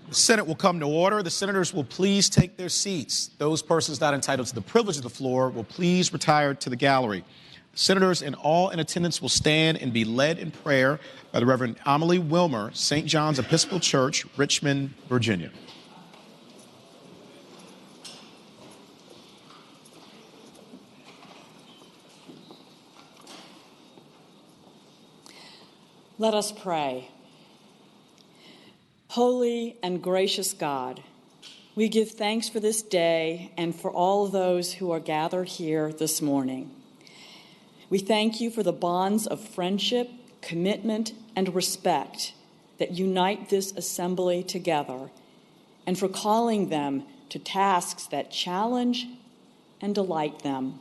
The Senate will come to order. The senators will please take their seats. Those persons not entitled to the privilege of the floor will please retire to the gallery. The senators and all in attendance will stand and be led in prayer by the Reverend Amelie Wilmer, St. John's Episcopal Church, Richmond, Virginia. Let us pray. Holy and gracious God, we give thanks for this day and for all those who are gathered here this morning. We thank you for the bonds of friendship, commitment, and respect that unite this assembly together, and for calling them to tasks that challenge and delight them.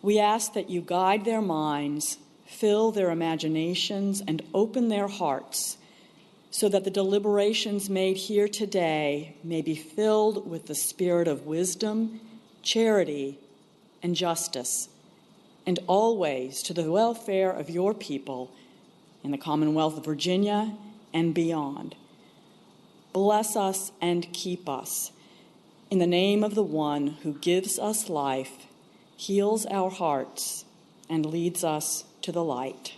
We ask that you guide their minds, fill their imaginations, and open their hearts so that the deliberations made here today may be filled with the spirit of wisdom, charity, and justice, and always to the welfare of your people in the Commonwealth of Virginia and beyond. Bless us and keep us. In the name of the one who gives us life, heals our hearts, and leads us to the light.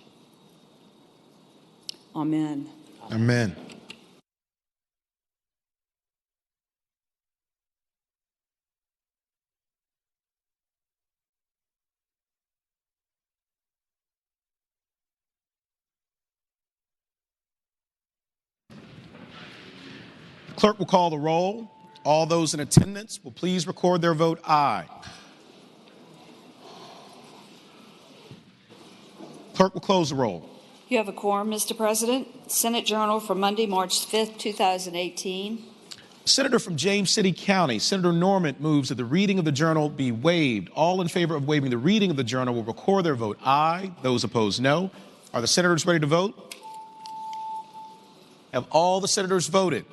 Amen. Amen. The clerk will call the roll. All those in attendance will please record their vote aye. Clerk will close the roll. You have a quorum, Mr. President. Senate Journal for Monday, March 5th, 2018. Senator from James City County, Senator Norman, moves that the reading of the journal be waived. All in favor of waiving the reading of the journal will record their vote aye. Those opposed, no. Are the senators ready to vote? Have all the senators voted?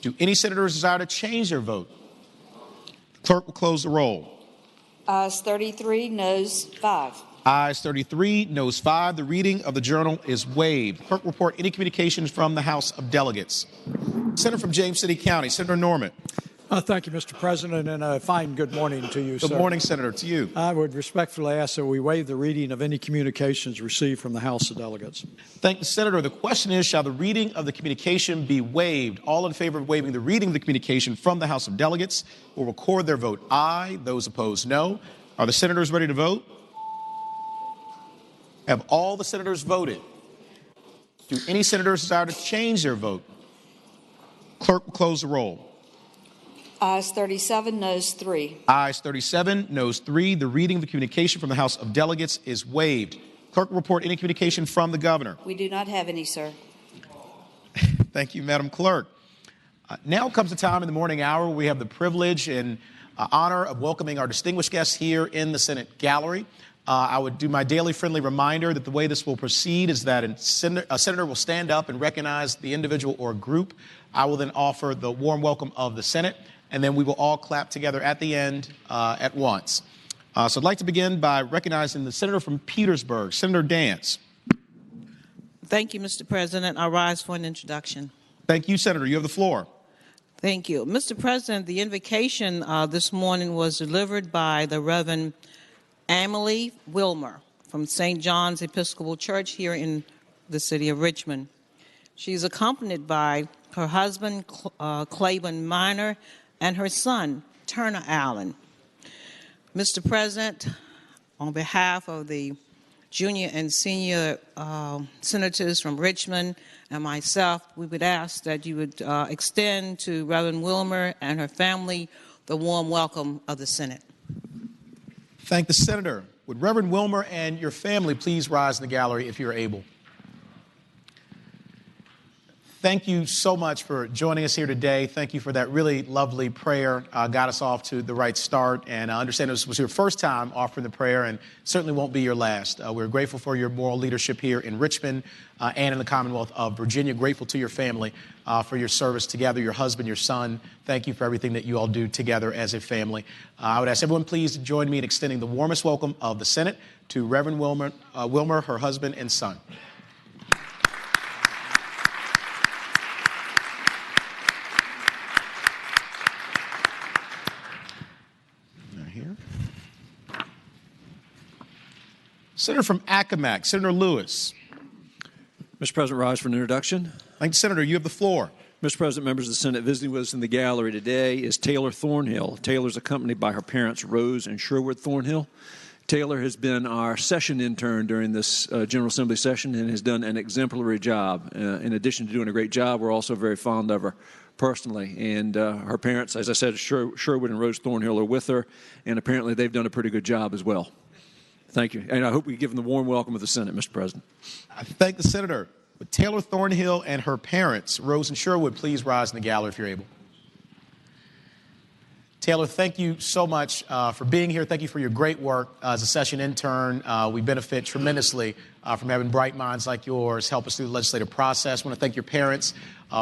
Do any senators desire to change their vote? The clerk will close the roll. Ayes 33, noes 5. Ayes 33, noes 5. The reading of the journal is waived. Clerk, report any communications from the House of Delegates. Senator from James City County, Senator Norman. Thank you, Mr. President, and a fine good morning to you, sir. Good morning, Senator, to you. I would respectfully ask that we waive the reading of any communications received from the House of Delegates. Thank the Senator. The question is, shall the reading of the communication be waived? All in favor of waiving the reading of the communication from the House of Delegates will record their vote aye. Those opposed, no. Are the senators ready to vote? Have all the senators voted? Do any senators desire to change their vote? Clerk will close the roll. Ayes 37, noes 3. Ayes 37, noes 3. The reading of the communication from the House of Delegates is waived. Clerk will report any communication from the governor. We do not have any, sir. Thank you, Madam Clerk. Now comes the time in the morning hour where we have the privilege and honor of welcoming our distinguished guests here in the Senate gallery. I would do my daily friendly reminder that the way this will proceed is that a senator will stand up and recognize the individual or group. I will then offer the warm welcome of the Senate, and then we will all clap together at the end at once. So I'd like to begin by recognizing the senator from Petersburg, Senator Dance. Thank you, Mr. President. I rise for an introduction. Thank you, Senator. You have the floor. Thank you. Mr. President, the invocation this morning was delivered by the Reverend Amelie Wilmer from St. John's Episcopal Church here in the city of Richmond. She's accompanied by her husband, Claiborne Minor, and her son, Turner Allen. Mr. President, on behalf of the junior and senior senators from Richmond and myself, we would ask that you would extend to Reverend Wilmer and her family the warm welcome of the Senate. Thank the senator. Would Reverend Wilmer and your family please rise in the gallery if you're able? Thank you so much for joining us here today. Thank you for that really lovely prayer. Got us off to the right start. And I understand this was your first time offering the prayer and certainly won't be your last. We're grateful for your moral leadership here in Richmond and in the Commonwealth of Virginia. Grateful to your family for your service together, your husband, your son. Thank you for everything that you all do together as a family. I would ask everyone please to join me in extending the warmest welcome of the Senate to Reverend Wilmer, her husband and son. Senator from Accomack, Senator Lewis. Mr. President, rise for an introduction. Thank you, Senator. You have the floor. Mr. President, members of the Senate, visiting with us in the gallery today is Taylor Thornhill. Taylor is accompanied by her parents, Rose and Sherwood Thornhill. Taylor has been our session intern during this General Assembly session and has done an exemplary job. In addition to doing a great job, we're also very fond of her personally. And her parents, as I said, Sherwood and Rose Thornhill are with her, and apparently they've done a pretty good job as well. Thank you. And I hope we give them the warm welcome of the Senate, Mr. President. I thank the Senator. With Taylor Thornhill and her parents, Rose and Sherwood, please rise in the gallery if you're able. Taylor, thank you so much for being here. Thank you for your great work as a session intern. We benefit tremendously from having bright minds like yours help us through the legislative process. I want to thank your parents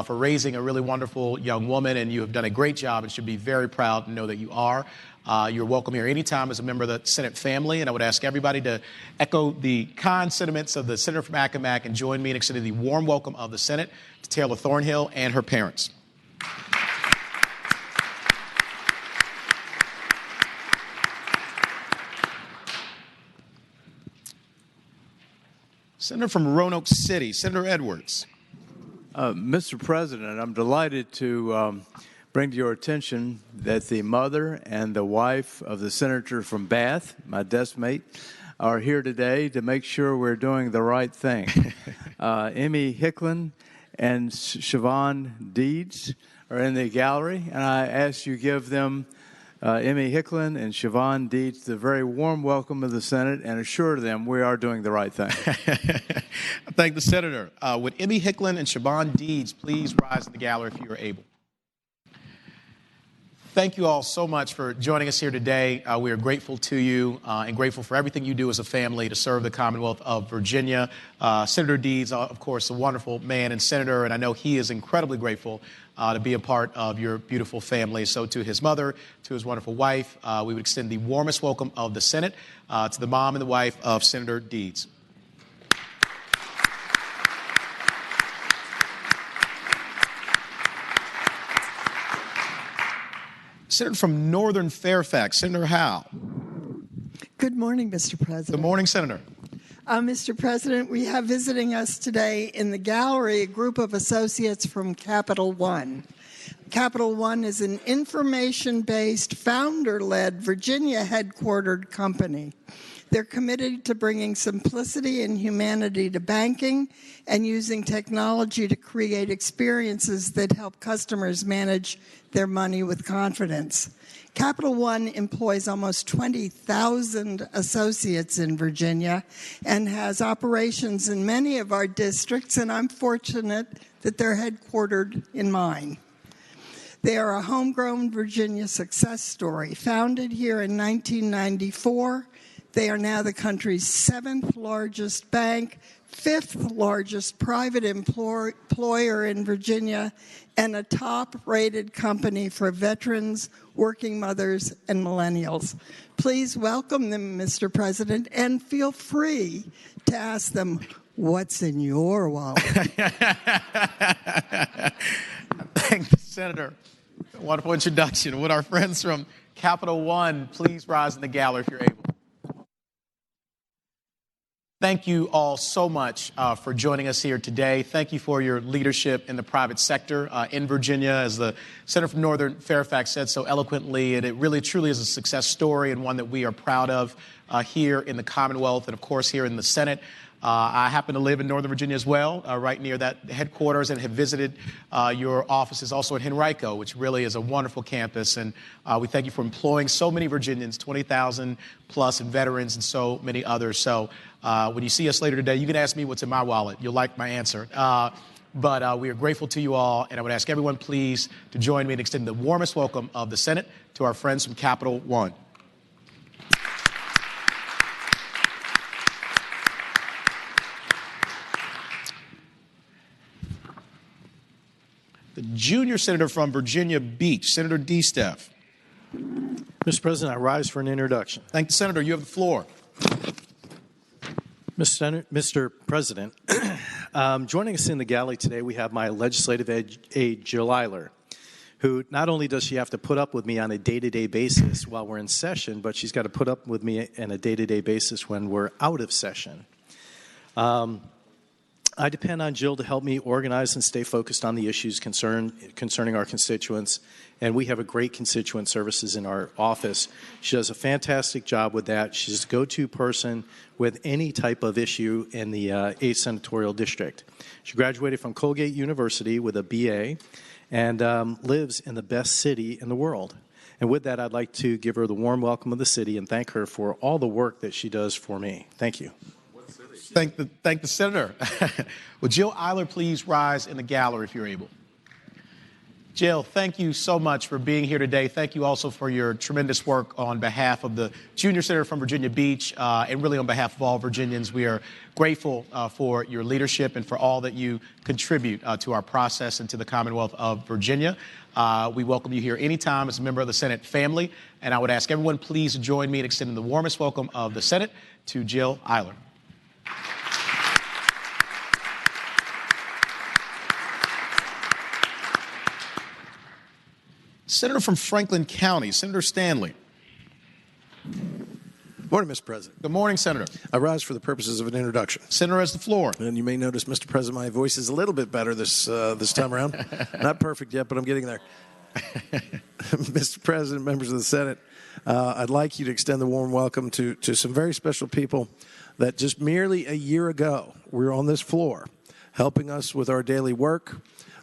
for raising a really wonderful young woman, and you have done a great job and should be very proud to know that you are. You're welcome here anytime as a member of the Senate family, and I would ask everybody to echo the kind sentiments of the Senator from Accomack and join me in extending the warm welcome of the Senate to Taylor Thornhill and her parents. Senator from Roanoke City, Senator Edwards. Mr. President, I'm delighted to bring to your attention that the mother and the wife of the senator from Bath, my desk mate, are here today to make sure we're doing the right thing. Emmy Hicklin and Siobhan Deeds are in the gallery, and I ask you give them, Emmy Hicklin and Siobhan Deeds, the very warm welcome of the Senate and assure them we are doing the right thing. I thank the Senator. Would Emmy Hicklin and Siobhan Deeds please rise in the gallery if you are able? Thank you all so much for joining us here today. We are grateful to you and grateful for everything you do as a family to serve the Commonwealth of Virginia. Senator Deeds, of course, a wonderful man and senator, and I know he is incredibly grateful to be a part of your beautiful family. So to his mother, to his wonderful wife, we would extend the warmest welcome of the Senate to the mom and the wife of Senator Deeds. Senator from Northern Fairfax, Senator Howe. Good morning, Mr. President. Good morning, Senator. Mr. President, we have visiting us today in the gallery a group of associates from Capital One. Capital One is an information-based, founder-led, Virginia-headquartered company. They're committed to bringing simplicity and humanity to banking and using technology to create experiences that help customers manage their money with confidence. Capital One employs almost 20,000 associates in Virginia and has operations in many of our districts, and I'm fortunate that they're headquartered in mine. They are a homegrown Virginia success story. Founded here in 1994, they are now the country's 7th largest bank, 5th largest private employer in Virginia, and a top-rated company for veterans, working mothers, and millennials. Please welcome them, Mr. President, and feel free to ask them, what's in your wallet? Thank you, Senator. Wonderful introduction. Would our friends from Capital One please rise in the gallery if you're able? Thank you all so much for joining us here today. Thank you for your leadership in the private sector in Virginia. As the Senator from Northern Fairfax said so eloquently, and it really truly is a success story and one that we are proud of here in the Commonwealth and, of course, here in the Senate. I happen to live in Northern Virginia as well, right near that headquarters, and have visited your offices also in Henrico, which really is a wonderful campus. And we thank you for employing so many Virginians, 20,000 plus, and veterans, and so many others. So when you see us later today, you can ask me what's in my wallet. You'll like my answer. But we are grateful to you all, and I would ask everyone, please, to join me in extending the warmest welcome of the Senate to our friends from Capital One. The junior senator from Virginia Beach, Senator DeSteff. Mr. President, I rise for an introduction. Thank you, Senator. You have the floor. Mr. President, joining us in the gallery today, we have my legislative aide, Jill Eiler. who not only does she have to put up with me on a day-to-day basis while we're in session, but she's got to put up with me on a day-to-day basis when we're out of session. I depend on Jill to help me organize and stay focused on the issues concerning our constituents, and we have a great constituent services in our office. She does a fantastic job with that. She's a go-to person with any type of issue in the 8th Senatorial District. She graduated from Colgate University with a BA and lives in the best city in the world. And with that, I'd like to give her the warm welcome of the city and thank her for all the work that she does for me. Thank you. Thank the senator. Would Jill Eiler please rise in the gallery if you're able? Jill, thank you so much for being here today. Thank you also for your tremendous work on behalf of the junior senator from Virginia Beach and really on behalf of all Virginians. We are grateful for your leadership and for all that you contribute to our process and to the Commonwealth of Virginia. We welcome you here anytime as a member of the Senate family, and I would ask everyone please to join me in extending the warmest welcome of the Senate to Jill Eiler. Senator from Franklin County, Senator Stanley. Morning, Mr. President. Good morning, Senator. I rise for the purposes of an introduction. Senator has the floor. And you may notice, Mr. President, my voice is a little bit better this time around. Not perfect yet, but I'm getting there. Mr. President, members of the Senate, I'd like you to extend the warm welcome to some very special people that just merely a year ago were on this floor helping us with our daily work,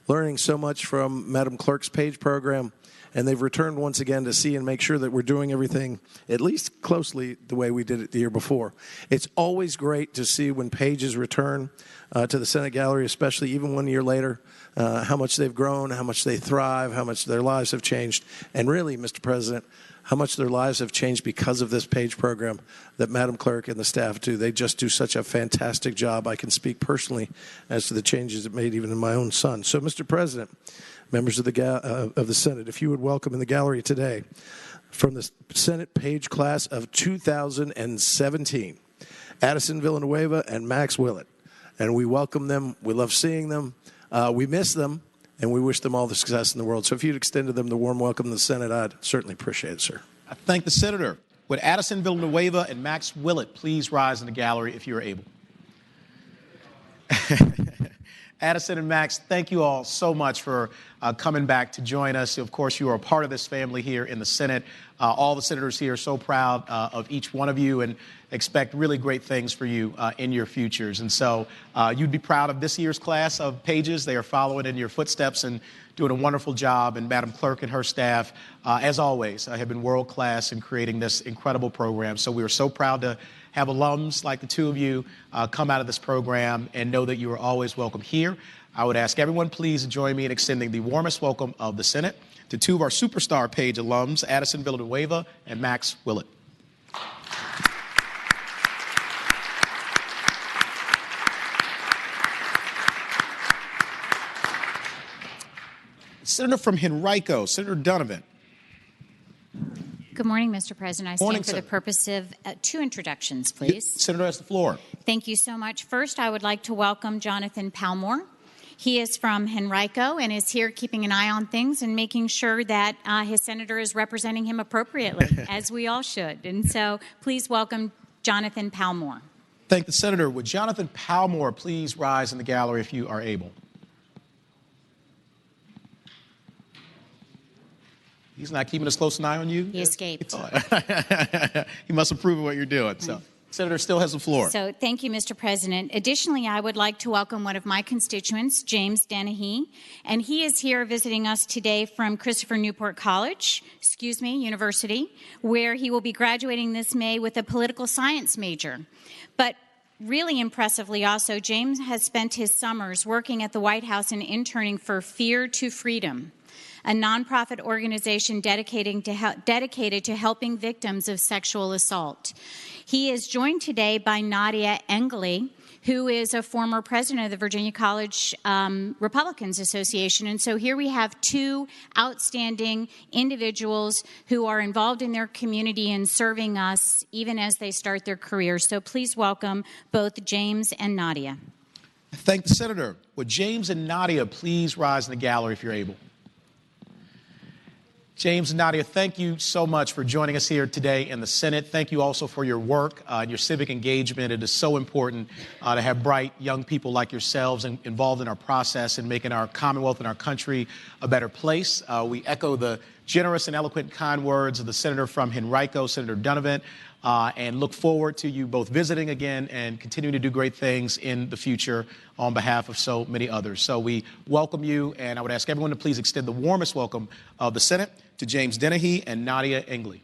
learning so much from Madam Clerk's PAGE program, and they've returned once again to see and make sure that we're doing everything at least closely the way we did it the year before. It's always great to see when pages return to the Senate gallery, especially even 1 year later, how much they've grown, how much they thrive, how much their lives have changed, and really, Mr. President, how much their lives have changed because of this PAGE program that Madam Clerk and the staff do. They just do such a fantastic job. I can speak personally as to the changes it made even in my own son. So, Mr. President, members of the Senate, if you would welcome in the gallery today from the Senate PAGE class of 2017, Addison Villanueva and Max Willett. And we welcome them. We love seeing them. We miss them. And we wish them all the success in the world. So if you'd extend to them the warm welcome in the Senate, I'd certainly appreciate it, sir. I thank the senator. Would Addison Villanueva and Max Willett please rise in the gallery if you're able? Addison and Max, thank you all so much for coming back to join us. Of course, you are a part of this family here in the Senate. All the senators here are so proud of each one of you and expect really great things for you in your futures. And so you'd be proud of this year's class of pages. They are following in your footsteps and doing a wonderful job. And Madam Clerk and her staff, as always, have been world class in creating this incredible program. So we are so proud to have alums like the two of you come out of this program and know that you are always welcome here. I would ask everyone please to join me in extending the warmest welcome of the Senate to two of our superstar PAGE alums, Addison Villanueva and Max Willett. Senator from Henrico, Senator Donovan. Good morning, Mr. President. I stand for the purpose of two introductions, please. Senator has the floor. Thank you so much. First, I would like to welcome Jonathan Palmore. He is from Henrico and is here keeping an eye on things and making sure that his senator is representing him appropriately, as we all should. And so please welcome Jonathan Palmore. Thank the senator. Would Jonathan Palmore please rise in the gallery if you are able? He's not keeping as close an eye on you? He escaped. He must approve of what you're doing. So, Senator still has the floor. So, thank you, Mr. President. Additionally, I would like to welcome one of my constituents, James Dennehy, and he is here visiting us today from Christopher Newport University, where he will be graduating this May with a political science major. But really impressively also, James has spent his summers working at the White House and interning for Fear to Freedom, a nonprofit organization dedicated to helping victims of sexual assault. He is joined today by Nadia Engley, who is a former president of the Virginia College Republicans Association. And so here we have two outstanding individuals who are involved in their community and serving us even as they start their careers. So please welcome both James and Nadia. Thank the senator. Would James and Nadia please rise in the gallery if you're able? James and Nadia, thank you so much for joining us here today in the Senate. Thank you also for your work and your civic engagement. It is so important to have bright young people like yourselves involved in our process and making our Commonwealth and our country a better place. We echo the generous and eloquent kind words of the senator from Henrico, Senator Donovan, and look forward to you both visiting again and continuing to do great things in the future on behalf of so many others. So we welcome you, and I would ask everyone to please extend the warmest welcome of the Senate to James Dennehy and Nadia Engley.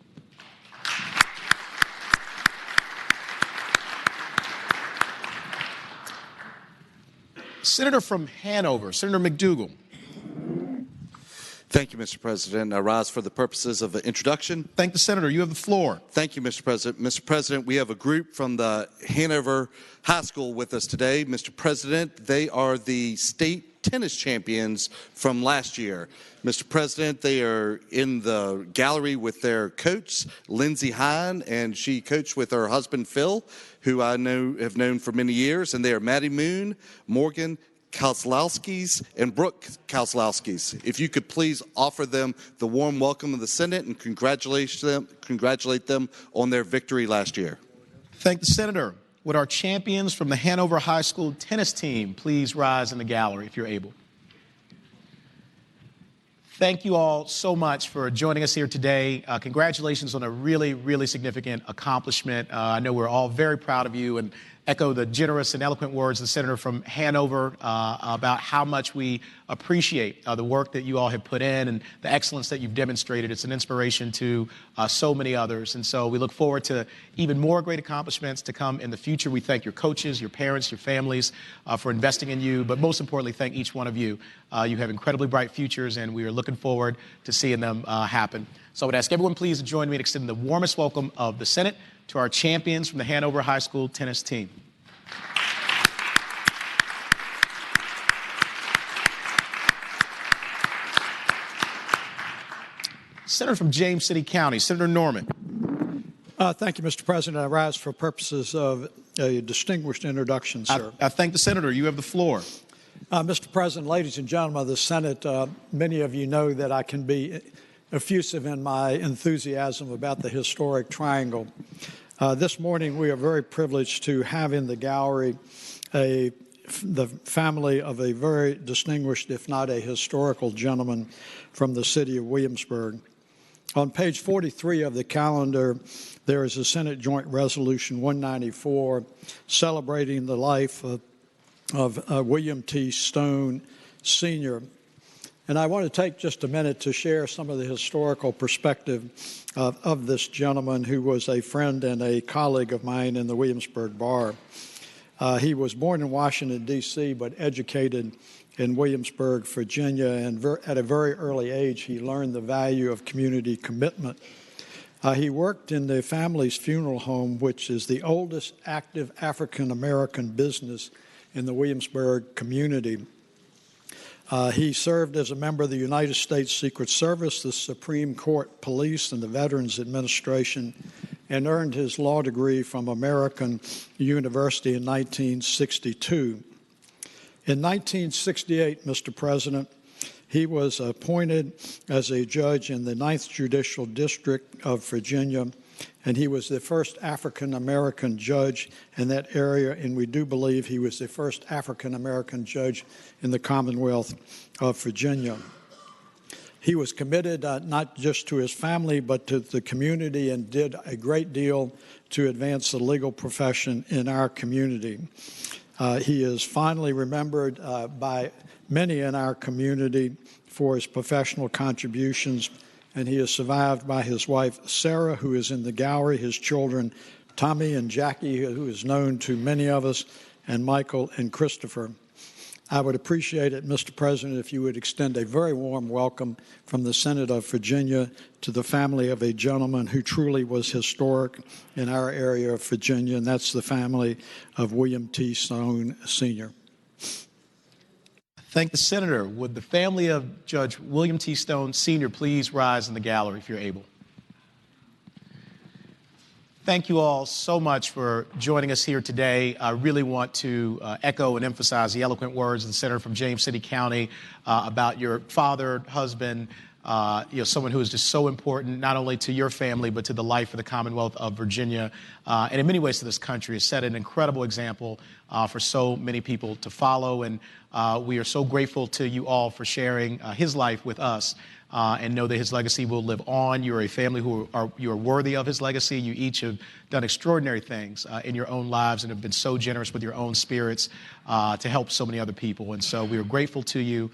Senator from Hanover, Senator McDougal. Thank you, Mr. President. I rise for the purposes of the introduction. Thank the Senator. You have the floor. Thank you, Mr. President. Mr. President, we have a group from the Hanover High School with us today. Mr. President, they are the state tennis champions from last year. Mr. President, they are in the gallery with their coach, Lindsey Hine, and she coached with her husband, Phil, who I have known for many years, and they are Maddie Moon, Morgan Kozlowski's, and Brooke Kozlowski's. If you could please offer them the warm welcome of the Senate and congratulate them on their victory last year. Thank the Senator. Would our champions from the Hanover High School tennis team please rise in the gallery if you're able? Thank you all so much for joining us here today. Congratulations on a really, really significant accomplishment. I know we're all very proud of you and echo the generous and eloquent words of the senator from Hanover about how much we appreciate the work that you all have put in and the excellence that you've demonstrated. It's an inspiration to so many others. And so we look forward to even more great accomplishments to come in the future. We thank your coaches, your parents, your families for investing in you, but most importantly, thank each one of you. You have incredibly bright futures, and we are looking forward to seeing them happen. So I would ask everyone please to join me in extending the warmest welcome of the Senate to our champions from the Hanover High School tennis team. Senator from James City County, Senator Norman. Thank you, Mr. President. I rise for purposes of a distinguished introduction, sir. I thank the Senator. You have the floor. Mr. President, ladies and gentlemen of the Senate, many of you know that I can be effusive in my enthusiasm about the historic triangle. This morning, we are very privileged to have in the gallery the family of a very distinguished, if not a historical gentleman from the city of Williamsburg. On page 43 of the calendar, there is a Senate Joint Resolution 194 celebrating the life of William T. Stone, Sr. And I want to take just a minute to share some of the historical perspective of this gentleman who was a friend and a colleague of mine in the Williamsburg Bar. He was born in Washington, D.C., but educated in Williamsburg, Virginia, and at a very early age, he learned the value of community commitment. He worked in the family's funeral home, which is the oldest active African-American business in the Williamsburg community. He served as a member of the United States Secret Service, the Supreme Court Police, and the Veterans Administration, and earned his law degree from American University in 1962. In 1968, Mr. President, he was appointed as a judge in the 9th Judicial District of Virginia, and he was the first African-American judge in that area, and we do believe he was the first African-American judge in the Commonwealth of Virginia. He was committed not just to his family, but to the community, and did a great deal to advance the legal profession in our community. He is fondly remembered by many in our community for his professional contributions, and he is survived by his wife, Sarah, who is in the gallery, his children, Tommy and Jackie, who is known to many of us, and Michael and Christopher. I would appreciate it, Mr. President, if you would extend a very warm welcome from the Senate of Virginia to the family of a gentleman who truly was historic in our area of Virginia, and that's the family of William T. Stone, Sr. Thank the Senator. Would the family of Judge William T. Stone, Sr. please rise in the gallery if you're able? Thank you all so much for joining us here today. I really want to echo and emphasize the eloquent words of the Senator from James City County about your father, husband, someone who is just so important, not only to your family, but to the life of the Commonwealth of Virginia, and in many ways to this country. Has set an incredible example for so many people to follow. And we are so grateful to you all for sharing his life with us. And know that his legacy will live on. You're a family you are worthy of his legacy. You each have done extraordinary things in your own lives and have been so generous with your own spirits to help so many other people. And so we are grateful to you.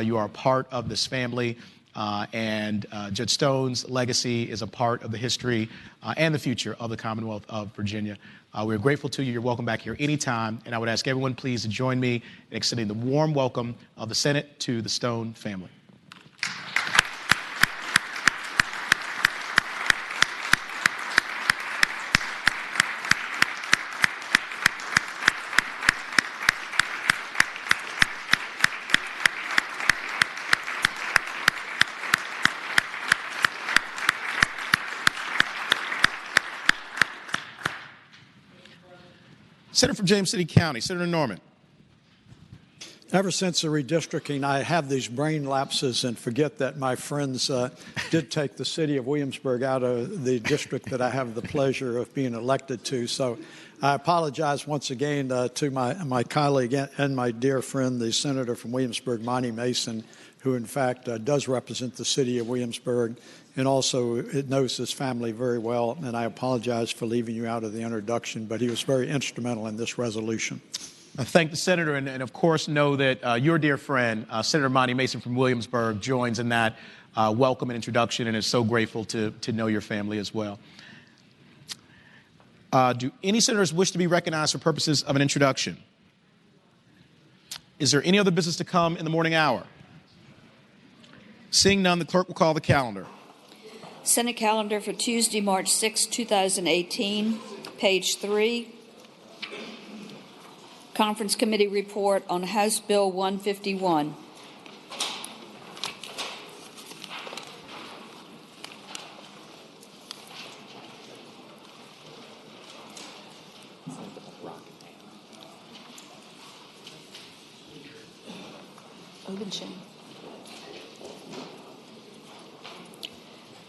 You are a part of this family. And Judge Stone's legacy is a part of the history and the future of the Commonwealth of Virginia. We're grateful to you. You're welcome back here anytime. And I would ask everyone please to join me in extending the warm welcome of the Senate to the Stone family. Senator from James City County, Senator Norman. Ever since the redistricting, I have these brain lapses and forget that my friends did take the city of Williamsburg out of the district that I have the pleasure of being elected to. So I apologize once again to my colleague and my dear friend, the senator from Williamsburg, Monty Mason, who in fact does represent the city of Williamsburg and also it knows his family very well. And I apologize for leaving you out of the introduction, but he was very instrumental in this resolution. I thank the senator, and of course know that your dear friend, Senator Monty Mason from Williamsburg, joins in that welcome and introduction, and is so grateful to know your family as well. Do any senators wish to be recognized for purposes of an introduction? Is there any other business to come in the morning hour? Seeing none, the clerk will call the calendar. Senate calendar for Tuesday, March 6, 2018, page 3. Conference Committee report on House Bill 151.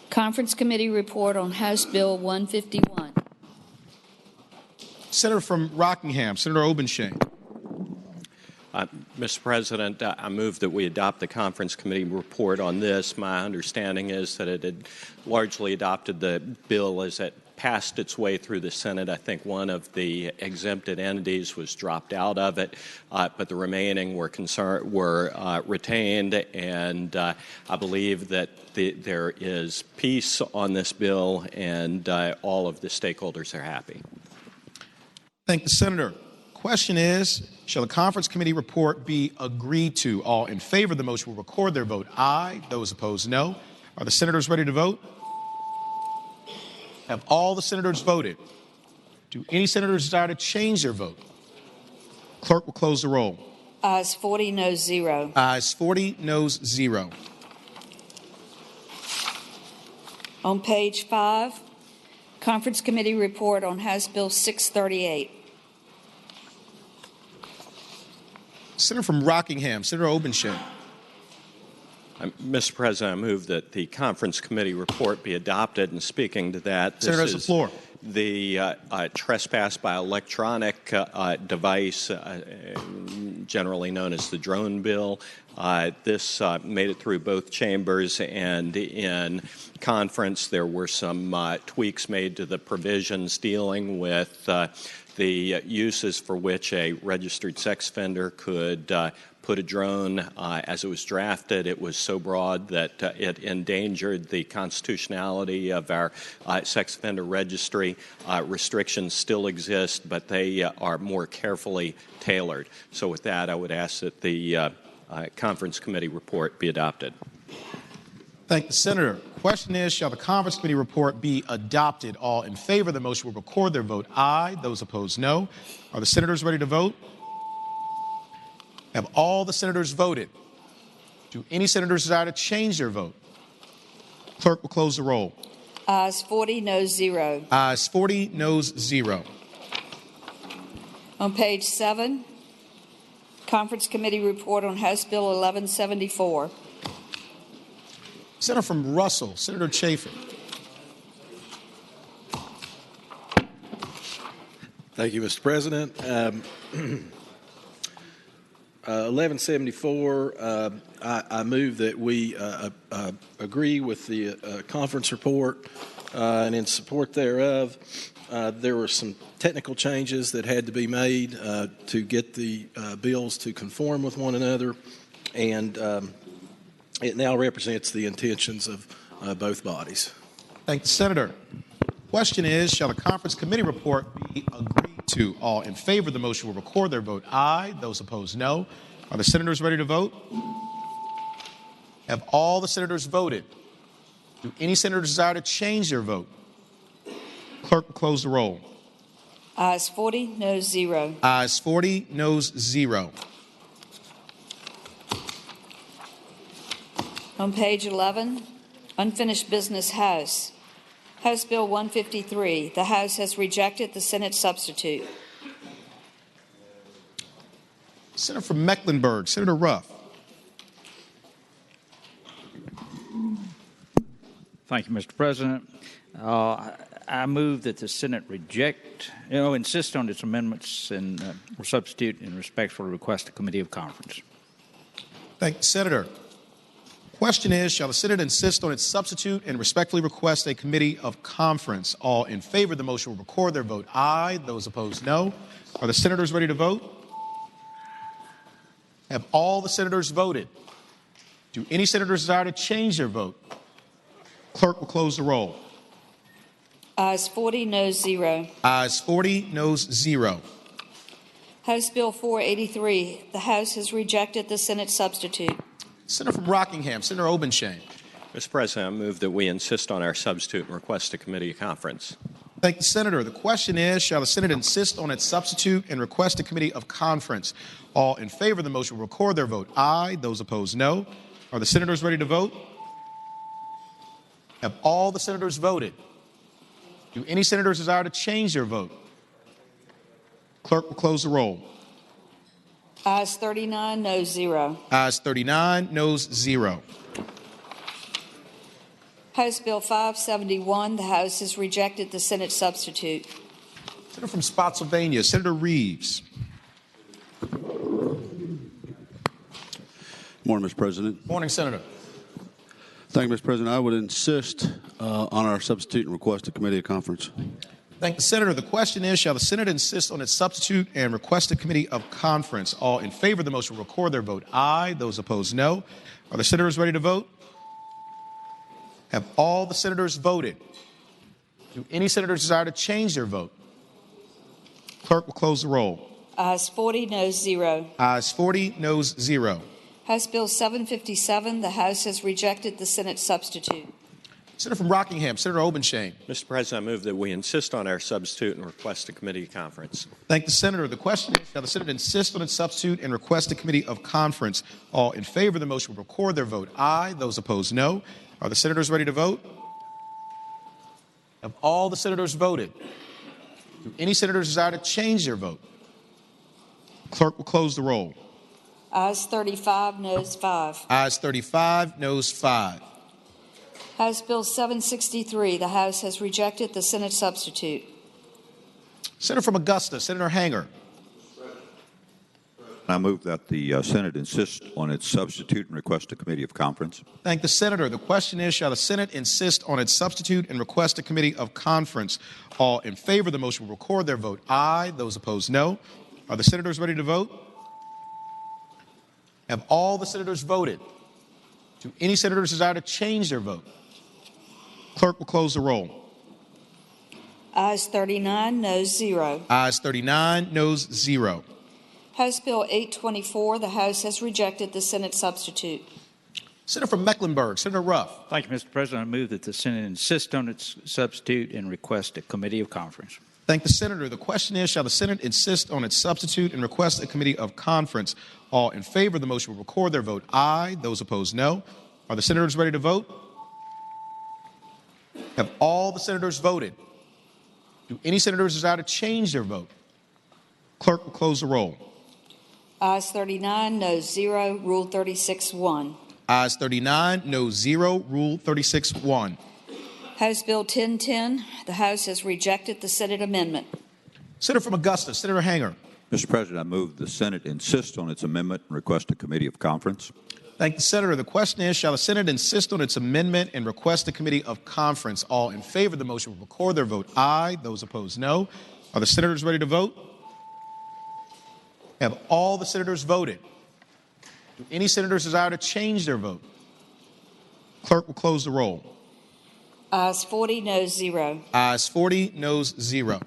Conference Committee report on House Bill 151. Senator from Rockingham, Senator Obenshain. Mr. President, I move that we adopt the Conference Committee report on this. My understanding is that it had largely adopted the bill as it passed its way through the Senate. I think one of the exempted entities was dropped out of it, but the remaining were retained, and I believe that there is peace on this bill, and all of the stakeholders are happy. Thank the senator. Question is, shall the Conference Committee report be agreed to? All in favor of the motion will record their vote aye. Those opposed, no. Are the senators ready to vote? Have all the senators voted? Do any senators desire to change their vote? Clerk will close the roll. Ayes 40, noes 0. Ayes 40, noes 0. On page 5, Conference Committee report on House Bill 638. Senator from Rockingham, Senator Obenshain. Mr. President, I move that the Conference Committee report be adopted. And speaking to that, Senator has the floor. The trespass by electronic device, generally known as the drone bill. This made it through both chambers, and in conference there were some tweaks made to the provisions dealing with the uses for which a registered sex offender could put a drone. As it was drafted, it was so broad that it endangered the constitutionality of our sex offender registry. Restrictions still exist, but they are more carefully tailored. So with that, I would ask that the Conference Committee report be adopted. Thank the senator. Question is, shall the Conference Committee report be adopted? All in favor of the motion will record their vote aye. Those opposed, no. Are the senators ready to vote? Have all the senators voted? Do any senators desire to change their vote? Clerk will close the roll. Ayes 40, noes 0. Ayes 40, noes 0. On page 7, Conference Committee report on House Bill 1174. Senator from Russell, Senator Chafin. Thank you, Mr. President. 1174, I move that we agree with the conference report, and in support thereof, there were some technical changes that had to be made to get the bills to conform with one another, and it now represents the intentions of both bodies. Thank the Senator. Question is, shall the conference committee report be agreed to? All in favor of the motion will record their vote aye. Those opposed, no. Are the senators ready to vote? Have all the senators voted? Do any senators desire to change their vote? Clerk will close the roll. Ayes 40, noes 0. Ayes 40, noes 0. On page 11, unfinished business House. House Bill 153. The House has rejected the Senate substitute. Senator from Mecklenburg, Senator Ruff. Thank you, Mr. President. I move that the Senate insist on its amendments and or substitute and respectfully request a committee of conference. Thank you, Senator. Question is, shall the Senate insist on its substitute and respectfully request a committee of conference? All in favor of the motion will record their vote aye. Those opposed, no. Are the senators ready to vote? Have all the senators voted? Do any senators desire to change their vote? Clerk will close the roll. Ayes 40, noes 0. Ayes 40, noes 0. House Bill 483. The House has rejected the Senate substitute. Senator from Rockingham, Senator Obenshain. Mr. President, I move that we insist on our substitute and request a committee of conference. Thank the Senator. The question is, shall the Senate insist on its substitute and request a committee of conference? All in favor of the motion will record their vote aye. Those opposed, no. Are the senators ready to vote? Have all the senators voted? Do any senators desire to change their vote? Clerk will close the roll. Ayes 39, noes 0. Ayes 39, noes 0. House Bill 571. The House has rejected the Senate substitute. Senator from Spotsylvania, Senator Reeves. Morning, Mr. President. Morning, Senator. Thank you, Mr. President. I would insist on our substitute and request a committee of conference. Thank the Senator. The question is, shall the Senate insist on its substitute and request a committee of conference? All in favor of the motion will record their vote aye. Those opposed, no. Are the senators ready to vote? Have all the senators voted? Do any senators desire to change their vote? Clerk will close the roll. Ayes 40, noes 0. Ayes 40, noes 0. House Bill 757. The House has rejected the Senate substitute. Senator from Rockingham, Senator Obenshain. Mr. President, I move that we insist on our substitute and request a committee of conference. Thank the Senator. The question is, shall the Senate insist on its substitute and request a committee of conference? All in favor of the motion will record their vote aye. Those opposed, no. Are the senators ready to vote? Have all the senators voted? Do any senators desire to change their vote? Clerk will close the roll. Ayes 35, noes 5. Ayes 35, noes 5. House Bill 763. The House has rejected the Senate substitute. Senator from Augusta, Senator Hanger. I move that the Senate insist on its substitute and request a committee of conference. Thank the Senator. The question is, shall the Senate insist on its substitute and request a committee of conference? All in favor of the motion will record their vote aye. Those opposed, no. Are the senators ready to vote? Have all the senators voted? Do any senators desire to change their vote? Clerk will close the roll. Ayes 39, noes 0. Ayes 39, noes 0. House Bill 824. The House has rejected the Senate substitute. Senator from Mecklenburg, Senator Ruff. Thank you, Mr. President. I move that the Senate insist on its substitute and request a committee of conference. Thank the Senator. The question is, shall the Senate insist on its substitute and request a committee of conference? All in favor of the motion will record their vote aye. Those opposed, no. Are the senators ready to vote? Have all the senators voted? Do any senators desire to change their vote? Clerk will close the roll. Ayes 39, noes 0. Rule 36-1. Ayes 39, no 0. Rule 36-1. House Bill 1010, the House has rejected the Senate amendment. Senator from Augusta, Senator Hanger. Mr. President, I move the Senate insist on its amendment and request a committee of conference. Thank the Senator. The question is, shall the Senate insist on its amendment and request a committee of conference? All in favor of the motion will record their vote aye. Those opposed, no. Are the senators ready to vote? Have all the senators voted? Do any senators desire to change their vote? Clerk will close the roll. Ayes 40, noes 0. Ayes 40, noes 0.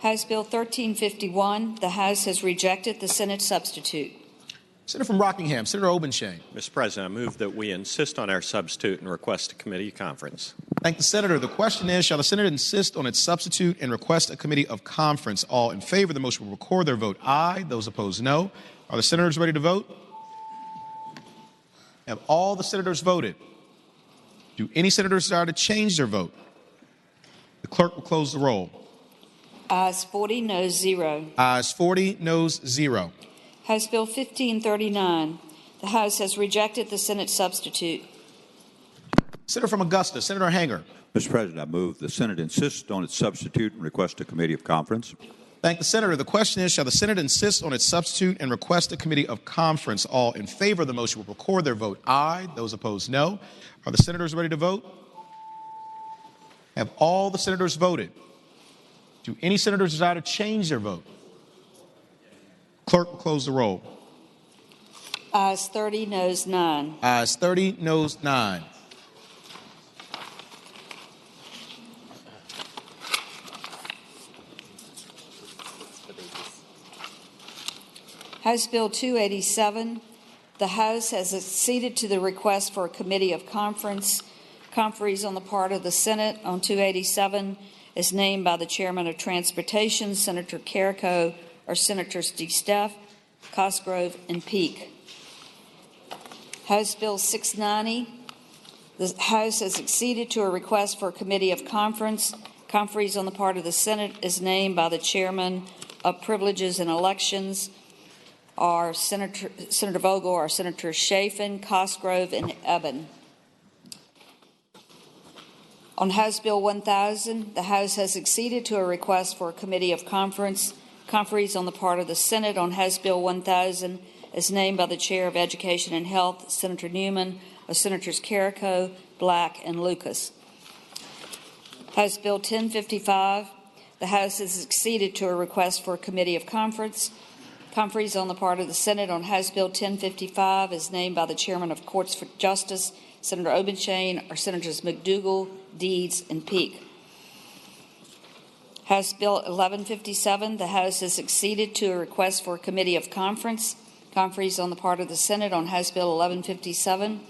House Bill 1351, the House has rejected the Senate substitute. Senator from Rockingham, Senator Obenshain. Mr. President, I move that we insist on our substitute and request a committee conference. Thank the Senator. The question is, shall the Senate insist on its substitute and request a committee of conference? All in favor of the motion will record their vote aye. Those opposed, no. Are the senators ready to vote? Have all the senators voted? Do any senators desire to change their vote? The clerk will close the roll. Ayes 40, noes 0. Ayes 40, noes 0. House Bill 1539, the House has rejected the Senate substitute. Senator from Augusta, Senator Hanger. Mr. President, I move the Senate insist on its substitute and request a committee of conference. Thank the Senator. The question is, shall the Senate insist on its substitute and request a committee of conference? All in favor of the motion will record their vote aye. Those opposed, no. Are the senators ready to vote? Have all the senators voted? Do any senators desire to change their vote? Clerk will close the roll. Ayes 30, noes 9. Ayes 30, noes 9. House Bill 287, the House has acceded to the request for a committee of conference. Conferees on the part of the Senate on 287 is named by the Chairman of Transportation, Senator Carrico, or Senators DeSteff, Cosgrove, and Peake. House Bill 690, the House has acceded to a request for a committee of conference. Conferees on the part of the Senate is named by the Chairman of Privileges and Elections, are Senator Vogel or Senator Chafin, Cosgrove, and Eben. On House Bill 1000, the House has acceded to a request for a committee of conference. Conferees on the part of the Senate on House Bill 1000 is named by the Chair of Education and Health, Senator Newman, or Senators Carrico, Black, and Lucas. House Bill 1055, the House has acceded to a request for a committee of conference. Conferees on the part of the Senate on House Bill 1055 is named by the Chairman of Courts for Justice, Senator Obenshain, or Senators McDougal, Deeds, and Peake. House Bill 1157, the House has acceded to a request for a committee of conference. Conferees on the part of the Senate on House Bill 1157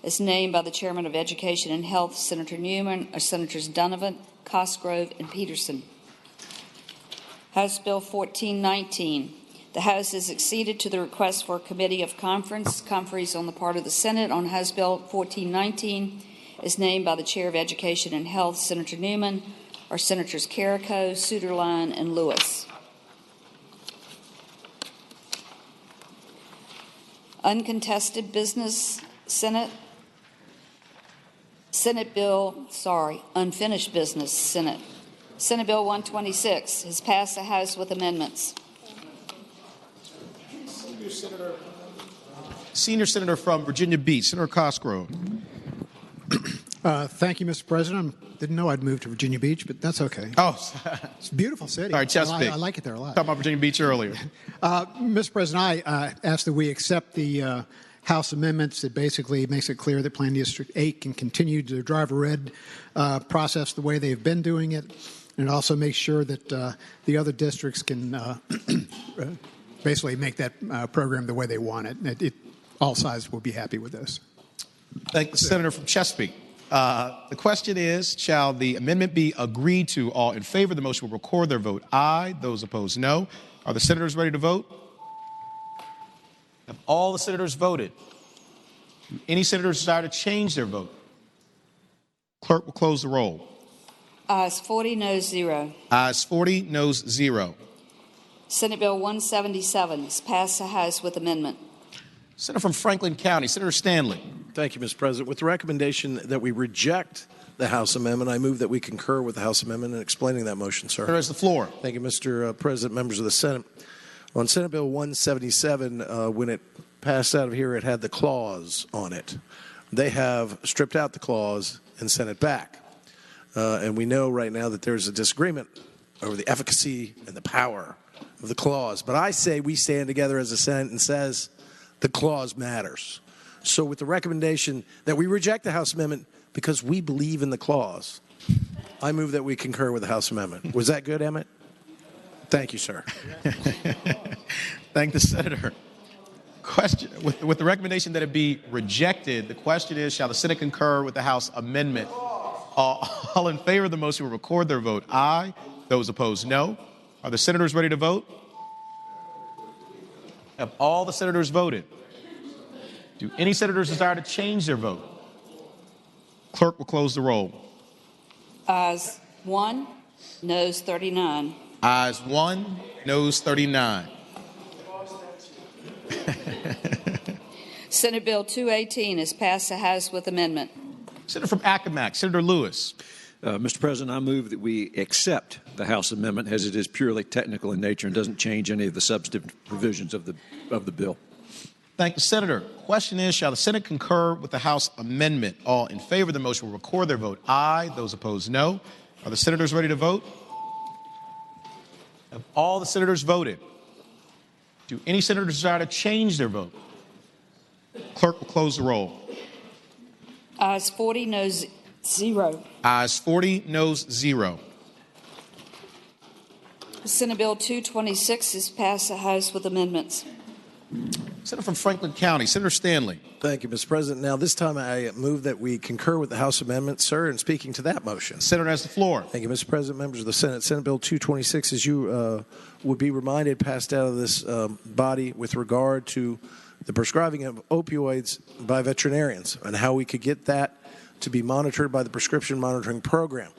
is named by the Chairman of Education and Health, Senator Newman, or Senators Donovan, Cosgrove, and Peterson. House Bill 1419, the House has acceded to the request for a committee of conference. Conferees on the part of the Senate on House Bill 1419 is named by the Chair of Education and Health, Senator Newman, or Senators Carrico, Suderline, and Lewis. Uncontested business, unfinished business, Senate. Senate Bill 126 has passed the House with amendments. Senior Senator from Virginia Beach, Senator Cosgrove. Thank you, Mr. President. I didn't know I'd moved to Virginia Beach, but that's okay. Oh, it's a beautiful city. Sorry, Chesapeake. I like it there a lot. Talking about Virginia Beach earlier. Mr. President, I ask that we accept the House amendments that basically makes it clear that Plan District 8 can continue to drive a red process the way they've been doing it, and it also makes sure that the other districts can basically make that program the way they want it. All sides will be happy with this. Thank the Senator from Chesapeake. The question is, shall the amendment be agreed to? All in favor of the motion will record their vote aye. Those opposed, no. Are the senators ready to vote? Have all the senators voted? Do any senators desire to change their vote? Clerk will close the roll. Ayes 40, noes 0. Ayes 40, noes 0. Senate Bill 177 has passed the House with amendment. Senator from Franklin County, Senator Stanley. Thank you, Mr. President. With the recommendation that we reject the House amendment, I move that we concur with the House amendment in explaining that motion, sir. There is the floor. Thank you, Mr. President, members of the Senate. On Senate Bill 177, when it passed out of here, it had the clause on it. They have stripped out the clause and sent it back. And we know right now that there's a disagreement over the efficacy and the power of the clause. But I say we stand together as a Senate and says the clause matters. So with the recommendation that we reject the House amendment because we believe in the clause, I move that we concur with the House amendment. Was that good, Emmett? Thank you, sir. Thank the senator. Question, with the recommendation that it be rejected, the question is, shall the Senate concur with the House amendment? All in favor of the motion will record their vote aye. Those opposed, no. Are the senators ready to vote? Have all the senators voted? Do any senators desire to change their vote? Clerk will close the roll. Ayes 1, noes 39. Ayes 1, noes 39. Senate Bill 218 is passed the House with amendment. Senator from Accomack, Senator Lewis. Mr. President, I move that we accept the House amendment as it is purely technical in nature and doesn't change any of the substantive provisions of the bill. Thank the senator. Question is, shall the Senate concur with the House amendment? All in favor of the motion will record their vote aye. Those opposed, no. Are the senators ready to vote? Have all the senators voted? Do any senators desire to change their vote? Clerk will close the roll. Ayes 40, noes 0. Ayes 40, noes 0. Senate Bill 226 is passed the House with amendments. Senator from Franklin County, Senator Stanley. Thank you, Mr. President. Now, this time I move that we concur with the House amendment, sir, and speaking to that motion. Senator has the floor. Thank you, Mr. President, members of the Senate. Senate Bill 226, as you would be reminded, passed out of this body with regard to the prescribing of opioids by veterinarians and how we could get that to be monitored by the prescription monitoring program.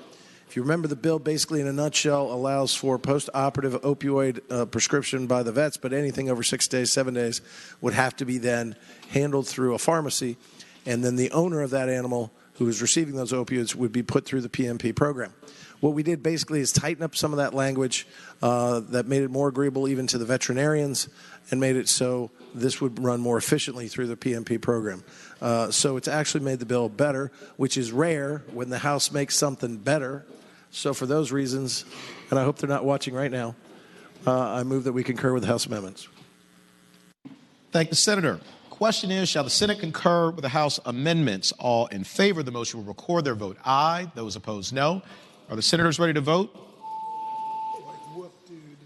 If you remember, the bill basically in a nutshell allows for post-operative opioid prescription by the vets, but anything over 6 days, 7 days would have to be then handled through a pharmacy, and then the owner of that animal who is receiving those opioids would be put through the PMP program. What we did basically is tighten up some of that language that made it more agreeable even to the veterinarians and made it so this would run more efficiently through the PMP program. So it's actually made the bill better, which is rare when the House makes something better. So for those reasons, and I hope they're not watching right now, I move that we concur with the House amendments. Thank the senator. Question is, shall the Senate concur with the House amendments? All in favor of the motion will record their vote aye. Those opposed, no. Are the senators ready to vote?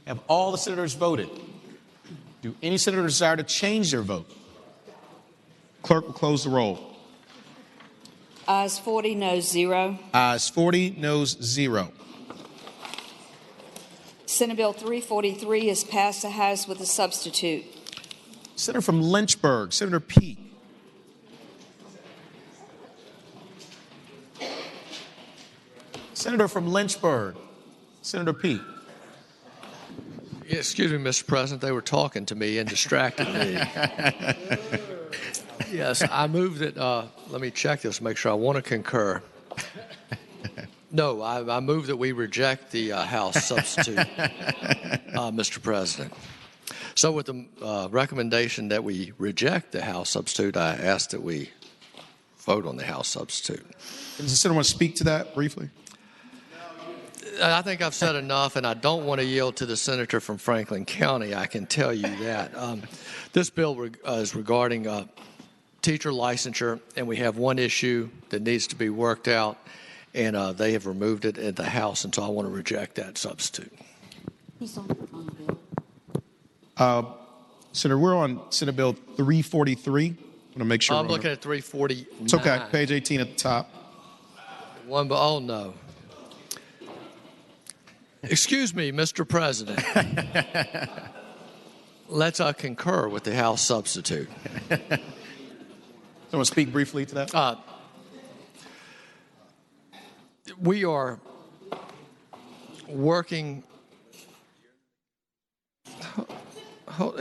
Have all the senators voted? Do any senators desire to change their vote? Clerk will close the roll. Ayes 40, noes 0. Ayes 40, noes 0. Senate Bill 343 is passed the House with a substitute. Senator from Lynchburg, Senator Peake. Senator from Lynchburg, Senator Peake. Excuse me, Mr. President. They were talking to me and distracted me. Yes, I move that, let me check this, make sure I want to concur. No, I move that we reject the House substitute, Mr. President. So with the recommendation that we reject the House substitute, I ask that we vote on the House substitute. Does the senator want to speak to that briefly? I think I've said enough, and I don't want to yield to the senator from Franklin County. I can tell you that. This bill is regarding teacher licensure, and we have one issue that needs to be worked out, and they have removed it at the House, and so I want to reject that substitute. Senator, we're on Senate Bill 343. I want to make sure. I'm looking at 349. It's okay. Page 18 at the top. Oh, no. Excuse me, Mr. President. Let's concur with the House substitute. So want to speak briefly to that? We are working.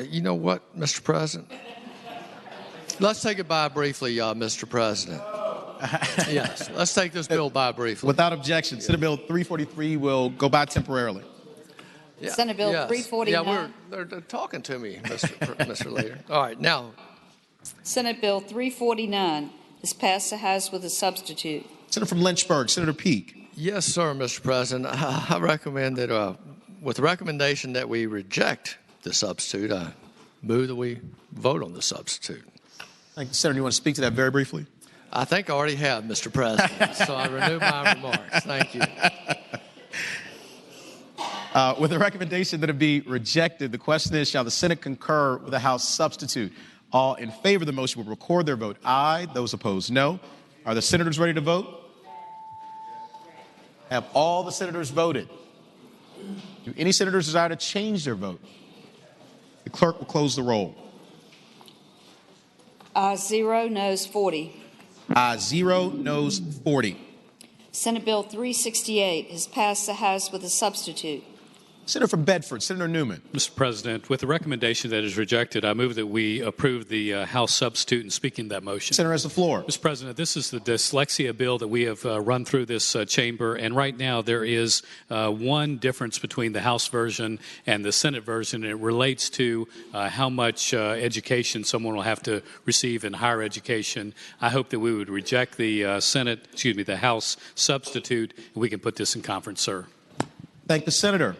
You know what, Mr. President? Let's take it by briefly, Mr. President. Yes, let's take this bill by briefly. Without objection, Senate Bill 343 will go by temporarily. Yeah, Senate Bill 349. Yeah, they're talking to me, Mr. Leader. All right, now. Senate Bill 349 is passed the House with a substitute. Senator from Lynchburg, Senator Peake. Yes, sir, Mr. President. I recommend that with the recommendation that we reject the substitute, I move that we vote on the substitute. Thank you, Senator. You want to speak to that very briefly? I think I already have, Mr. President, so I renew my remarks. Thank you. With the recommendation that it be rejected, the question is, shall the Senate concur with the House substitute? All in favor of the motion will record their vote aye. Those opposed, no. Are the senators ready to vote? Have all the senators voted? Do any senators desire to change their vote? The clerk will close the roll. Ayes 0, noes 40. Ayes 0, noes 40. Senate Bill 368 has passed the House with a substitute. Senator from Bedford, Senator Newman. Mr. President, with the recommendation that is rejected, I move that we approve the House substitute and speaking that motion. Senator has the floor. Mr. President, this is the dyslexia bill that we have run through this chamber, and right now there is one difference between the House version and the Senate version, and it relates to how much education someone will have to receive in higher education. I hope that we would reject the the House substitute, and we can put this in conference, sir. Thank the senator.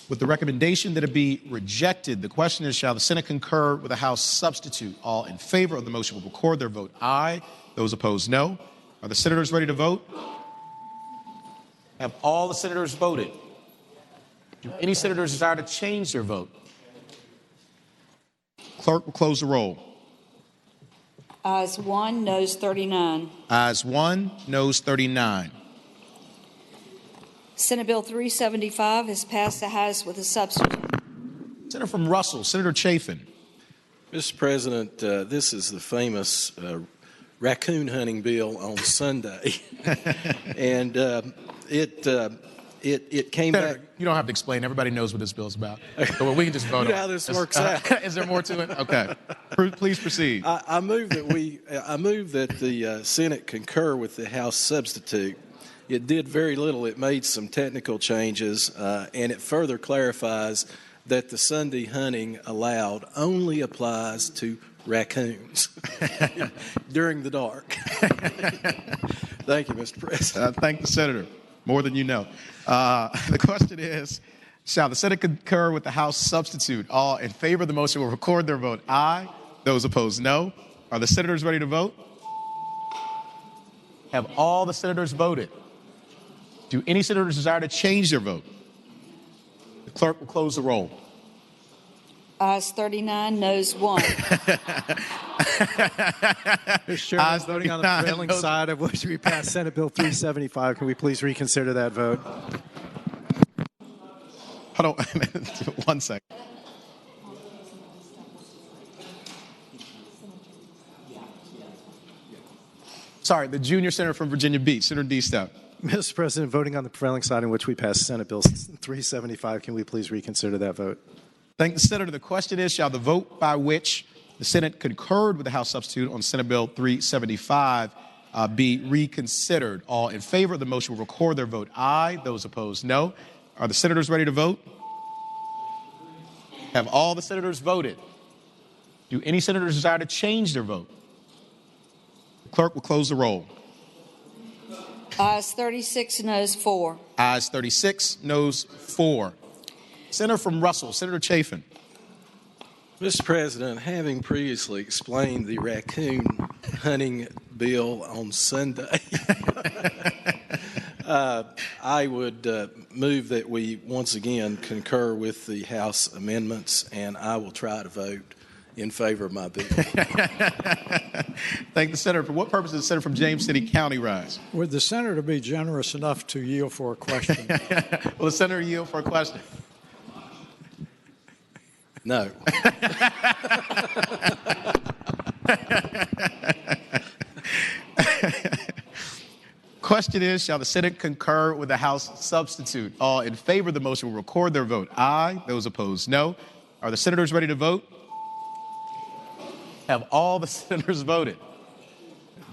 With the recommendation that it be rejected, the question is, shall the Senate concur with the House substitute? All in favor of the motion will record their vote aye. Those opposed, no. Are the senators ready to vote? Have all the senators voted? Do any senators desire to change their vote? Clerk will close the roll. Ayes 1, noes 39. Ayes 1, noes 39. Senate Bill 375 has passed the House with a substitute. Senator from Russell, Senator Chafin. Mr. President, this is the famous raccoon hunting bill on Sunday, and it came Senator, back. You don't have to explain. Everybody knows what this bill is about. So we can just vote on it. How this works out. Is there more to it? Okay. Please proceed. I move that the Senate concur with the House substitute. It did very little. It made some technical changes, and it further clarifies that the Sunday hunting allowed only applies to raccoons during the dark. Thank you, Mr. President. Thank the senator. More than you know. The question is, shall the Senate concur with the House substitute? All in favor of the motion will record their vote aye. Those opposed, no. Are the senators ready to vote? Have all the senators voted? Do any senators desire to change their vote? The clerk will close the roll. Ayes 39, noes 1. Mr. Chairman, voting on the prevailing side of which we passed Senate Bill 375. Can we please reconsider that vote? Hold on 1 second. Sorry, the junior senator from Virginia Beach, Senator D. Stout. Mr. President, voting on the prevailing side in which we passed Senate Bill 375, can we please reconsider that vote? Thank the senator. The question is, shall the vote by which the Senate concurred with the House substitute on Senate Bill 375 be reconsidered? All in favor of the motion will record their vote aye. Those opposed, no. Are the senators ready to vote? Have all the senators voted? Do any senators desire to change their vote? The clerk will close the roll. Ayes 36, noes 4. Ayes 36, noes 4. Senator from Russell, Senator Chafin. Mr. President, having previously explained the raccoon hunting bill on Sunday, I would move that we once again concur with the House amendments, and I will try to vote in favor of my bill. Thank the senator. For what purpose does the senator from James City County rise? Would the senator be generous enough to yield for a question? Will the senator yield for a question? No. Question is, shall the Senate concur with the House substitute? All in favor of the motion will record their vote aye. Those opposed, no. Are the senators ready to vote? Have all the senators voted?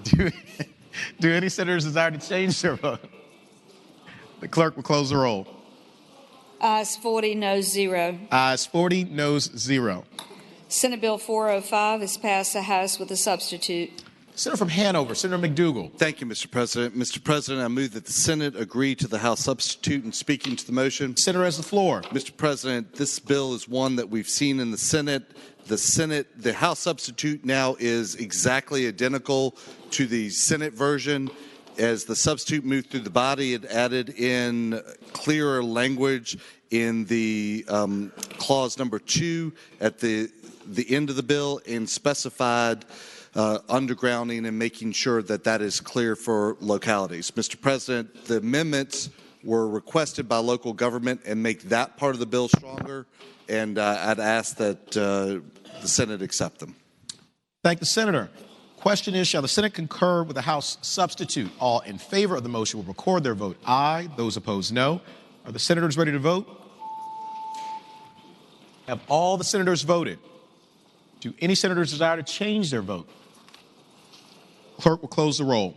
Do any senators desire to change their vote? The clerk will close the roll. Ayes 40, noes 0. Ayes 40, noes 0. Senate Bill 405 is passed the House with a substitute. Senator from Hanover, Senator McDougal. Thank you, Mr. President. Mr. President, I move that the Senate agree to the House substitute. And speaking to the motion, Senator has the floor. Mr. President, this bill is one that we've seen in the Senate. The House substitute now is exactly identical to the Senate version. As the substitute moved through the body, it added in clearer language in the clause number 2 at the end of the bill and specified undergrounding and making sure that that is clear for localities. Mr. President, the amendments were requested by local government and make that part of the bill stronger, and I'd ask that the Senate accept them. Thank the Senator. Question is, shall the Senate concur with the House substitute? All in favor of the motion will record their vote aye. Those opposed, no. Are the senators ready to vote? Have all the senators voted? Do any senators desire to change their vote? Clerk will close the roll.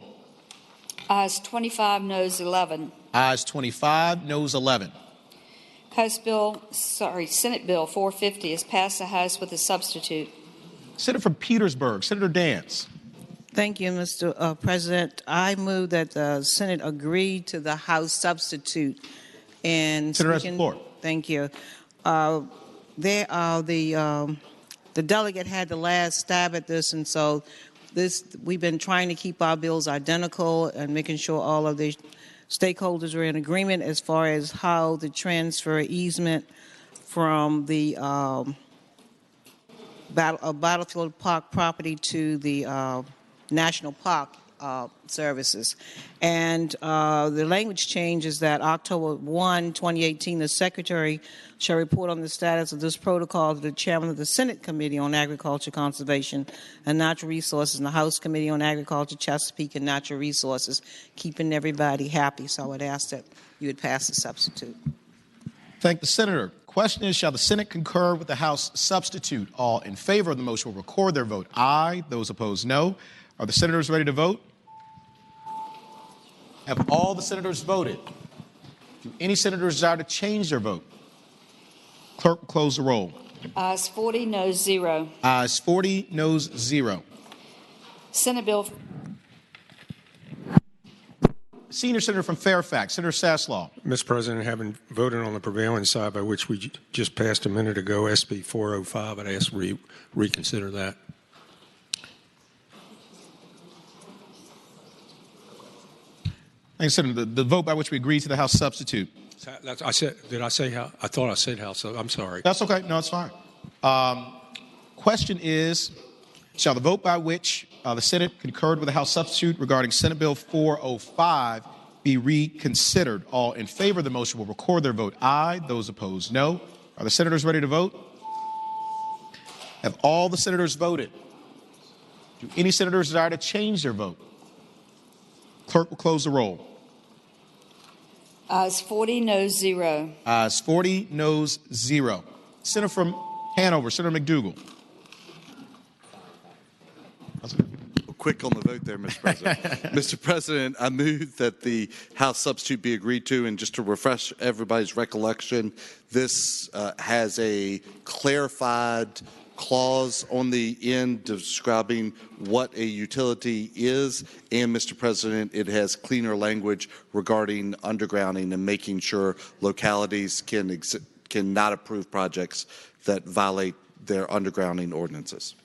Ayes 25, noes 11. Ayes 25, noes 11. Senate Bill 450 is passed the House with a substitute. Senator from Petersburg, Senator Dance. Thank you, Mr. President. I move that the Senate agree to the House substitute. And Senator has the floor. Thank you. The delegate had the last stab at this, and so we've been trying to keep our bills identical and making sure all of the stakeholders are in agreement as far as how the transfer easement from the Battlefield Park property to the National Park services. And the language change is that October 1, 2018, the Secretary shall report on the status of this protocol to the Chairman of the Senate Committee on Agriculture, Conservation, and Natural Resources and the House Committee on Agriculture, Chesapeake, and Natural Resources, keeping everybody happy. So I would ask that you would pass the substitute. Thank the Senator. Question is, shall the Senate concur with the House substitute? All in favor of the motion will record their vote aye. Those opposed, no. Are the senators ready to vote? Have all the senators voted? Do any senators desire to change their vote? Clerk will close the roll. Ayes 40, noes 0. Ayes 40, noes 0. Senate Bill. Senior Senator from Fairfax, Senator Saslaw. Mr. President, having voted on the prevailing side by which we just passed a minute ago, SB 405, I'd ask reconsider that. Thank you, Senator. The vote by which we agreed to the House substitute. I said, did I say how? I thought I said House. So I'm sorry. That's okay. No, it's fine. Question is, shall the vote by which the Senate concurred with the House substitute regarding Senate Bill 405 be reconsidered? All in favor of the motion will record their vote aye. Those opposed, no. Are the senators ready to vote? Have all the senators voted? Do any senators desire to change their vote? Clerk will close the roll. Ayes 40, noes 0. Ayes 40, noes 0. Senator from Hanover, Senator McDougal. Quick on the vote there, Mr. President. Mr. President, I move that the House substitute be agreed to, and just to refresh everybody's recollection, this has a clarified clause on the end describing what a utility is, and Mr. President, it has cleaner language regarding undergrounding and making sure localities can not approve projects that violate their undergrounding ordinances.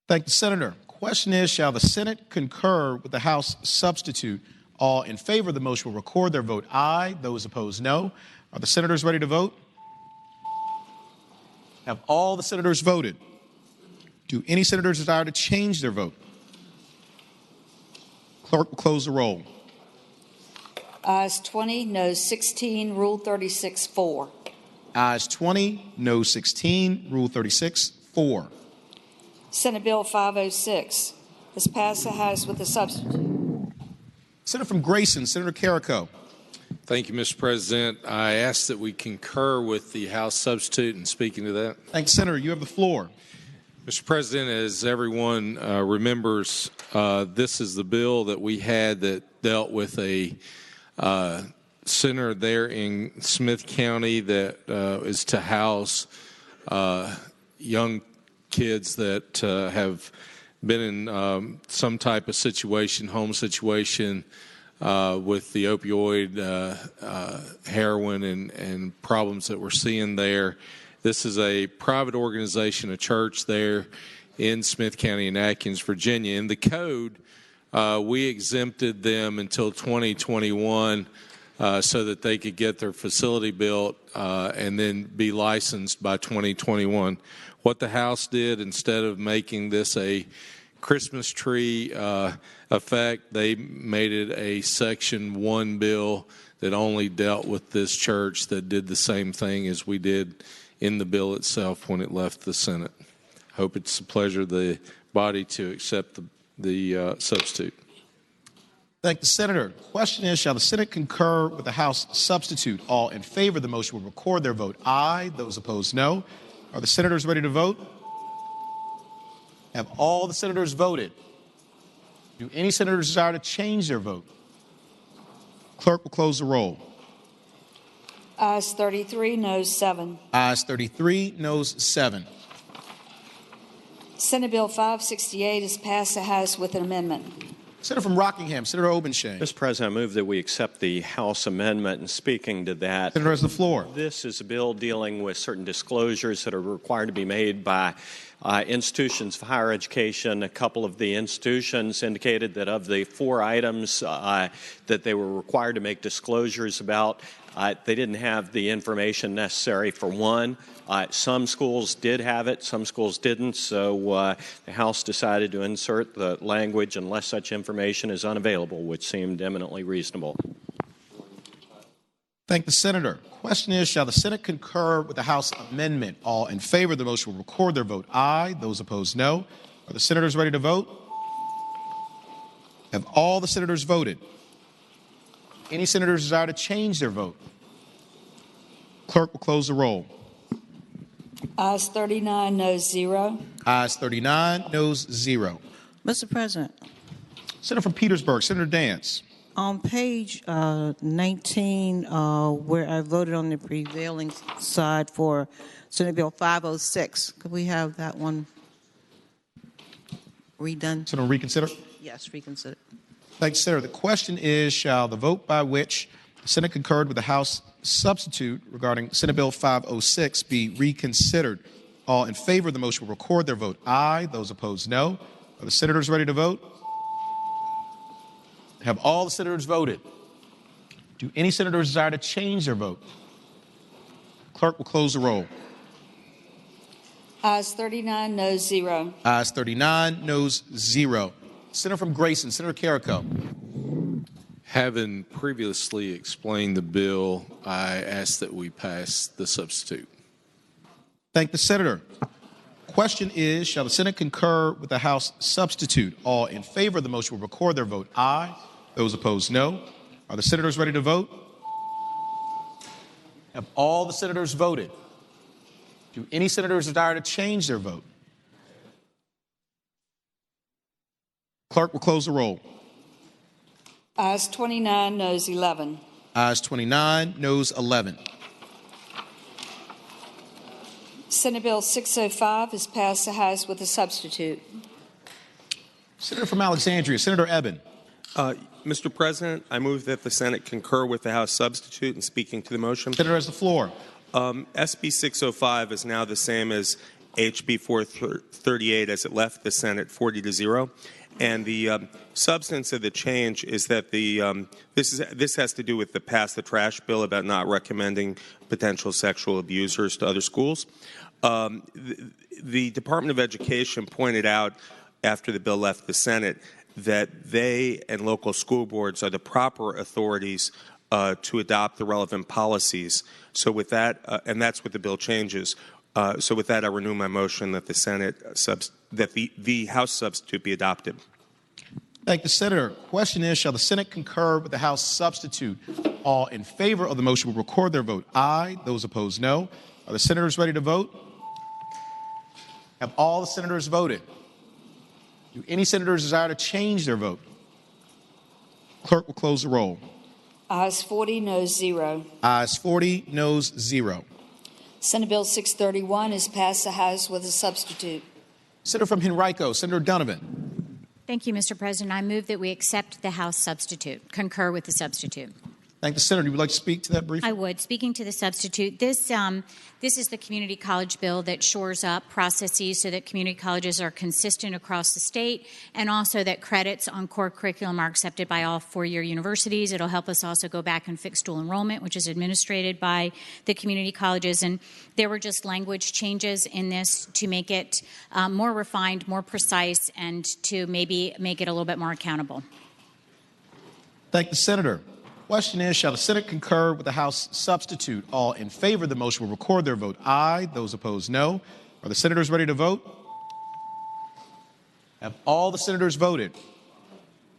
Thank the Senator. Question is, shall the Senate concur with the House substitute? All in favor of the motion will record their vote aye. Those opposed, no. Are the senators ready to vote? Have all the senators voted? Do any senators desire to change their vote? Clerk will close the roll. Ayes 20, noes 16, Rule 36-4. Ayes 20, noes 16, Rule 36-4. Senate Bill 506 is passed the House with a substitute. Senator from Grayson, Senator Carrico. Thank you, Mr. President. I ask that we concur with the House substitute in speaking to that. Thanks, Senator. You have the floor. Mr. President, as everyone remembers, this is the bill that we had that dealt with a center there in Smith County that is to house young kids that have been in some type of situation, home situation, with the opioid, heroin, and problems that we're seeing there. This is a private organization, a church there in Smith County in Atkins, Virginia. In the code, we exempted them until 2021 so that they could get their facility built and then be licensed by 2021. What the House did, instead of making this a Christmas tree effect, they made it a Section 1 bill that only dealt with this church, that did the same thing as we did in the bill itself when it left the Senate. Hope it's a pleasure of the body to accept the substitute. Thank the Senator. Question is, shall the Senate concur with the House substitute? All in favor of the motion will record their vote aye. Those opposed, no. Are the senators ready to vote? Have all the senators voted? Do any senators desire to change their vote? Clerk will close the roll. Ayes 33, noes 7. Ayes 33, noes 7. Senate Bill 568 is passed the House with an amendment. Senator from Rockingham, Senator Obenshain. Mr. President, I move that we accept the House amendment. And speaking to that, Senator has the floor. This is a bill dealing with certain disclosures that are required to be made by institutions of higher education. A couple of the institutions indicated that of the 4 items that they were required to make disclosures about, they didn't have the information necessary for one. Some schools did have it, some schools didn't, so the House decided to insert the language unless such information is unavailable, which seemed eminently reasonable. Thank the Senator. Question is, shall the Senate concur with the House amendment? All in favor of the motion will record their vote aye. Those opposed, no. Are the senators ready to vote? Have all the senators voted? Any senators desire to change their vote? Clerk will close the roll. Ayes 39, noes 0. Ayes 39, noes 0. Mr. President. Senator from Petersburg, Senator Dance. On page 19, where I voted on the prevailing side for Senate Bill 506, could we have that one redone? Senator, reconsider? Yes, reconsider. Thanks, Senator. The question is, shall the vote by which the Senate concurred with the House substitute regarding Senate Bill 506 be reconsidered? All in favor of the motion will record their vote aye. Those opposed, no. Are the senators ready to vote? Have all the senators voted? Do any senators desire to change their vote? Clerk will close the roll. Ayes 39, noes 0. Ayes 39, noes 0. Senator from Grayson, Senator Carrico. Having previously explained the bill, I ask that we pass the substitute. Thank the Senator. Question is, shall the Senate concur with the House substitute? All in favor of the motion will record their vote aye. Those opposed, no. Are the senators ready to vote? Have all the senators voted? Do any senators desire to change their vote? Clerk will close the roll. Ayes 29, noes 11. Ayes 29, noes 11. Senate Bill 605 is passed the House with a substitute. Senator from Alexandria, Senator Eben. Mr. President, I move that the Senate concur with the House substitute in speaking to the motion. Senator has the floor. SB 605 is now the same as HB 438 as it left the Senate 40-0. And the substance of the change is that this has to do with the Pass the Trash bill about not recommending potential sexual abusers to other schools. The Department of Education pointed out after the bill left the Senate that they and local school boards are the proper authorities to adopt the relevant policies. So with that, and that's what the bill changes. So with that, I renew my motion that the Senate that the House substitute be adopted. Thank the Senator. Question is, shall the Senate concur with the House substitute? All in favor of the motion will record their vote aye. Those opposed, no. Are the senators ready to vote? Have all the senators voted? Do any senators desire to change their vote? Clerk will close the roll. Ayes 40, noes 0. Ayes 40, noes 0. Senate Bill 631 is passed the House with a substitute. Senator from Henrico, Senator Donovan. Thank you, Mr. President. I move that we accept the House substitute, concur with the substitute. Thank the Senator. You would like to speak to that briefly? I would. Speaking to the substitute, this is the community college bill that shores up processes so that community colleges are consistent across the state, and also that credits on core curriculum are accepted by all four-year universities. It'll help us also go back and fix dual enrollment, which is administered by the community colleges. And there were just language changes in this to make it more refined, more precise, and to maybe make it a little bit more accountable. Thank the Senator. Question is, shall the Senate concur with the House substitute? All in favor of the motion will record their vote aye. Those opposed, no. Are the senators ready to vote? Have all the senators voted?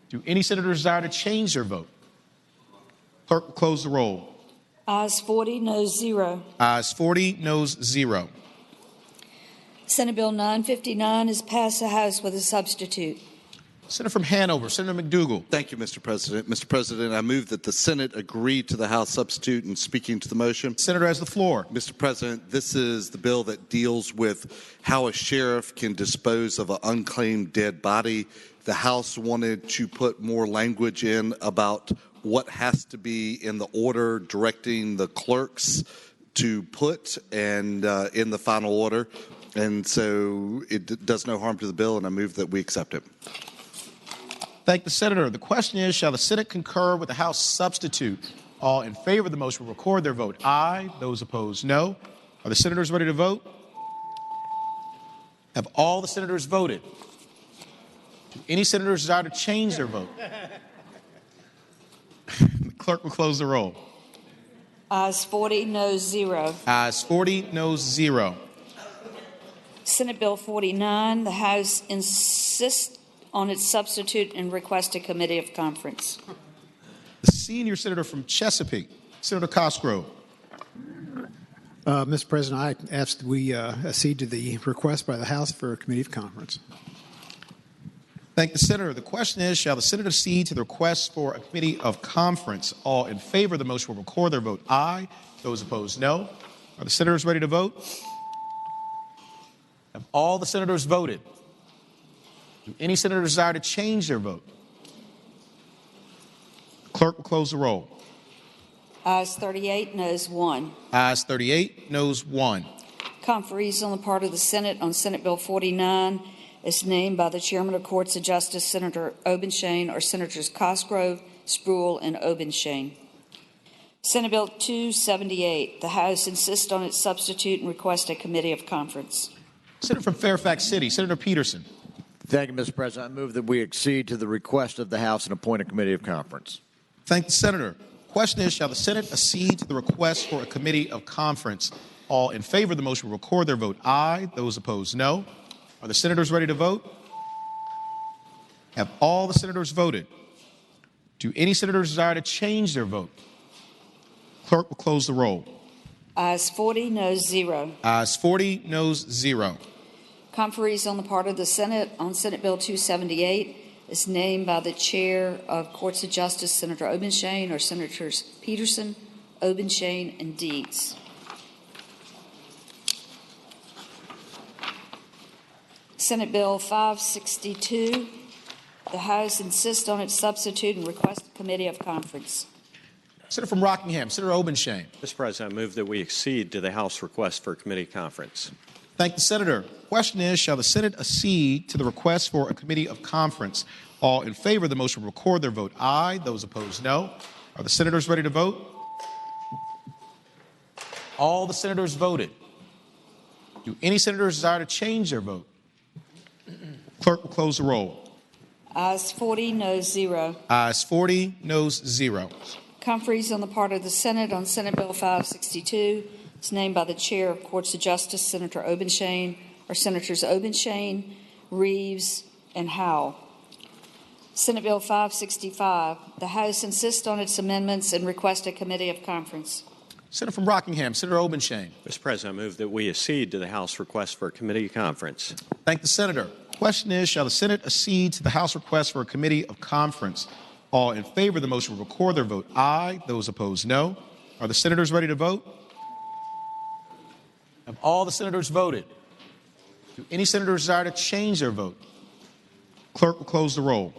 Do any senators desire to change their vote? Clerk will close the roll. Ayes 40, noes 0. Ayes 40, noes 0. Senate Bill 959 is passed the House with a substitute. Senator from Hanover, Senator McDougal. Thank you, Mr. President. Mr. President, I move that the Senate agree to the House substitute and speaking to the motion. Senator has the floor. Mr. President, this is the bill that deals with how a sheriff can dispose of an unclaimed dead body. The House wanted to put more language in about what has to be in the order directing the clerks to put and in the final order. And so it does no harm to the bill, and I move that we accept it. Thank the Senator. The question is, shall the Senate concur with the House substitute? All in favor of the motion will record their vote aye. Those opposed, no. Are the senators ready to vote? Have all the senators voted? Do any senators desire to change their vote? The clerk will close the roll. Ayes 40, noes 0. Ayes 40, noes 0. Senate Bill 49, the House insists on its substitute and request a committee of conference. The senior senator from Chesapeake, Senator Cosgrove. Mr. President, I ask that we accede to the request by the House for a committee of conference. Thank the Senator. The question is, shall the Senate accede to the request for a committee of conference? All in favor of the motion will record their vote aye. Those opposed, no. Are the senators ready to vote? Have all the senators voted? Do any senator desire to change their vote? Clerk will close the roll. Ayes 38, noes 1. Ayes 38, noes 1. Conferees on the part of the Senate on Senate Bill 49 is named by the Chairman of Courts of Justice, Senator Obenshain, or Senators Cosgrove, Spruill, and Obenshain. Senate Bill 278, the House insists on its substitute and request a committee of conference. Senator from Fairfax City, Senator Peterson. Thank you, Mr. President. I move that we accede to the request of the House and appoint a committee of conference. Thank the Senator. Question is, shall the Senate accede to the request for a committee of conference? All in favor of the motion will record their vote aye. Those opposed, no. Are the senators ready to vote? Have all the senators voted? Do any senators desire to change their vote? Clerk will close the roll. Ayes 40, noes 0. Ayes 40, noes 0. Conferees on the part of the Senate on Senate Bill 278 is named by the Chair of Courts of Justice, Senator Obenshain, or Senators Peterson, Obenshain, and Deeds. Senate Bill 562, the House insists on its substitute and requests a committee of conference. Senator from Rockingham, Senator Obenshain. Mr. President, I move that we accede to the House request for a committee conference. Thank the Senator. Question is, shall the Senate accede to the request for a committee of conference? All in favor of the motion will record their vote aye. Those opposed, no. Are the senators ready to vote? All the senators voted. Do any senators desire to change their vote? Clerk will close the roll. Ayes 40, noes 0. Ayes 40, noes 0. Conferees on the part of the Senate on Senate Bill 562 is named by the Chair of Courts of Justice, Senator Obenshain, or Senators Obenshain, Reeves, and Howell. Senate Bill 565, the House insists on its amendments and requests a committee of conference. Senator from Rockingham, Senator Obenshain. Mr. President, I move that we accede to the House request for a committee conference. Thank the senator. Question is, shall the Senate accede to the House request for a committee of conference? All in favor of the motion will record their vote aye. Those opposed, no. Are the senators ready to vote? Have all the senators voted? Do any senators desire to change their vote? Clerk will close the roll.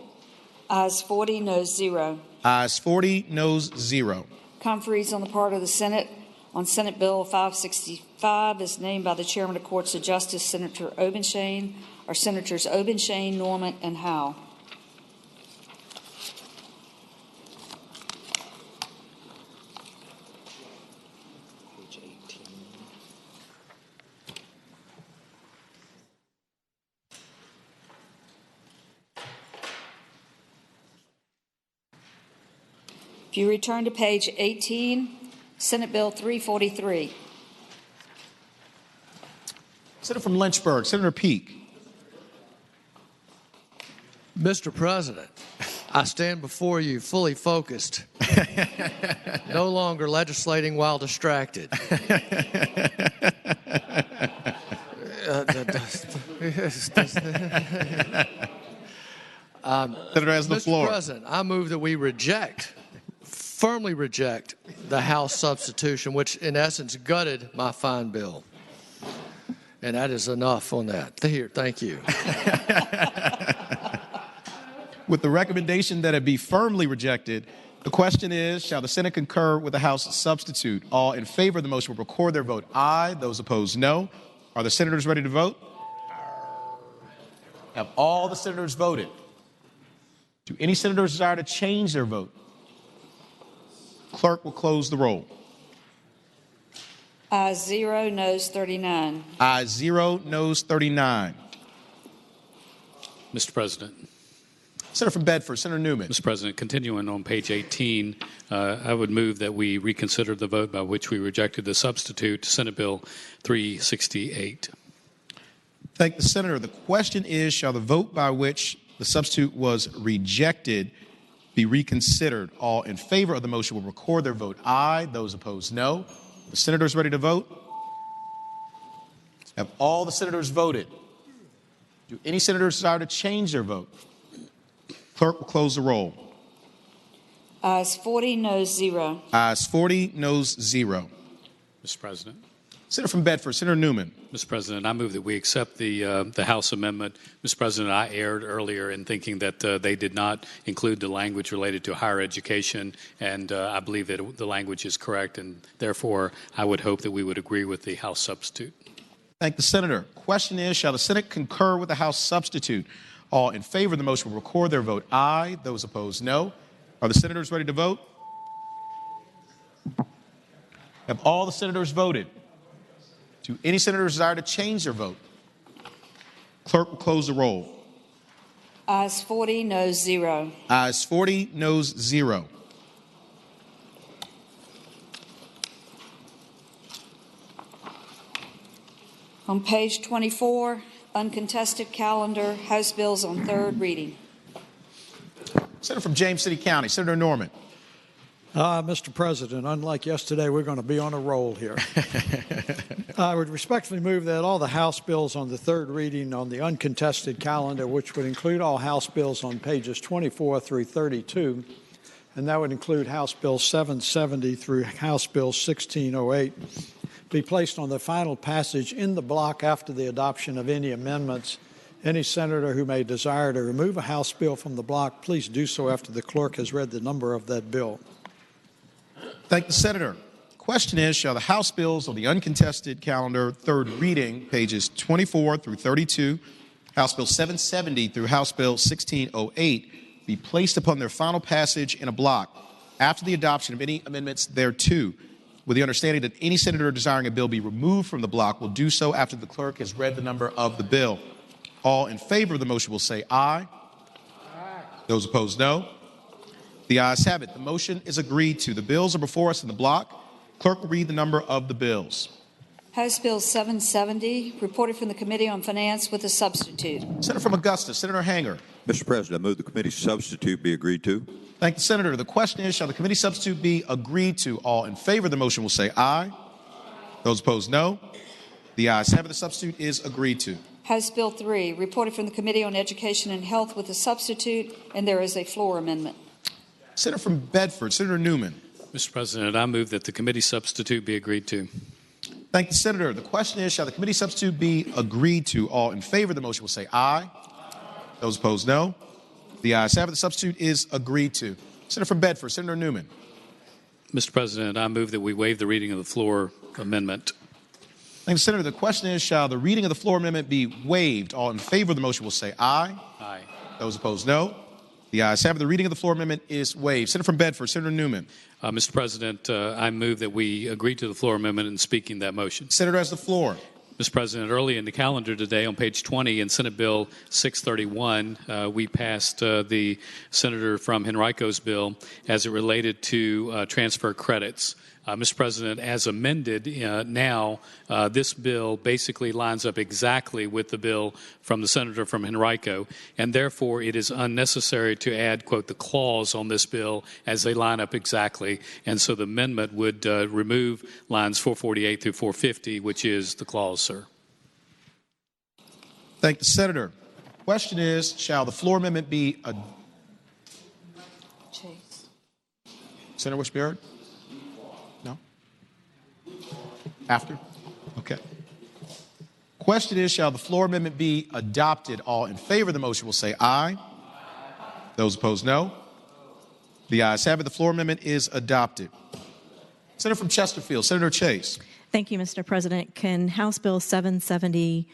Ayes 40, noes 0. Ayes 40, noes 0. Conferees on the part of the Senate on Senate Bill 565 is named by the Chairman of Courts of Justice, Senator Obenshain, or Senators Obenshain, Norman, and Howe. If you return to page 18, Senate Bill 343. Senator from Lynchburg, Senator Peake. Mr. President, I stand before you fully focused, no longer legislating while distracted. Senator has the floor. Mr. President, I move that we firmly reject the House substitution, which in essence gutted my fine bill. And that is enough on that. Here, thank you. With the recommendation that it be firmly rejected, the question is, shall the Senate concur with the House substitute? All in favor of the motion will record their vote aye. Those opposed, no. Are the senators ready to vote? Have all the senators voted? Do any senators desire to change their vote? Clerk will close the roll. Ayes 0, noes 39. Ayes 0, noes 39. Mr. President. Senator from Bedford, Senator Newman. Mr. President, continuing on page 18, I would move that we reconsider the vote by which we rejected the substitute, Senate Bill 368. Thank the senator. The question is, shall the vote by which the substitute was rejected be reconsidered? All in favor of the motion will record their vote aye. Those opposed, no. The senators ready to vote? Have all the senators voted? Do any senators desire to change their vote? Clerk will close the roll. Ayes 40, noes 0. Ayes 40, noes 0. Mr. President. Senator from Bedford, Senator Newman. Mr. President, I move that we accept the House amendment. Mr. President, I erred earlier in thinking that they did not include the language related to higher education, and I believe that the language is correct, and therefore I would hope that we would agree with the House substitute. Thank the senator. Question is, shall the Senate concur with the House substitute? All in favor of the motion will record their vote aye. Those opposed, no. Are the senators ready to vote? Have all the senators voted? Do any senators desire to change their vote? Clerk will close the roll. Ayes 40, noes 0. Ayes 40, noes 0. On page 24, uncontested calendar, House bills on third reading. Senator from James City County, Senator Norman. Mr. President, unlike yesterday, we're going to be on a roll here. I would respectfully move that all the House bills on the third reading on the uncontested calendar, which would include all House bills on pages 24 through 32, and that would include House Bill 770 through House Bill 1608, be placed on the final passage in the block after the adoption of any amendments. Any senator who may desire to remove a House bill from the block, please do so after the clerk has read the number of that bill. Thank the senator. Question is, shall the House bills on the uncontested calendar, third reading, pages 24 through 32, House Bill 770 through House Bill 1608, be placed upon their final passage in a block after the adoption of any amendments thereto, with the understanding that any senator desiring a bill be removed from the block will do so after the clerk has read the number of the bill. All in favor of the motion will say aye. Aye. Those opposed, no. The ayes have it. The motion is agreed to. The bills are before us in the block. Clerk will read the number of the bills. House Bill 770, reported from the Committee on Finance with a substitute. Senator from Augusta, Senator Hanger. Mr. President, I move the committee substitute be agreed to. Thank the Senator. The question is, shall the committee substitute be agreed to? All in favor of the motion will say aye. Those opposed, no. The ayes have it. The substitute is agreed to. House Bill 3, reported from the Committee on Education and Health with a substitute, and there is a floor amendment. Senator from Bedford, Senator Newman. Mr. President, I move that the committee substitute be agreed to. Thank the Senator. The question is, shall the committee substitute be agreed to? All in favor of the motion will say aye. Those opposed, no. The ayes have it. The substitute is agreed to. Senator from Bedford, Senator Newman. Mr. President, I move that we waive the reading of the floor amendment. Thank the Senator. The question is, shall the reading of the floor amendment be waived? All in favor of the motion will say aye. Aye. Those opposed, no. The ayes have it. The reading of the floor amendment is waived. Senator from Bedford, Senator Newman. Mr. President, I move that we agree to the floor amendment and speaking that motion. Senator has the floor. Mr. President, early in the calendar today on page 20 in Senate Bill 631, we passed the senator from Henrico's bill as it related to transfer credits. Mr. President, as amended now, this bill basically lines up exactly with the bill from the senator from Henrico, and therefore it is unnecessary to add, quote, the clause on this bill as they line up exactly. And so the amendment would remove lines 448 through 450, which is the clause, sir. Thank the Senator. Question is, shall the floor amendment be a... Chase. Senator Wishbeard? No? After? Okay. Question is, shall the floor amendment be adopted? All in favor of the motion will say aye. Those opposed, no. The ayes have it. The floor amendment is adopted. Senator from Chesterfield, Senator Chase. Thank you, Mr. President. Can House Bill 770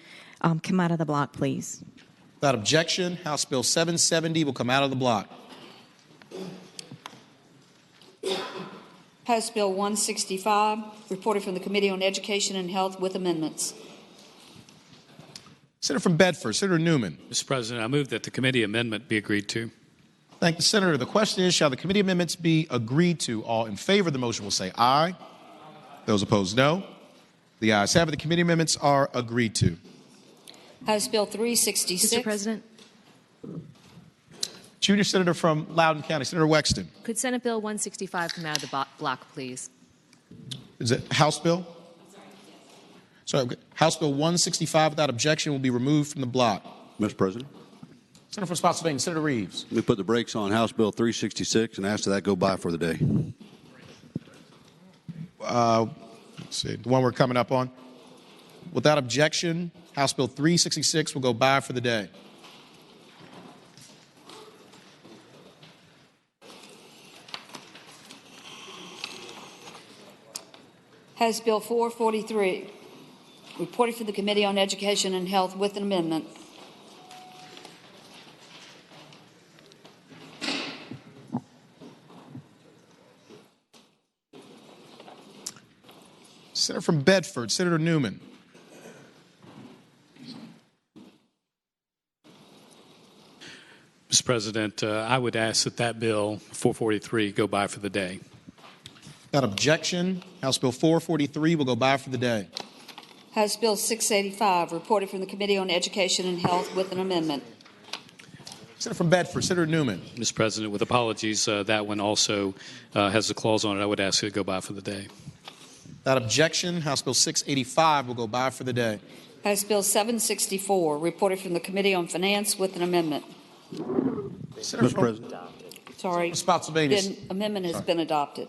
come out of the block, please? Without objection, House Bill 770 will come out of the block. House Bill 165, reported from the Committee on Education and Health with amendments. Senator from Bedford, Senator Newman. Mr. President, I move that the committee amendment be agreed to. Thank the Senator. The question is, shall the committee amendments be agreed to? All in favor of the motion will say aye. Those opposed, no. The ayes have it. The committee amendments are agreed to. House Bill 366. Mr. President. Junior Senator from Loudoun County, Senator Wexton. Could Senate Bill 165 come out of the block, please? Is it House Bill? Sorry, House Bill 165 without objection will be removed from the block. Mr. President. Senator from Spotsylvania, Senator Reeves. We put the brakes on House Bill 366 and ask that go by for the day. Let's see, the one we're coming up on. Without objection, House Bill 366 will go by for the day. House Bill 443, reported for the Committee on Education and Health with an amendment. Senator from Bedford, Senator Newman. Mr. President, I would ask that that bill 443 go by for the day. Without objection, House Bill 443 will go by for the day. House Bill 685, reported from the Committee on Education and Health with an amendment. Senator from Bedford, Senator Newman. Mr. President, with apologies, that one also has a clause on it. I would ask it to go by for the day. Without objection, House Bill 685 will go by for the day. House Bill 764, reported from the Committee on Finance with an amendment. Mr. President. Sorry. Spotsylvania. The amendment has been adopted.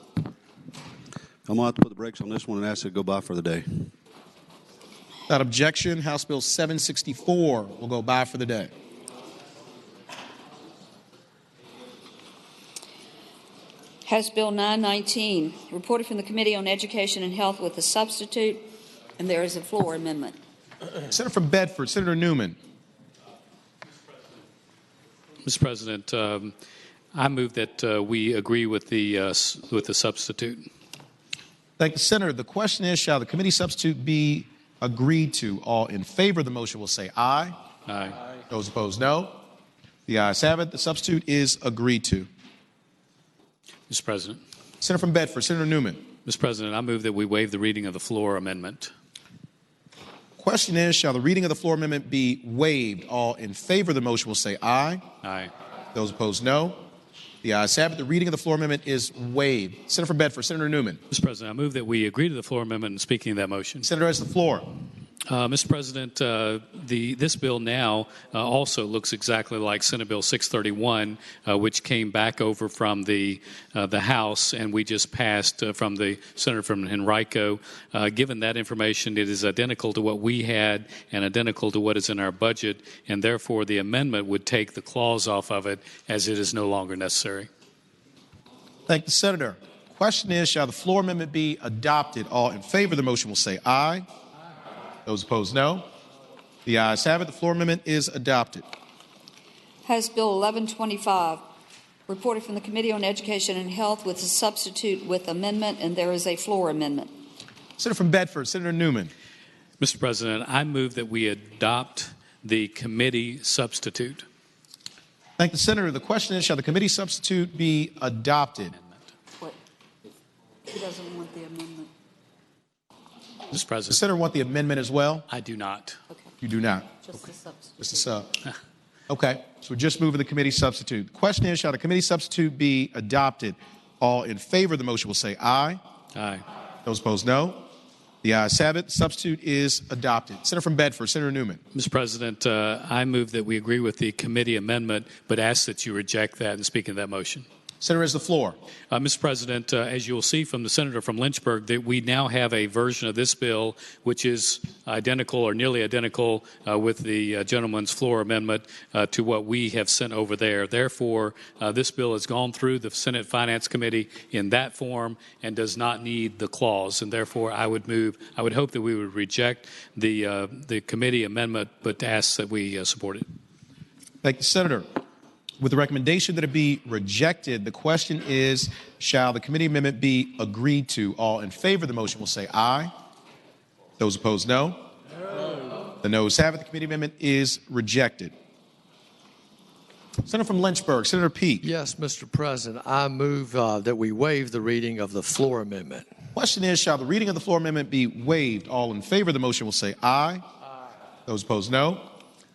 I'm going to have to put the brakes on this one and ask it to go by for the day. Without objection, House Bill 764 will go by for the day. House Bill 919, reported from the Committee on Education and Health with a substitute, and there is a floor amendment. Senator from Bedford, Senator Newman. Mr. President, I move that we agree with the substitute. Thank the Senator. The question is, shall the committee substitute be agreed to? All in favor of the motion will say aye. Aye. Those opposed, no. The ayes have it. The substitute is agreed to. Mr. President. Senator from Bedford, Senator Newman. Mr. President, I move that we waive the reading of the floor amendment. Question is, shall the reading of the floor amendment be waived? All in favor of the motion will say aye. Aye. Those opposed, no. The ayes have it. The reading of the floor amendment is waived. Senator from Bedford, Senator Newman. Mr. President, I move that we agree to the floor amendment and speaking of that motion. Senator has the floor. Mr. President, this bill now also looks exactly like Senate Bill 631, which came back over from the House, and we just passed from the Senator from Henrico. Given that information, it is identical to what we had and identical to what is in our budget, and therefore the amendment would take the clause off of it as it is no longer necessary. Thank the Senator. Question is, shall the floor amendment be adopted? All in favor of the motion will say aye. Those opposed, no. The ayes have it. The floor amendment is adopted. House Bill 1125, reported from the Committee on Education and Health with a substitute with amendment, and there is a floor amendment. Senator from Bedford, Senator Newman. Mr. President, I move that we adopt the committee substitute. Thank the Senator. The question is, shall the committee substitute be adopted? What? He doesn't want the amendment. Mr. President. The Senator want the amendment as well? I do not. Okay. You do not? Just the substitute. Just the sub. Okay. So we're just moving the committee substitute. The question is, shall the committee substitute be adopted? All in favor of the motion will say aye. Aye. Those opposed, no. The ayes have it. The substitute is adopted. Senator from Bedford, Senator Newman. Mr. President, I move that we agree with the committee amendment, but ask that you reject that and speak of that motion. Senator has the floor. Mr. President, as you will see from the senator from Lynchburg, that we now have a version of this bill which is identical or nearly identical with the gentleman's floor amendment to what we have sent over there. Therefore, this bill has gone through the Senate Finance Committee in that form and does not need the clause. And therefore, I would hope that we would reject the committee amendment, but ask that we support it. Thank you, Senator. With the recommendation that it be rejected, the question is, shall the committee amendment be agreed to? All in favor of the motion will say aye. Those opposed, no. No. The noes have it. The committee amendment is rejected. Senator from Lynchburg, Senator Peake. Yes, Mr. President, I move that we waive the reading of the floor amendment. Question is, shall the reading of the floor amendment be waived? All in favor of the motion will say aye. Those opposed, no.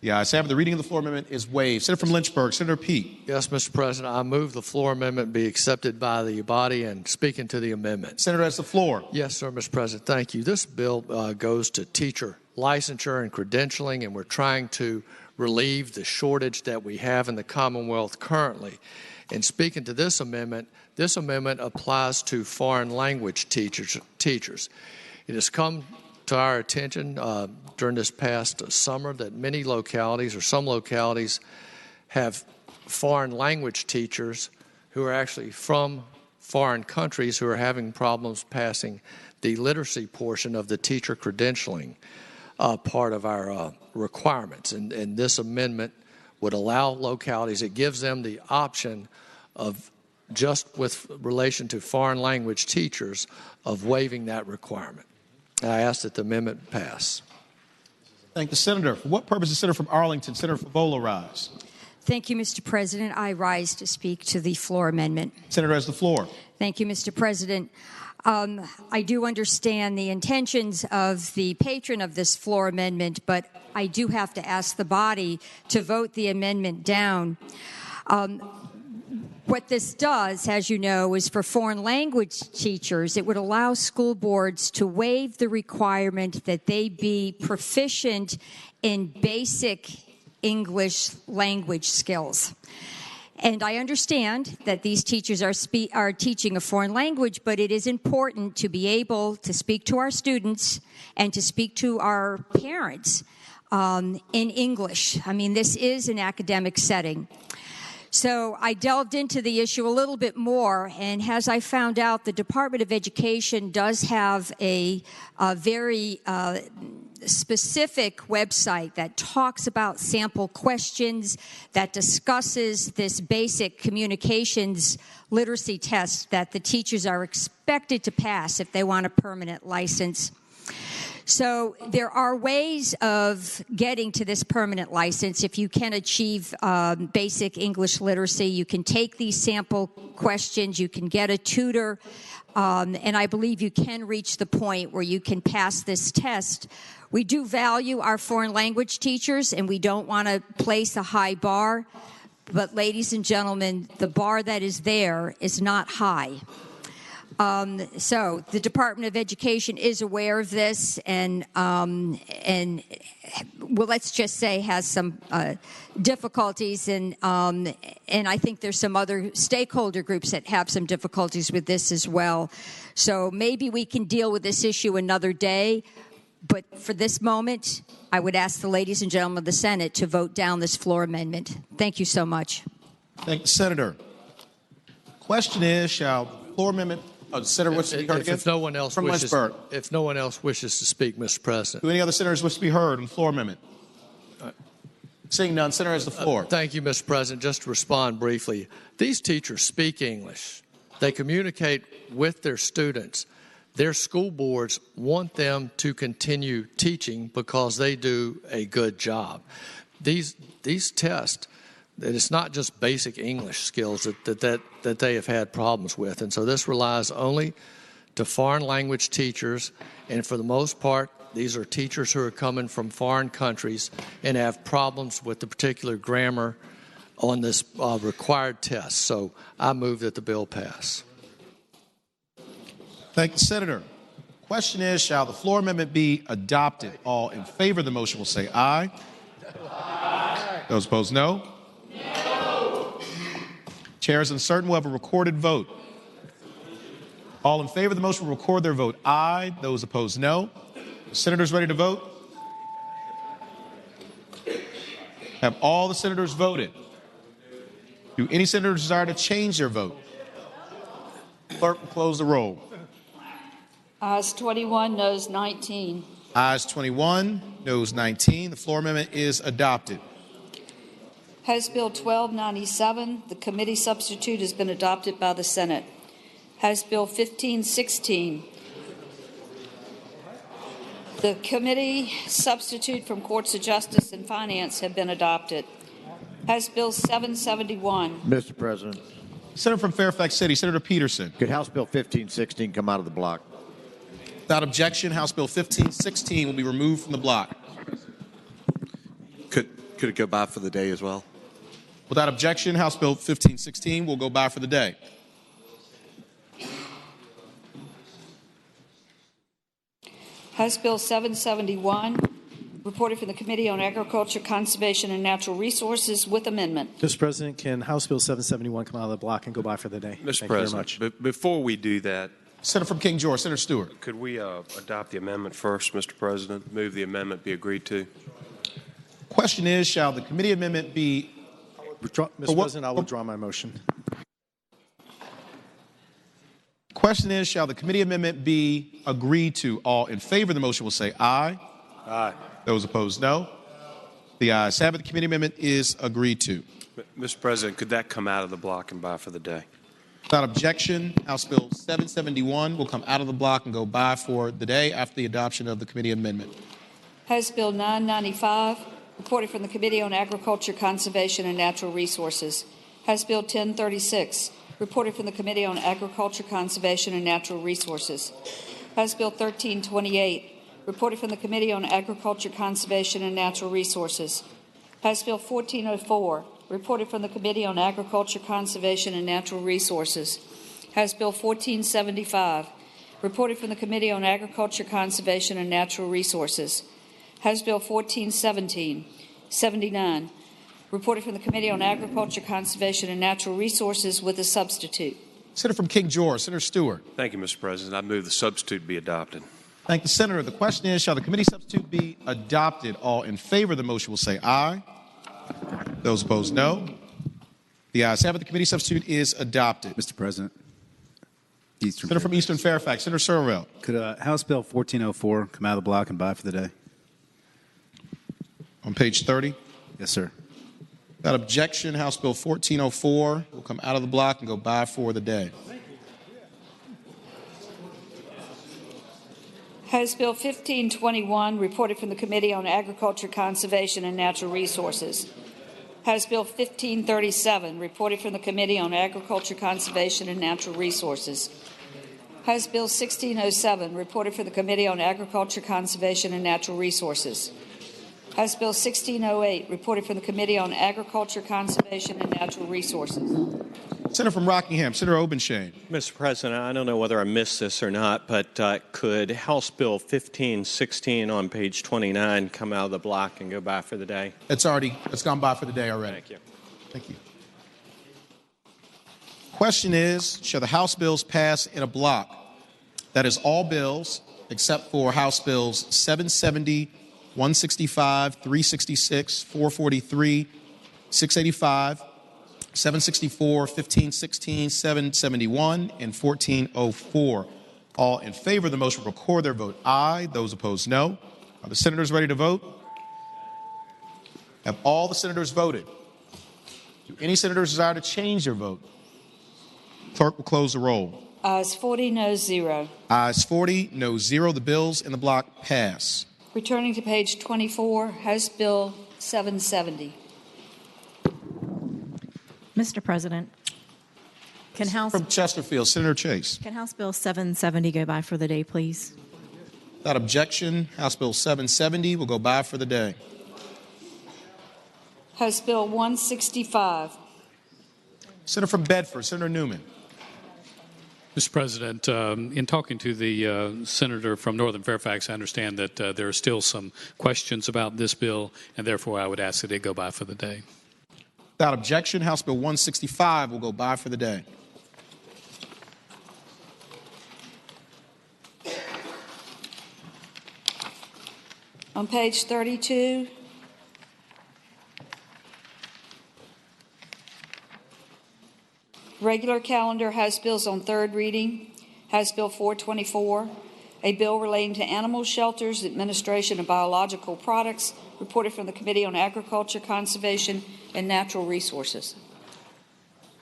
The ayes have it. The reading of the floor amendment is waived. Senator from Lynchburg, Senator Peake. Yes, Mr. President, I move the floor amendment be accepted by the body and speaking to the amendment. Senator has the floor. Yes, sir, Mr. President. Thank you. This bill goes to teacher licensure and credentialing, and we're trying to relieve the shortage that we have in the Commonwealth currently. And speaking to this amendment applies to foreign language teachers. It has come to our attention during this past summer that many localities or some localities have foreign language teachers who are actually from foreign countries who are having problems passing the literacy portion of the teacher credentialing part of our requirements. And this amendment would allow localities, it gives them the option of, just with relation to foreign language teachers, of waiving that requirement. I ask that the amendment pass. Thank the Senator. For what purpose is Senator from Arlington, Senator Favola rise? Thank you, Mr. President. I rise to speak to the floor amendment. Senator has the floor. Thank you, Mr. President. I do understand the intentions of the patron of this floor amendment, but I do have to ask the body to vote the amendment down. What this does, as you know, is for foreign language teachers, it would allow school boards to waive the requirement that they be proficient in basic English language skills. And I understand that these teachers are teaching a foreign language, but it is important to be able to speak to our students and to speak to our parents in English. I mean, this is an academic setting. So I delved into the issue a little bit more, and as I found out, the Department of Education does have a very specific website that talks about sample questions, that discusses this basic communications literacy test that the teachers are expected to pass if they want a permanent license. So there are ways of getting to this permanent license. If you can achieve basic English literacy, you can take these sample questions, you can get a tutor, and I believe you can reach the point where you can pass this test. We do value our foreign language teachers, and we don't want to place a high bar. But ladies and gentlemen, the bar that is there is not high. So the Department of Education is aware of this, and well, let's just say has some difficulties, and I think there's some other stakeholder groups that have some difficulties with this as well. So maybe we can deal with this issue another day. But for this moment, I would ask the ladies and gentlemen of the Senate to vote down this floor amendment. Thank you so much. Thank you, Senator. Question is, shall the floor amendment... Senator, what's to be heard again? If no one else From wishes, Lynchburg. if no one else wishes to speak, Mr. President. Do any other senators wish to be heard on the floor amendment? Seeing none, Senator has the floor. Thank you, Mr. President. Just to respond briefly, these teachers speak English. They communicate with their students. Their school boards want them to continue teaching because they do a good job. These tests, that it's not just basic English skills that they have had problems with. And so this relies only to foreign language teachers. And for the most part, these are teachers who are coming from foreign countries and have problems with the particular grammar on this required test. So I move that the bill pass. Thank you, Senator. Question is, shall the floor amendment be adopted? All in favor of the motion will say aye. Aye. Those opposed, no. No. Chair is uncertain. We'll have a recorded vote. All in favor of the motion will record their vote aye. Those opposed, no. Senators ready to vote? Have all the senators voted? Do any senators desire to change their vote? Clerk will close the roll. Ayes 21, noes 19. Ayes 21, noes 19. The floor amendment is adopted. House Bill 1297, the committee substitute, has been adopted by the Senate. House Bill 1516, the committee substitute from Courts of Justice and Finance have been adopted. House Bill 771. Mr. President. Senator from Fairfax City, Senator Peterson. Could House Bill 1516 come out of the block? Without objection, House Bill 1516 will be removed from the block. Could it go by for the day as well? Without objection, House Bill 1516 will go by for the day. House Bill 771, reported from the Committee on Agriculture, Conservation, and Natural Resources with amendment. Mr. President, can House Bill 771 come out of the block and go by for the day? Mr. Thank President, you very much. Before we do that, Senator from King George, Senator Stewart. Could we adopt the amendment first, Mr. President? Move the amendment be agreed to. Question is, shall the committee amendment be... Mr. President, I will withdraw my motion. Question is, shall the committee amendment be agreed to? All in favor of the motion will say aye. Aye. Those opposed, no. The ayes have it. The committee amendment is agreed to. Mr. President, could that come out of the block and by for the day? Without objection, House Bill 771 will come out of the block and go by for the day after the adoption of the committee amendment. House Bill 995, reported from the Committee on Agriculture, Conservation, and Natural Resources. House Bill 1036, reported from the Committee on Agriculture, Conservation, and Natural Resources. House Bill 1328, reported from the Committee on Agriculture, Conservation, and Natural Resources. House Bill 1404, reported from the Committee on Agriculture, Conservation, and Natural Resources. House Bill 1475, reported from the Committee on Agriculture, Conservation, and Natural Resources. House Bill 1479, reported from the Committee on Agriculture, Conservation, and Natural Resources with a substitute. Senator from King George, Senator Stewart. Thank you, Mr. President. I move the substitute be adopted. Thank the Senator. The question is, shall the committee substitute be adopted? All in favor of the motion will say aye. Those opposed, no. The ayes have it. The committee substitute is adopted. Mr. President. Senator from Eastern Fairfax, Senator Searle. Could House Bill 1404 come out of the block and by for the day? On page 30? Yes, sir. Without objection, House Bill 1404 will come out of the block and go by for the day. House Bill 1521, reported from the Committee on Agriculture, Conservation, and Natural Resources. House Bill 1537, reported from the Committee on Agriculture, Conservation, and Natural Resources. House Bill 1607, reported for the Committee on Agriculture, Conservation, and Natural Resources. House Bill 1608, reported from the Committee on Agriculture, Conservation, and Natural Resources. Senator from Rockingham, Senator Obenshain. Mr. President, I don't know whether I missed this or not, but could House Bill 1516 on page 29 come out of the block and go by for the day? It's gone by for the day already. Thank you. Thank you. Question is, shall the House bills pass in a block? That is all bills except for House Bills 770, 165, 366, 443, 685, 764, 1516, 771, and 1404. All in favor of the motion record their vote aye. Those opposed, no. Are the senators ready to vote? Have all the senators voted? Do any senators desire to change their vote? Clerk will close the roll. Ayes 40, no 0. Ayes 40, no 0. The bills in the block pass. Returning to page 24, House Bill 770. Mr. President, can House From Chesterfield, Senator Chase. Can House Bill 770 go by for the day, please? Without objection, House Bill 770 will go by for the day. House Bill 165. Senator from Bedford, Senator Newman. Mr. President, in talking to the senator from Northern Fairfax, I understand that there are still some questions about this bill, and therefore I would ask that it go by for the day. Without objection, House Bill 165 will go by for the day. On page 32, regular calendar House bills on third reading. House Bill 424, a bill relating to animal shelters, administration of biological products, reported from the Committee on Agriculture, Conservation, and Natural Resources.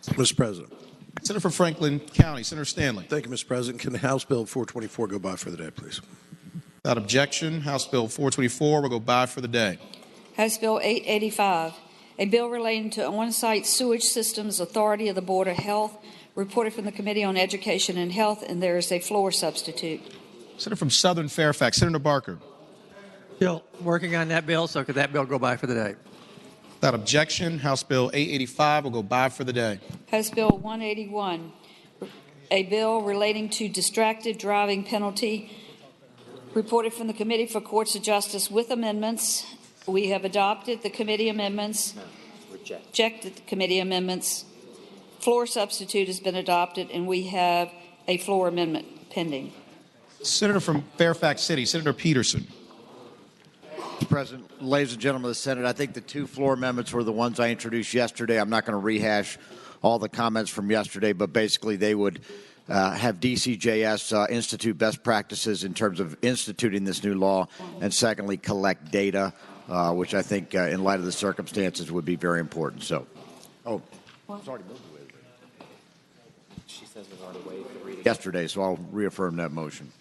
Mr. President. Senator from Franklin County, Senator Stanley. Thank you, Mr. President. Can House Bill 424 go by for the day, please? Without objection, House Bill 424 will go by for the day. House Bill 885, a bill relating to on-site sewage systems, authority of the Board of Health, reported from the Committee on Education and Health, and there is a floor substitute. Senator from Southern Fairfax, Senator Barker. Still working on that bill, so could that bill go by for the day? Without objection, House Bill 885 will go by for the day. House Bill 181, a bill relating to distracted driving penalty, reported from the Committee for Courts of Justice with amendments. We have adopted the committee amendments, rejected the committee amendments. Floor substitute has been adopted, and we have a floor amendment pending. Senator from Fairfax City, Senator Peterson. Mr. President, ladies and gentlemen of the Senate, I think the two floor amendments were the ones I introduced yesterday. I'm not going to rehash all the comments from yesterday, but basically they would have DCJS institute best practices in terms of instituting this new law, and secondly, collect data, which I think in light of the circumstances would be very important. So, it's already moved away. She says it's already waived the reading yesterday, so I'll reaffirm that motion.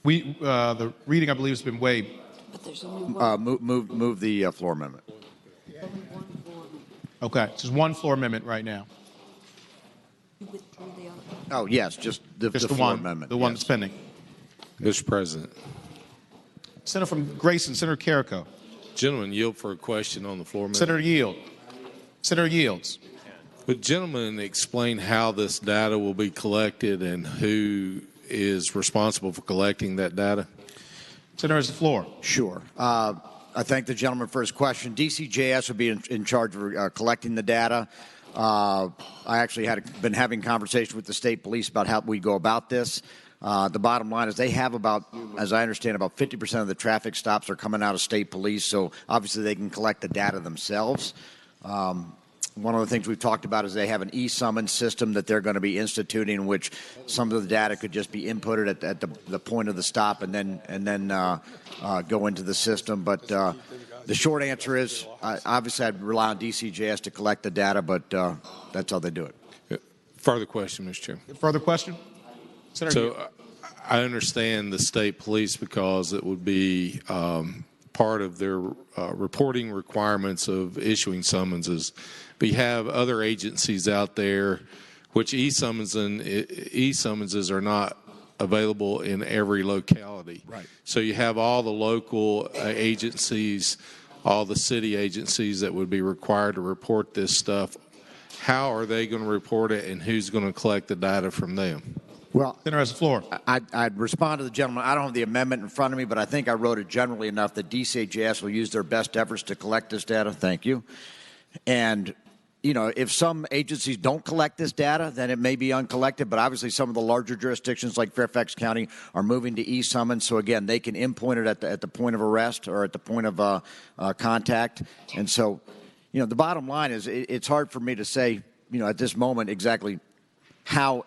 The reading, I believe, has been waived. But there's a new Move the floor amendment. Okay, so there's one floor amendment right now. Oh, yes, just the floor one amendment. The one that's pending. Mr. President. Senator from Grayson, Senator Carrico. Gentlemen, yield for a question on the floor amendment. Senator Yield. Senator Yields. Would gentlemen explain how this data will be collected and who is responsible for collecting that data? Senator has the floor. Sure. I thank the gentleman for his question. DCJS will be in charge of collecting the data. I actually been having conversation with the state police about how we go about this. The bottom line is they have about, as I understand, about 50% of the traffic stops are coming out of state police, so obviously they can collect the data themselves. One of the things we've talked about is they have an e-summons system that they're going to be instituting, which some of the data could just be inputted at the point of the stop and then go into the system. But the short answer is, obviously, I'd rely on DCJS to collect the data, but that's how they do it. Further question, Mr. Chairman. Further question? Senator So I understand the state police because it would be part of their reporting requirements of issuing summonses. But you have other agencies out there which e-summonses are not available in every locality. Right. So you have all the local agencies, all the city agencies that would be required to report this stuff. How are they going to report it, and who's going to collect the data from them? Well, Senator has the floor. I'd respond to the gentleman. I don't have the amendment in front of me, but I think I wrote it generally enough that DCJS will use their best efforts to collect this data. Thank you. And you know, if some agencies don't collect this data, then it may be uncollected. But obviously, some of the larger jurisdictions like Fairfax County are moving to e-summons. So again, they can input it at the point of arrest or at the point of contact. And so, you know, the bottom line is it's hard for me to say, you know, at this moment exactly how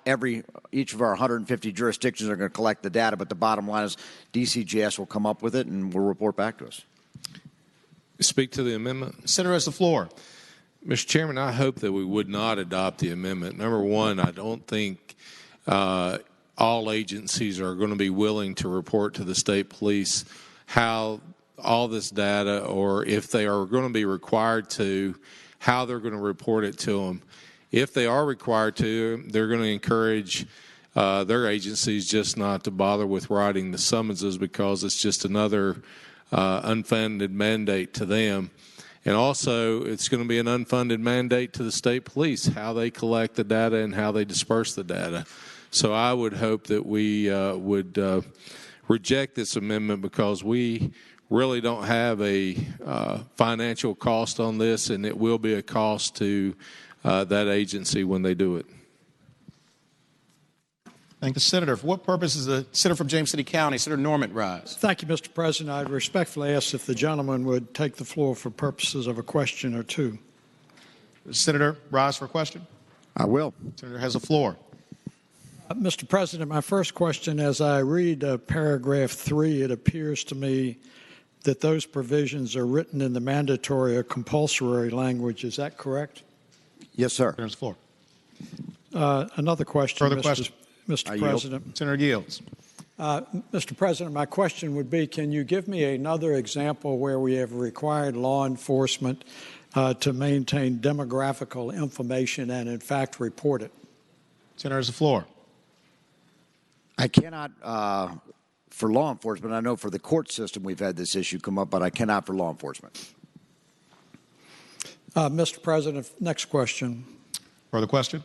each of our 150 jurisdictions are going to collect the data. But the bottom line is DCJS will come up with it and will report back to us. Speak to the amendment. Senator has the floor. Mr. Chairman, I hope that we would not adopt the amendment. Number one, I don't think all agencies are going to be willing to report to the state police how all this data, or if they are going to be required to, how they're going to report it to them. If they are required to, they're going to encourage their agencies just not to bother with writing the summonses because it's just another unfunded mandate to them. And also, it's going to be an unfunded mandate to the state police, how they collect the data and how they disperse the data. So I would hope that we would reject this amendment because we really don't have a financial cost on this, and it will be a cost to that agency when they do it. Thank the Senator. For what purpose is the Senator from James City County, Senator Norman, rise? Thank you, Mr. President. I'd respectfully ask if the gentleman would take the floor for purposes of a question or two. Senator, rise for a question. I will. Senator has the floor. Mr. President, my first question, as I read paragraph 3, it appears to me that those provisions are written in the mandatory or compulsory language. Is that correct? Yes, sir. Senator's floor. Another question. Further question. Mr. President. Senator yields. Mr. President, my question would be, can you give me another example where we have required law enforcement to maintain demographical information and, in fact, report it? Senator has the floor. I cannot, for law enforcement, I know for the court system we've had this issue come up, but I cannot for law enforcement. Mr. President, next question. Further question?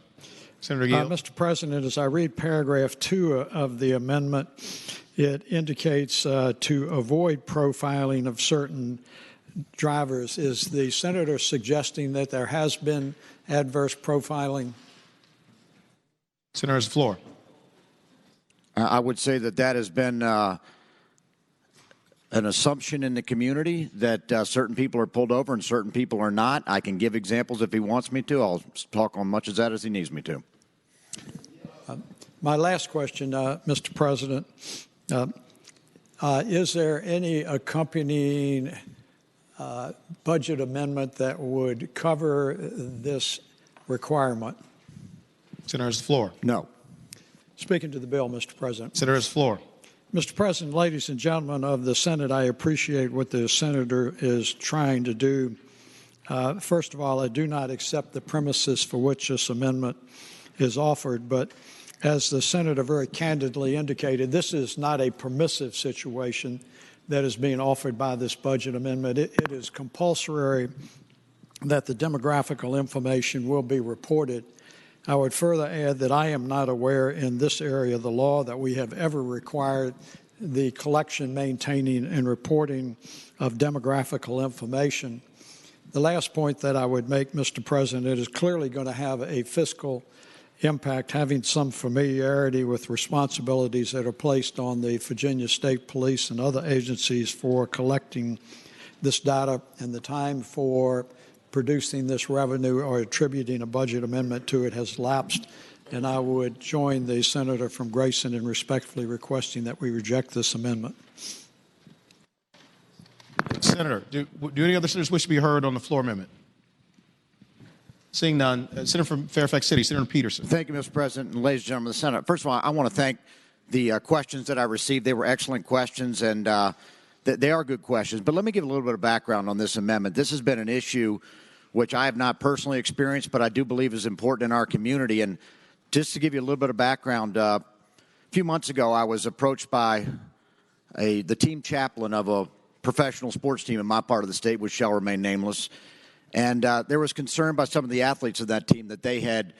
Senator Gill. Mr. President, as I read paragraph 2 of the amendment, it indicates to avoid profiling of certain drivers. Is the senator suggesting that there has been adverse profiling? Senator has the floor. I would say that has been an assumption in the community that certain people are pulled over and certain people are not. I can give examples if he wants me to. I'll talk on much of that as he needs me to. My last question, Mr. President, is there any accompanying budget amendment that would cover this requirement? Senator has the floor. No. Speaking to the bill, Mr. President. Senator has the floor. Mr. President, ladies and gentlemen of the Senate, I appreciate what the senator is trying to do. First of all, I do not accept the premises for which this amendment is offered, but as the senator very candidly indicated, this is not a permissive situation that is being offered by this budget amendment. It is compulsory that the demographical information will be reported. I would further add that I am not aware in this area of the law that we have ever required the collection, maintaining, and reporting of demographical information. The last point that I would make, Mr. President, it is clearly going to have a fiscal impact, having some familiarity with responsibilities that are placed on the Virginia State Police and other agencies for collecting this data, and the time for producing this revenue or attributing a budget amendment to it has lapsed. And I would join the senator from Grayson in respectfully requesting that we reject this amendment. Senator, do any other senators wish to be heard on the floor amendment? Seeing none, Senator from Fairfax City, Senator Peterson. Thank you, Mr. President, and ladies and gentlemen of the Senate. First of all, I want to thank the questions that I received. They were excellent questions, and they are good questions. But let me give a little bit of background on this amendment. This has been an issue which I have not personally experienced, but I do believe is important in our community. And just to give you a little bit of background, a few months ago I was approached by the team chaplain of a professional sports team in my part of the state, which shall remain nameless. And there was concern by some of the athletes of that team that they had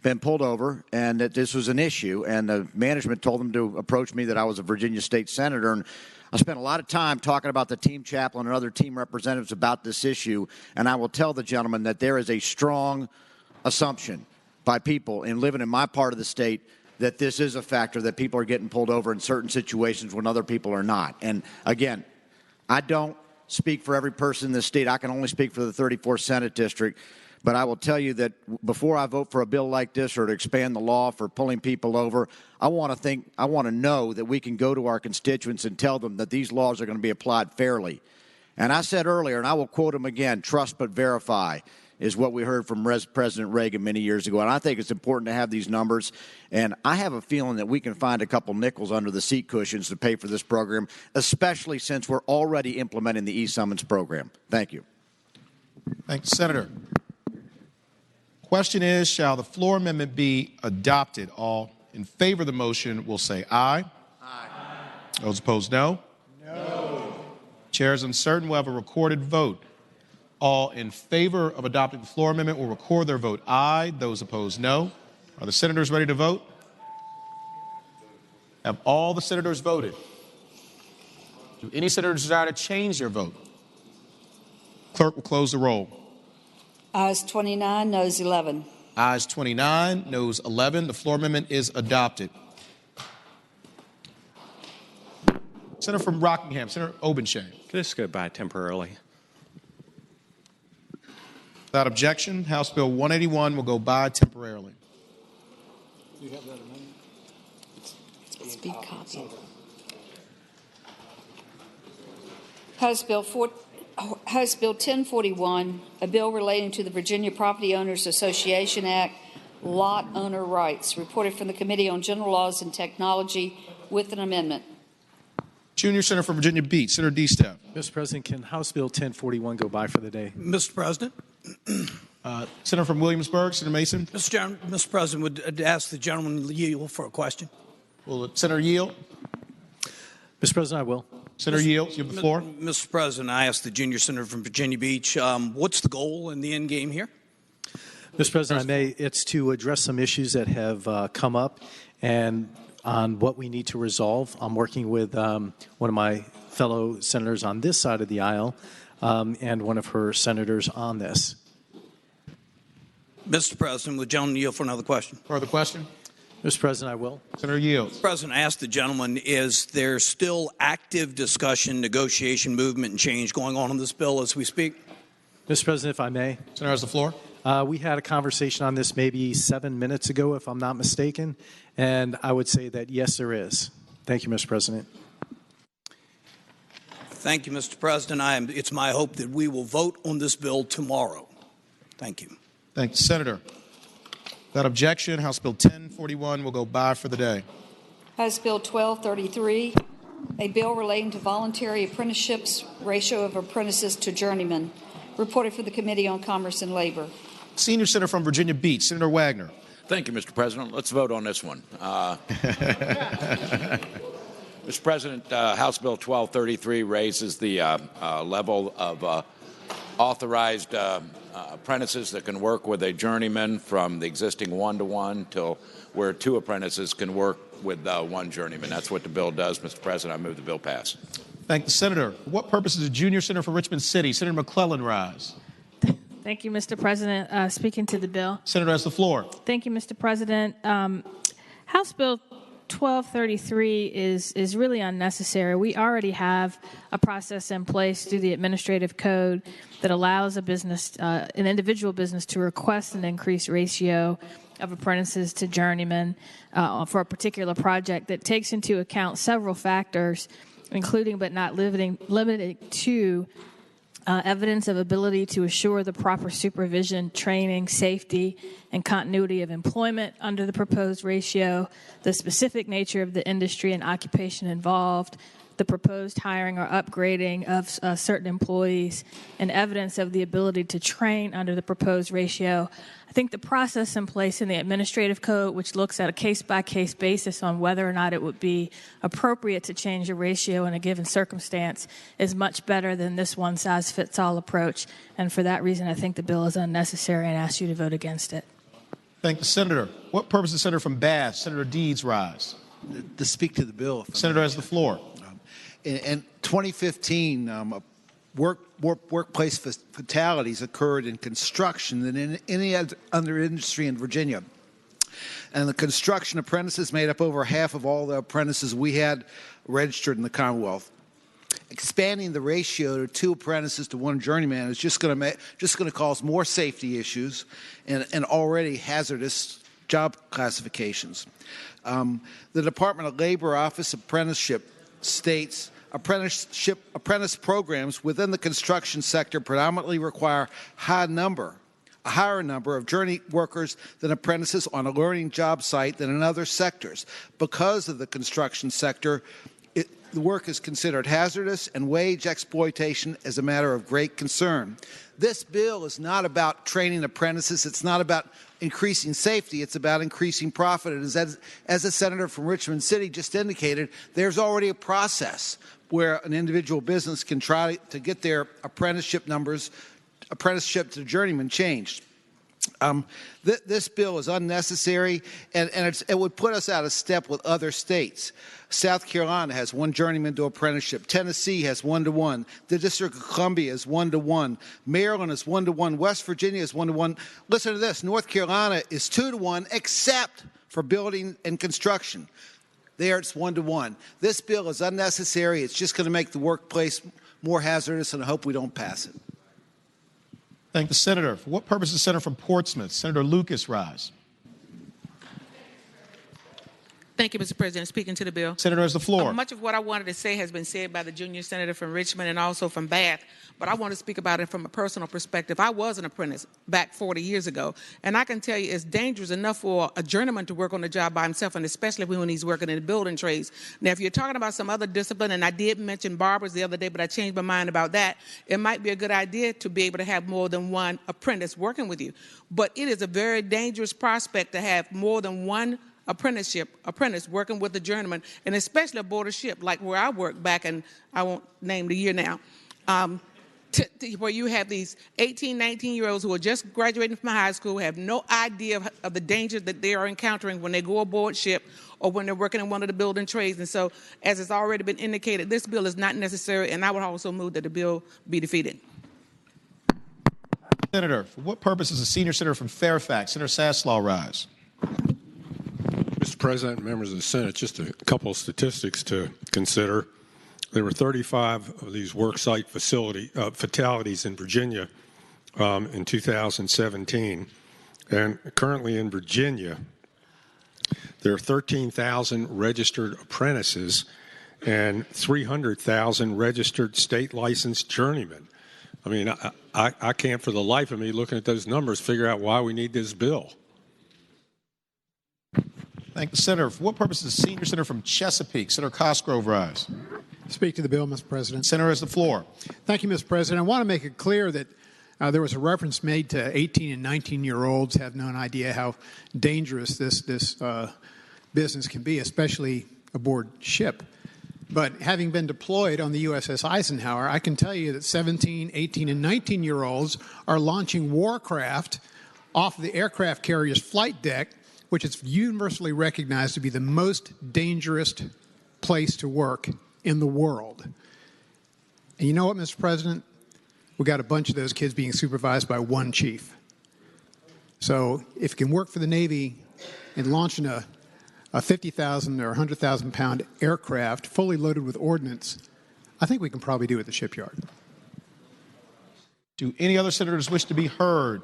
been pulled over and that this was an issue. And the management told them to approach me, that I was a Virginia state senator. And I spent a lot of time talking about the team chaplain and other team representatives about this issue. And I will tell the gentleman that there is a strong assumption by people in living in my part of the state that this is a factor, that people are getting pulled over in certain situations when other people are not. And again, I don't speak for every person in this state. I can only speak for the 34th Senate District. But I will tell you that before I vote for a bill like this or to expand the law for pulling people over, I want to know that we can go to our constituents and tell them that these laws are going to be applied fairly. And I said earlier, and I will quote him again, trust but verify is what we heard from President Reagan many years ago. And I think it's important to have these numbers. And I have a feeling that we can find a couple nickels under the seat cushions to pay for this program, especially since we're already implementing the e-summons program. Thank you. Thank you, Senator. Question is, shall the floor amendment be adopted? All in favor of the motion will say aye. Aye. Those opposed, no. No. Chair is uncertain. We'll have a recorded vote. All in favor of adopting the floor amendment will record their vote aye. Those opposed, no. Are the senators ready to vote? Have all the senators voted? Do any senators desire to change their vote? Clerk will close the roll. Ayes 29, noes 11. Ayes 29, noes 11. The floor amendment is adopted. Senator from Rockingham, Senator Obenshain. Could this go by temporarily? Without objection, House Bill 181 will go by temporarily. Do you have that amendment? It's being copied. House Bill 1041, a bill relating to the Virginia Property Owners Association Act, lot owner rights, reported from the Committee on General Laws and Technology with an amendment. Junior Senator from Virginia Beach, Senator D-Step. Mr. President, can House Bill 1041 go by for the day? Mr. President. Senator from Williamsburg, Senator Mason. Mr. President, would ask the gentleman yield for a question. Will Senator yield? Mr. President, I will. Senator Yields, you have the floor. Mr. President, I asked the junior senator from Virginia Beach, what's the goal in the end game here? Mr. President, it's to address some issues that have come up and on what we need to resolve. I'm working with one of my fellow senators on this side of the aisle and one of her senators on this. Mr. President, would the gentleman yield for another question? Further question? Mr. President, I will. Senator Yields. Mr. President, I asked the gentleman, is there still active discussion, negotiation, movement, and change going on this bill as we speak? Mr. President, if I may. Senator has the floor. We had a conversation on this maybe 7 minutes ago, if I'm not mistaken, and I would say that, yes, there is. Thank you, Mr. President. Thank you, Mr. President. It's my hope that we will vote on this bill tomorrow. Thank you. Thank you, Senator. Without objection, House Bill 1041 will go by for the day. House Bill 1233, a bill relating to voluntary apprenticeships, ratio of apprentices to journeymen, reported for the Committee on Commerce and Labor. Senior Senator from Virginia Beach, Senator Wagner. Thank you, Mr. President. Let's vote on this one. Mr. President, House Bill 1233 raises the level of authorized apprentices that can work with a journeyman from the existing 1-to-1 till where 2 apprentices can work with 1 journeyman. That's what the bill does, Mr. President. I move the bill pass. Thank the Senator. For what purpose does the junior senator for Richmond City, Senator McClellan, rise? Thank you, Mr. President. Speaking to the bill. Senator has the floor. Thank you, Mr. President. House Bill 1233 is really unnecessary. We already have a process in place through the administrative code that allows a business, an individual business, to request an increased ratio of apprentices to journeymen for a particular project that takes into account several factors, including but not limited to evidence of ability to assure the proper supervision, training, safety, and continuity of employment under the proposed ratio, the specific nature of the industry and occupation involved, the proposed hiring or upgrading of certain employees, and evidence of the ability to train under the proposed ratio. I think the process in place in the administrative code, which looks at a case-by-case basis on whether or not it would be appropriate to change a ratio in a given circumstance, is much better than this one-size-fits-all approach. And for that reason, I think the bill is unnecessary and ask you to vote against it. Thank the senator. What purpose does Senator from Bath, Senator Deeds, rise? To speak to the bill. Senator has the floor. In 2015, workplace fatalities occurred in construction than in any other industry in Virginia. And the construction apprentices made up over half of all the apprentices we had registered in the Commonwealth. Expanding the ratio to 2 apprentices to 1 journeyman is just going to cause more safety issues and already hazardous job classifications. The Department of Labor Office Apprenticeship states apprentice programs within the construction sector predominantly require a higher number of journey workers than apprentices on a learning job site than in other sectors. Because of the construction sector, the work is considered hazardous and wage exploitation is a matter of great concern. This bill is not about training apprentices. It's not about increasing safety. It's about increasing profit. And as the senator from Richmond City just indicated, there's already a process where an individual business can try to get their apprenticeship to journeyman changed. This bill is unnecessary, and it would put us out of step with other states. South Carolina has 1 journeyman to apprenticeship. Tennessee has 1-to-1. The District of Columbia is 1-to-1. Maryland is 1-to-1. West Virginia is 1-to-1. Listen to this. North Carolina is 2-to-1, except for building and construction. There it's 1-to-1. This bill is unnecessary. It's just going to make the workplace more hazardous, and I hope we don't pass it. Thank the senator. For what purpose does the senator from Portsmouth, Senator Lucas, rise? Thank you, Mr. President. Speaking to the bill. Senator has the floor. Much of what I wanted to say has been said by the junior senator from Richmond and also from Bath, but I want to speak about it from a personal perspective. I was an apprentice back 40 years ago, and I can tell you it's dangerous enough for a journeyman to work on the job by himself, and especially when he's working in the building trades. Now, if you're talking about some other discipline, and I did mention barbers the other day, but I changed my mind about that, it might be a good idea to be able to have more than 1 apprentice working with you. But it is a very dangerous prospect to have more than 1 apprentice working with the journeyman, and especially aboard a ship like where I worked back, and I won't name the year now, where you have these 18, 19-year-olds who are just graduating from high school, have no idea of the dangers that they are encountering when they go aboard ship or when they're working in one of the building trades. And so, as it's already been indicated, this bill is not necessary, and I would also move that the bill be defeated. Senator, for what purpose does the senior senator from Fairfax, Senator Saslaw, rise? Mr. President, members of the Senate, just a couple of statistics to consider. There were 35 of these worksite fatalities in Virginia in 2017. And currently in Virginia, there are 13,000 registered apprentices and 300,000 registered state licensed journeymen. I mean, I can't for the life of me, looking at those numbers, figure out why we need this bill. Thank the senator. For what purpose does the senior senator from Chesapeake, Senator Cosgrove, rise? Speak to the bill, Mr. President. Senator has the floor. Thank you, Mr. President. I want to make it clear that there was a reference made to 18 and 19-year-olds have no idea how dangerous this business can be, especially aboard ship. But having been deployed on the USS Eisenhower, I can tell you that 17, 18, and 19-year-olds are launching warcraft off the aircraft carrier's flight deck, which is universally recognized to be the most dangerous place to work in the world. And you know what, Mr. President? We got a bunch of those kids being supervised by 1 chief. So if you can work for the Navy and launching a 50,000 or 100,000 pound aircraft fully loaded with ordnance, I think we can probably do it at the shipyard. Do any other senators wish to be heard?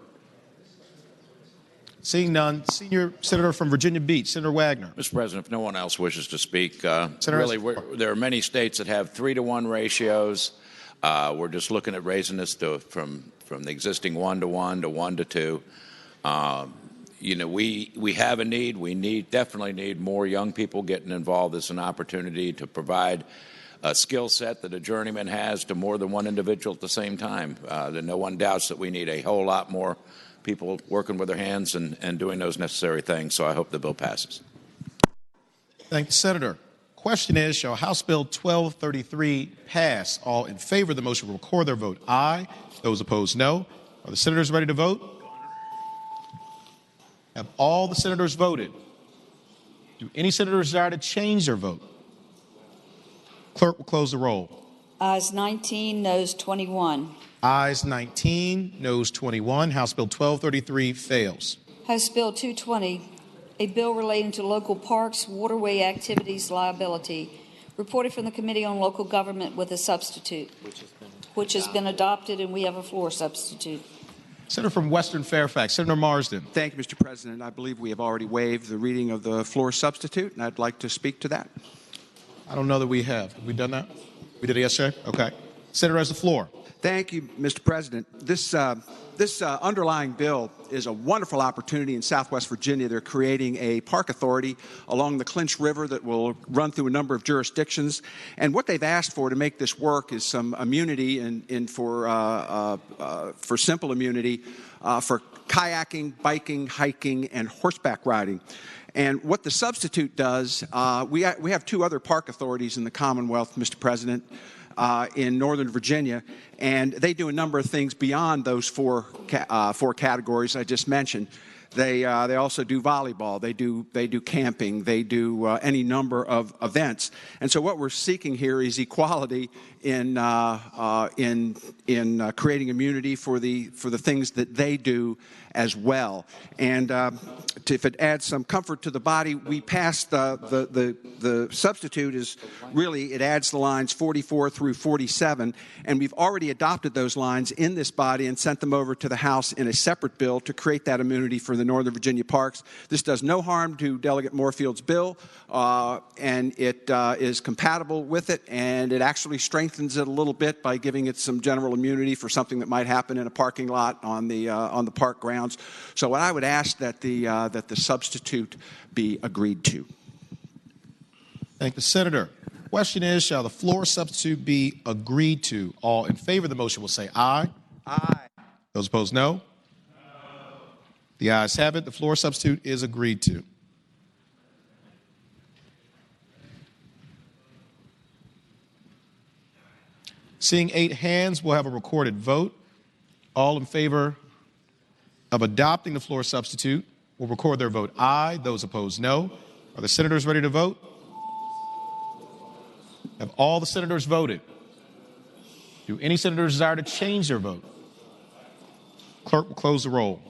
Seeing none, senior senator from Virginia Beach, Senator Wagner. Mr. President, if no there are many states that have 3-to-1 ratios. We're just looking at raising this from the existing 1 to 1 to 1 to 2. We have a need. We definitely need more young people getting involved. It's an opportunity to provide a skill set that a journeyman has to more than one individual at the same time. No one doubts that we need a whole lot more people working with their hands and doing those necessary things. So I hope the bill passes. Thank you, Senator. Question is, shall House Bill 1233 pass? All in favor of the motion will record their vote aye. Those opposed, no. Are the senators ready to vote? Have all the senators voted? Do any senators desire to change their vote? Clerk will close the roll. Ayes 19, noes 21. Ayes 19, noes 21. House Bill 1233 fails. House Bill 220, a bill relating to local parks, waterway activities liability, reported from the Committee on Local Government with a substitute, which has been adopted, and we have a floor substitute. Senator from Western Fairfax, Senator Marsden. Thank you, Mr. President. I believe we have already waived the reading of the floor substitute, and I'd like to speak to that. I don't know that we have. Have we done that? We did it yesterday? Okay. Senator has the floor. Thank you, Mr. President. This underlying bill is a wonderful opportunity in Southwest Virginia. They're creating a park authority along the Clinch River that will run through a number of jurisdictions. And what they've asked for to make this work is some immunity and for simple immunity for kayaking, biking, hiking, and horseback riding. And what the substitute does, we have two other park authorities in the Commonwealth, Mr. President, in Northern Virginia, and they do a number of things beyond those four categories I just mentioned. They also do volleyball. They do camping. They do any number of events. And so what we're seeking here is equality in creating immunity for the things that they do as well. And if it adds some comfort to the body, we passed the substitute is really, it adds the lines 44 through 47, and we've already adopted those lines in this body and sent them over to the House in a separate bill to create that immunity for the Northern Virginia parks. This does no harm to Delegate Moorfield's bill, and it is compatible with it, and it actually strengthens it a little bit by giving it some general immunity for something that might happen in a parking lot on the park grounds. So I would ask that the substitute be agreed to. Thank you, Senator. Question is, shall the floor substitute be agreed to? All in favor of the motion will say aye. Aye. Those opposed, no. No. The ayes have it. The floor substitute is agreed to. Seeing 8 hands, we'll have a recorded vote. All in favor of adopting the floor substitute will record their vote aye. Those opposed, no. Are the senators ready to vote? Have all the senators voted? Do any senators desire to change their vote? Clerk will close the roll.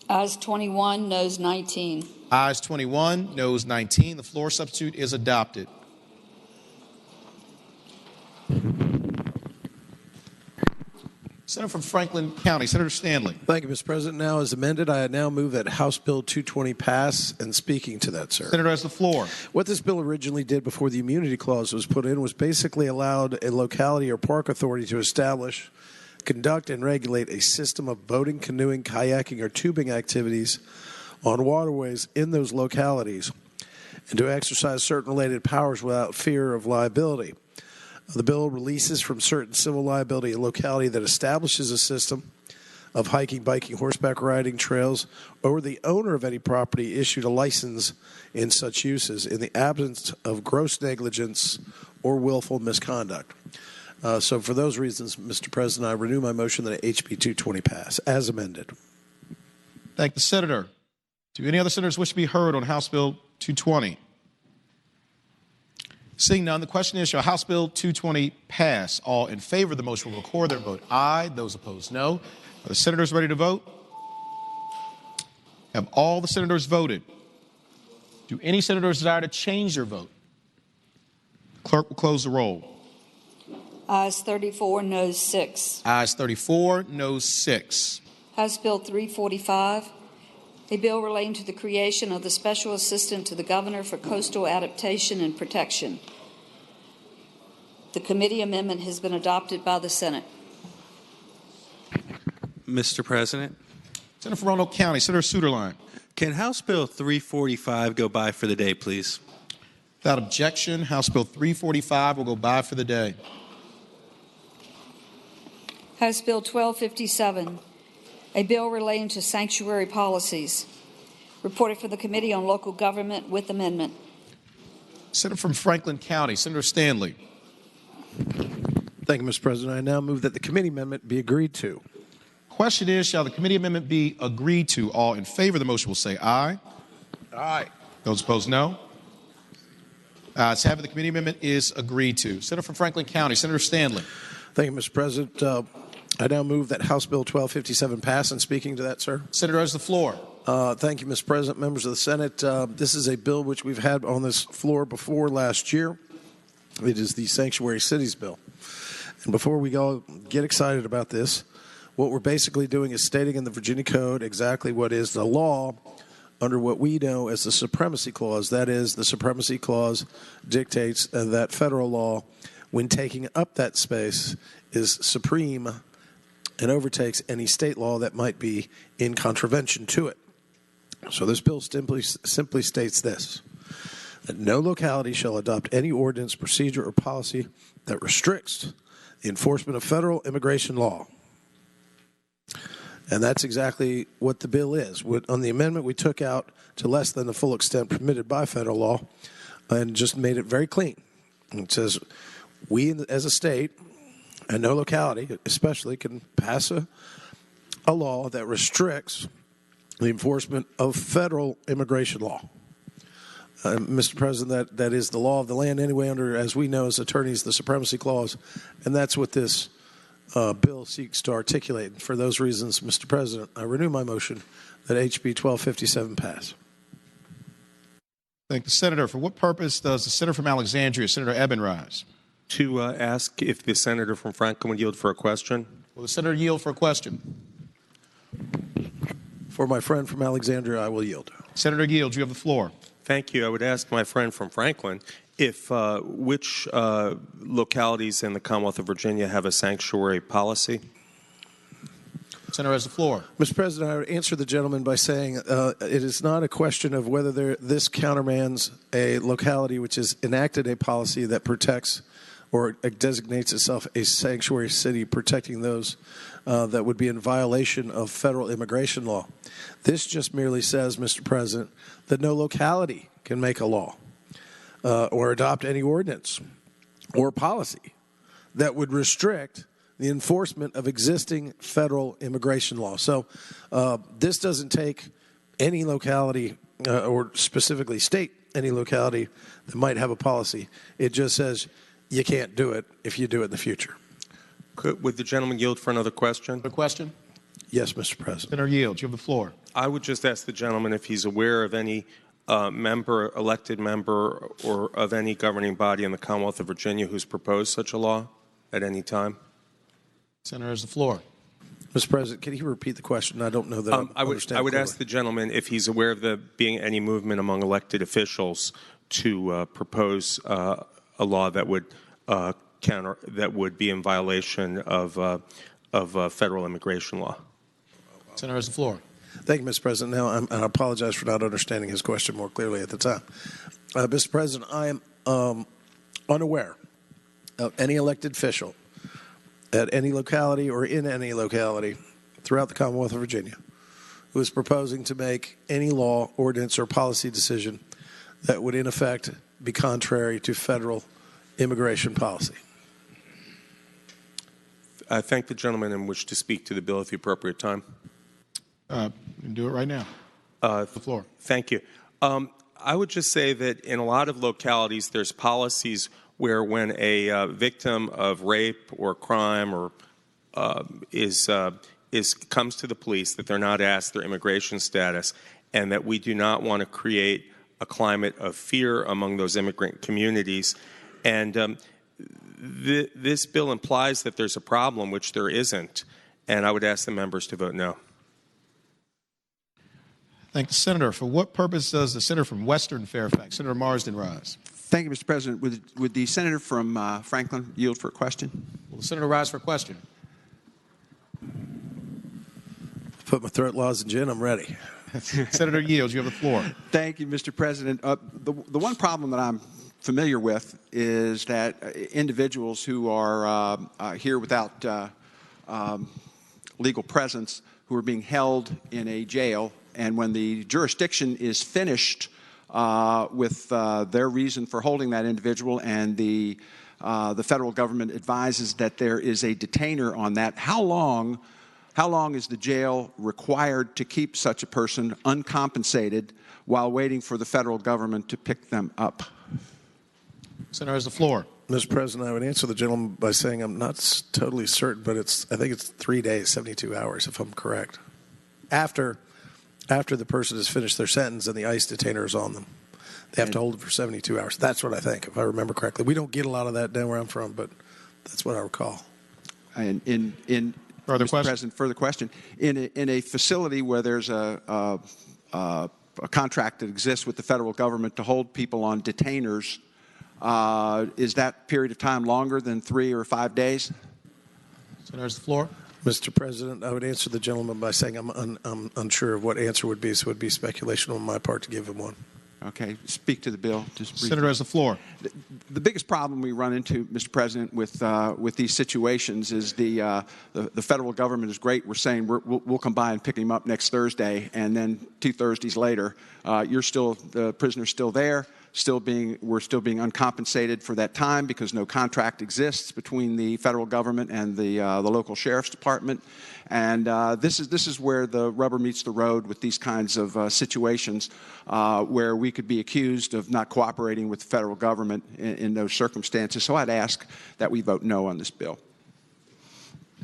Ayes 21, noes 19. Ayes 21, noes 19. The floor substitute is adopted. Senator from Franklin County, Senator Stanley. Thank you, Mr. President. Now, as amended, I now move that House Bill 220 pass. And speaking to that, sir. Senator has the floor. What this bill originally did before the immunity clause was put in was basically allowed a locality or park authority to establish, conduct, and regulate a system of boating, canoeing, kayaking, or tubing activities on waterways in those localities, and to exercise certain related powers without fear of liability. The bill releases from certain civil liability a locality that establishes a system of hiking, biking, horseback riding trails, or the owner of any property issued a license in such uses in the absence of gross negligence or willful misconduct. So for those reasons, Mr. President, I renew my motion that HB 220 pass, as amended. Thank the Senator. Do any other senators wish to be heard on House Bill 220? Seeing none, the question is, shall House Bill 220 pass? All in favor of the motion will record their vote aye. Those opposed, no. Are the senators ready to vote? Have all the senators voted? Do any senators desire to change their vote? Clerk will close the roll. Ayes 34, noes 6. Ayes 34, noes 6. House Bill 345, a bill relating to the creation of the Special Assistant to the Governor for Coastal Adaptation and Protection. The committee amendment has been adopted by the Senate. Mr. President. Senator from Roanoke County, Senator Suderline. Can House Bill 345 go by for the day, please? Without objection, House Bill 345 will go by for the day. House Bill 1257, a bill relating to sanctuary policies, reported for the Committee on Local Government with amendment. Senator from Franklin County, Senator Stanley. Thank you, Mr. President. I now move that the committee amendment be agreed to. Question is, shall the committee amendment be agreed to? All in favor of the motion will say aye. Aye. Those opposed, no. Ayes have it. The committee amendment is agreed to. Senator from Franklin County, Senator Stanley. Thank you, Mr. President. I now move that House Bill 1257 pass. And speaking to that, sir. Senator has the floor. Thank you, Mr. President, members of the Senate. This is a bill which we've had on this floor before last year. It is the Sanctuary Cities Bill. And before we all get excited about this, what we're basically doing is stating in the Virginia Code exactly what is the law under what we know as the Supremacy Clause. That is, the Supremacy Clause dictates that federal law, when taking up that space, is supreme and overtakes any state law that might be in contravention to it. So this bill simply states this, that no locality shall adopt any ordinance, procedure, or policy that restricts the enforcement of federal immigration law. And that's exactly what the bill is. On the amendment, we took out to less than the full extent permitted by federal law and just made it very clean. It says we as a state, and no locality especially, can pass a law that restricts the enforcement of federal immigration law. Mr. President, that is the law of the land anyway under, as we know as attorneys, the Supremacy Clause, and that's what this bill seeks to articulate. For those reasons, Mr. President, I renew my motion that HB 1257 pass. Thank the Senator. For what purpose does the Senator from Alexandria, Senator Eben, rise? To ask if the Senator from Franklin would yield for a question. Will the Senator yield for a question? For my friend from Alexandria, I will yield. Senator Yield, you have the floor. Thank you. I would ask my friend from Franklin if which localities in the Commonwealth of Virginia have a sanctuary policy. Senator has the floor. Mr. President, I would answer the gentleman by saying it is not a question of whether this countermands a locality which has enacted a policy that protects or designates itself a sanctuary city, protecting those that would be in violation of federal immigration law. This just merely says, Mr. President, that no locality can make a law or adopt any ordinance or policy that would restrict the enforcement of existing federal immigration law. So this doesn't take any locality or specifically state any locality that might have a policy. It just says you can't do it if you do it in the future. Would the gentleman yield for another question? A question? Yes, Mr. President. Senator Yield, you have the floor. I would just ask the gentleman if he's aware of any elected member, or of any governing body in the Commonwealth of Virginia who's proposed such a law at any time. Senator has the floor. Mr. President, can you repeat the question? I don't know that I understand. I would ask the gentleman if he's aware of there being any movement among elected officials to propose a law that would that would be in violation of federal immigration law. Senator has the floor. Thank you, Mr. President. Now, I apologize for not understanding his question more clearly at the time. Mr. President, I am unaware of any elected official at any locality or in any locality throughout the Commonwealth of Virginia who is proposing to make any law, ordinance, or policy decision that would, in effect, be contrary to federal immigration policy. I thank the gentleman and wish to speak to the bill at the appropriate time. You can do it right now. The floor. Thank you. I would just say that in a lot of localities, there's policies where when a victim of rape or crime or comes to the police, that they're not asked their immigration status, and that we do not want to create a climate of fear among those immigrant communities. And this bill implies that there's a problem, which there isn't, and I would ask the members to vote no. Thank the Senator. For what purpose does the Senator from Western Fairfax, Senator Marsden, rise? Thank you, Mr. President. Would the senator from Franklin yield for a question? Will the senator rise for a question? Put my throat lozenge in. I'm ready. Senator yields. You have the floor. Thank you, Mr. President. The one problem that I'm familiar with is that individuals who are here without legal presence, who are being held in a jail, and when the jurisdiction is finished with their reason for holding that individual, and the federal government advises that there is a detainer on that, how long is the jail required to keep such a person uncompensated while waiting for the federal government to pick them up? Senator has the floor. Mr. President, I would answer the gentleman by saying I'm not totally certain, but I think it's 3 days, 72 hours, if I'm correct. After the person has finished their sentence and the ICE detainer is on them. They have to hold it for 72 hours. That's what I think, if I remember correctly. We don't get a lot of that down where I'm from, but that's what I recall. And further Mr. question? President, further question. In a facility where there's a contract that exists with the federal government to hold people on detainers, is that period of time longer than 3 or 5 days? Senator has the floor. Mr. President, I would answer the gentleman by saying I'm unsure of what answer would be, so it would be speculation on my part to give him one. Okay, speak to the bill. Just briefly. Senator has the floor. The biggest problem we run into, Mr. President, with these situations is the federal government is great. We're saying we'll come by and pick him up next Thursday, and then 2 Thursdays later, the prisoner's still there. We're still being uncompensated for that time because no contract exists between the federal government and the local sheriff's department, and this is where the rubber meets the road with these kinds of situations, where we could be accused of not cooperating with the federal government in those circumstances. So I'd ask that we vote no on this bill.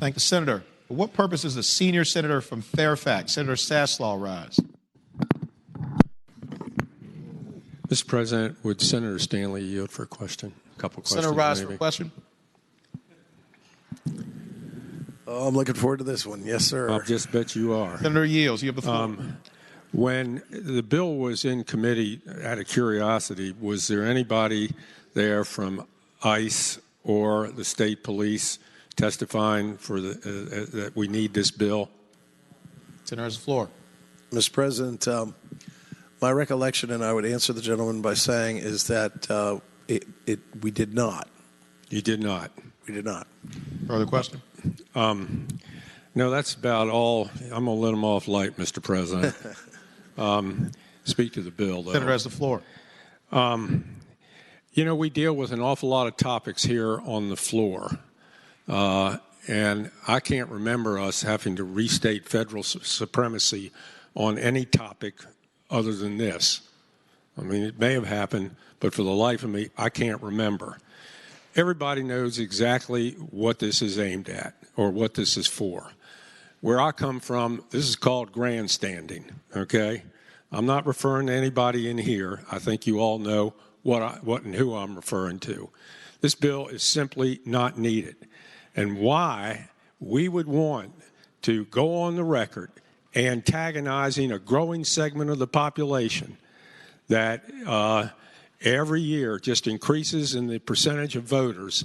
Thank the senator. For what purpose does the senior senator from Fairfax, Senator Saslaw, rise? Mr. President, would Senator Stanley yield for a question? A couple questions. Senator rise maybe. for a question. Oh, I'm looking forward to this one. Yes, sir. I'll just bet you are. Senator yields. You have the floor. When the bill was in committee, out of curiosity, was there anybody there from ICE or the state police testifying for that we need this bill? Senator has the floor. Mr. President, my recollection, and I would answer the gentleman by saying, is that we did not. You did not? We did not. Further question? No, that's about all. I'm going to let him off light, Mr. President. Speak to the bill, though. Senator has the floor. We deal with an awful lot of topics here on the floor. And I can't remember us having to restate federal supremacy on any topic other than this. I mean, it may have happened, but for the life of me, I can't remember. Everybody knows exactly what this is aimed at or what this is for. Where I come from, this is called grandstanding, okay? I'm not referring to anybody in here. I think you all know what and who I'm referring to. This bill is simply not needed. And why we would want to go on the record antagonizing a growing segment of the population that every year just increases in the percentage of voters.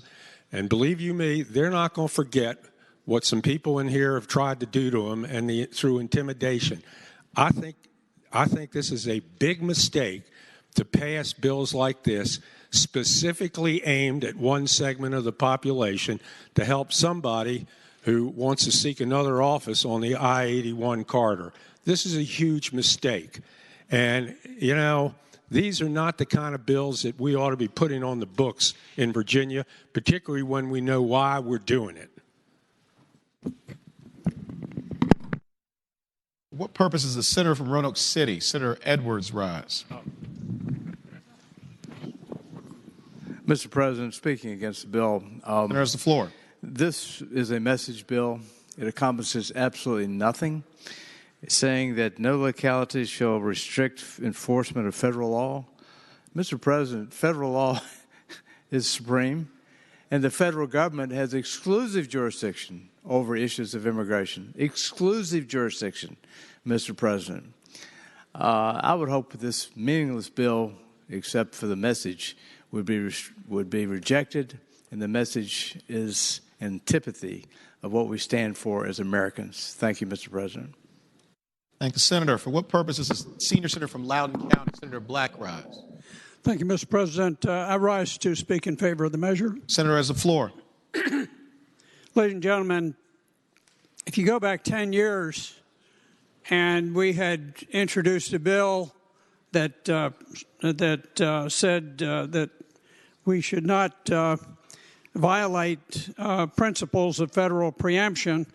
And believe you me, they're not going to forget what some people in here have tried to do to them and through intimidation. I think this is a big mistake to pass bills like this specifically aimed at one segment of the population to help somebody who wants to seek another office on the I-81 corridor. This is a huge mistake. And, these are not the kind of bills that we ought to be putting on the books in Virginia, particularly when we know why we're doing it. What purpose does the senator from Roanoke City, Senator Edwards, rise? Mr. President, speaking against the bill. Senator has the floor. This is a message bill. It accomplishes absolutely nothing. It's saying that no localities shall restrict enforcement of federal law. Mr. President, federal law is supreme, and the federal government has exclusive jurisdiction over issues of immigration. Exclusive jurisdiction, Mr. President. I would hope that this meaningless bill, except for the message, would be rejected, and the message is antipathy of what we stand for as Americans. Thank you, Mr. President. Thank the senator. For what purpose does the senior senator from Loudoun County, Senator Black, rise? Thank you, Mr. President. I rise to speak in favor of the measure. Senator has the floor. Ladies and gentlemen, if you go back 10 years and we had introduced a bill that said that we should not violate principles of federal preemption,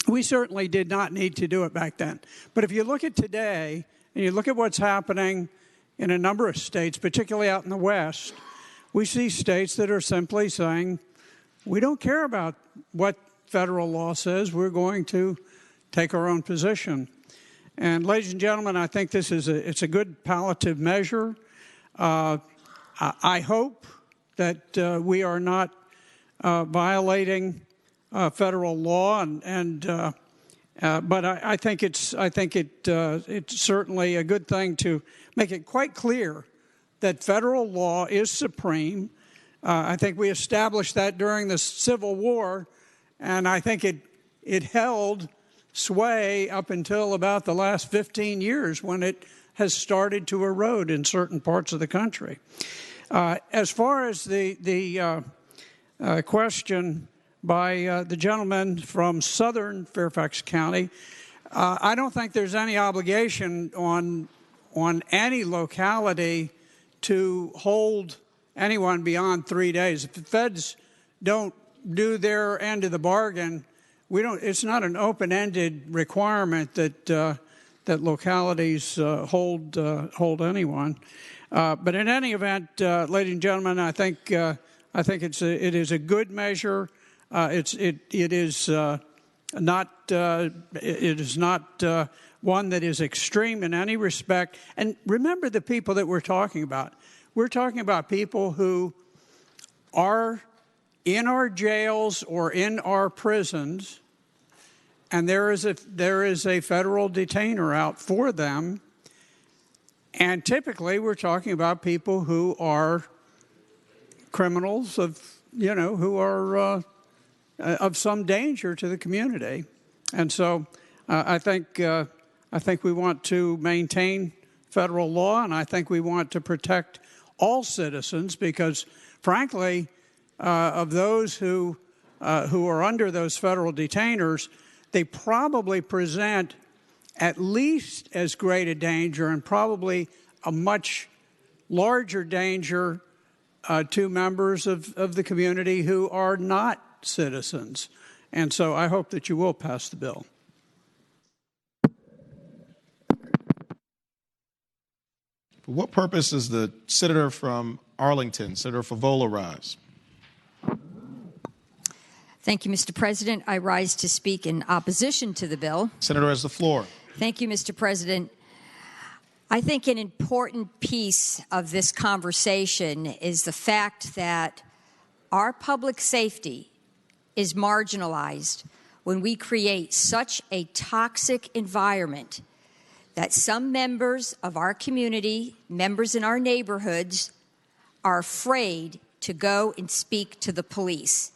we certainly did not need to do it back then. But if you look at today and you look at what's happening in a number of states, particularly out in the West, we see states that are simply saying, we don't care about what federal law says. We're going to take our own position. And ladies and gentlemen, I think this is it's a good palliative measure. I hope that we are not violating federal law, but I think it's certainly a good thing to make it quite clear that federal law is supreme. I think we established that during the Civil War, and I think it held sway up until about the last 15 years when it has started to erode in certain parts of the country. As far as the question by the gentleman from southern Fairfax County, I don't think there's any obligation on any locality to hold anyone beyond 3 days. If the feds don't do their end of the bargain, it's not an open-ended requirement that localities hold anyone. But in any event, ladies and gentlemen, I think it is a good measure. It is not one that is extreme in any respect. And remember the people that we're talking about. We're talking about people who are in our jails or in our prisons, and there is a federal detainer out for them. And typically, we're talking about people who are criminals who are of some danger to the community. And so I think we want to maintain federal law, and I think we want to protect all citizens because, frankly, of those who are under those federal detainers, they probably present at least as great a danger and probably a much larger danger to members of the community who are not citizens. And so I hope that you will pass the bill. For what purpose does the senator from Arlington, Senator Favola, rise? Thank you, Mr. President. I rise to speak in opposition to the bill. Senator has the floor. Thank you, Mr. President. I think an important piece of this conversation is the fact that our public safety is marginalized when we create such a toxic environment that some members of our community, members in our neighborhoods, are afraid to go and speak to the police.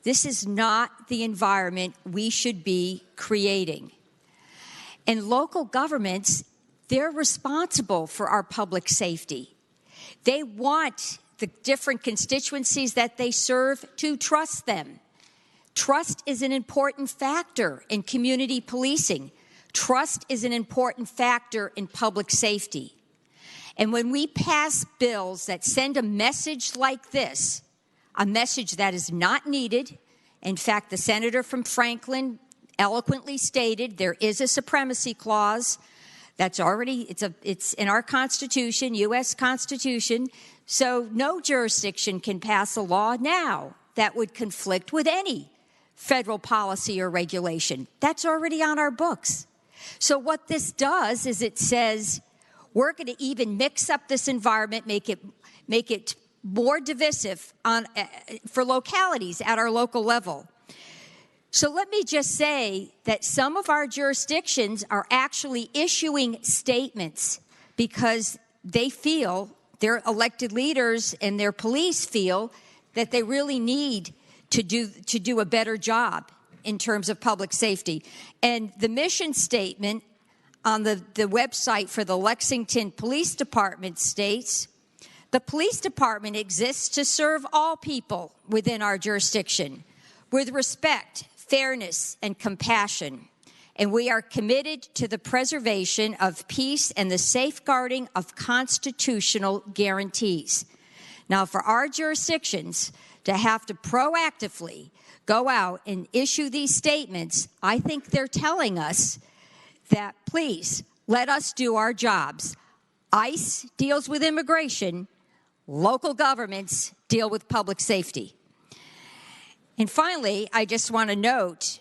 This is not the environment we should be creating. And local governments, they're responsible for our public safety. They want the different constituencies that they serve to trust them. Trust is an important factor in community policing. Trust is an important factor in public safety. And when we pass bills that send a message like this, a message that is not needed, in fact, the senator from Franklin eloquently stated there is a supremacy clause that's already, it's in our Constitution, U.S. Constitution, so no jurisdiction can pass a law now that would conflict with any federal policy or regulation. That's already on our books. So what this does is it says we're going to even mix up this environment, make it more divisive for localities at our local level. So let me just say that some of our jurisdictions are actually issuing statements because they feel their elected leaders and their police feel that they really need to do a better job in terms of public safety. And the mission statement on the website for the Lexington Police Department states, the police department exists to serve all people within our jurisdiction with respect, fairness, and compassion. And we are committed to the preservation of peace and the safeguarding of constitutional guarantees. Now, for our jurisdictions to have to proactively go out and issue these statements, I think they're telling us that, please, let us do our jobs. ICE deals with immigration. Local governments deal with public safety. And finally, I just want to note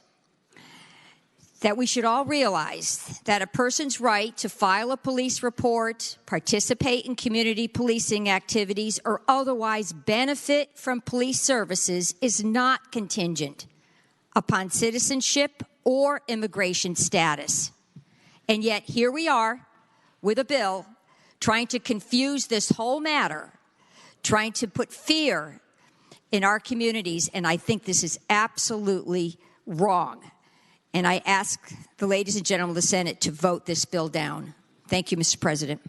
that we should all realize that a person's right to file a police report, participate in community policing activities, or otherwise benefit from police services is not contingent upon citizenship or immigration status. And yet here we are with a bill trying to confuse this whole matter, trying to put fear in our communities, and I think this is absolutely wrong. And I ask the ladies and gentlemen of the Senate to vote this bill down. Thank you, Mr. President.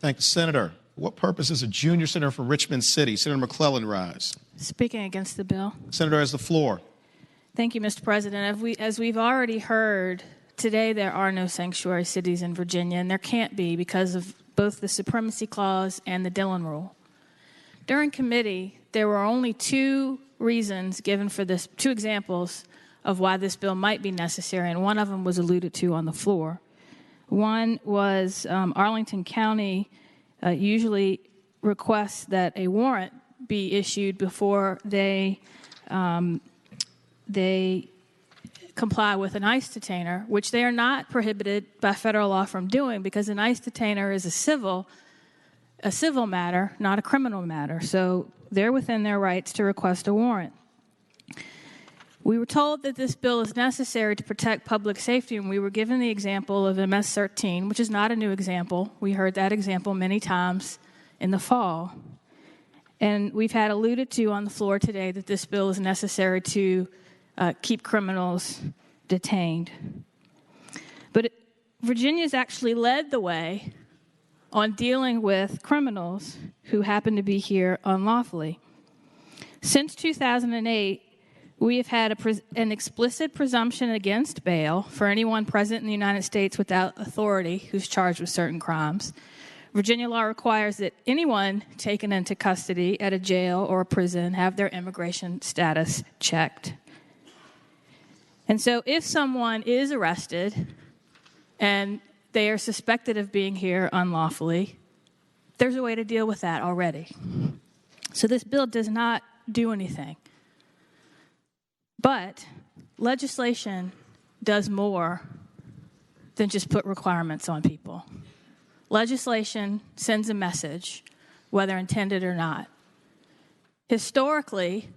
Thank you, Senator. What purpose is a junior senator from Richmond City? Senator McClellan rise. Speaking against the bill. Senator has the floor. Thank you, Mr. President. As we've already heard, today there are no sanctuary cities in Virginia, and there can't be because of both the Supremacy Clause and the Dillon Rule. During committee, there were only two reasons given for this, two examples of why this bill might be necessary, and one of them was alluded to on the floor. One was Arlington County usually requests that a warrant be issued before they comply with an ICE detainer, which they are not prohibited by federal law from doing because an ICE detainer is a civil matter, not a criminal matter. So they're within their rights to request a warrant. We were told that this bill is necessary to protect public safety, and we were given the example of MS-13, which is not a new example. We heard that example many times in the fall. And we've had alluded to on the floor today that this bill is necessary to keep criminals detained. But Virginia's actually led the way on dealing with criminals who happen to be here unlawfully. Since 2008, we have had an explicit presumption against bail for anyone present in the United States without authority who's charged with certain crimes. Virginia law requires that anyone taken into custody at a jail or a prison have their immigration status checked. And so if someone is arrested and they are suspected of being here unlawfully, there's a way to deal with that already. So this bill does not do anything. But legislation does more than just put requirements on people. Legislation sends a message, whether intended or not. Historically,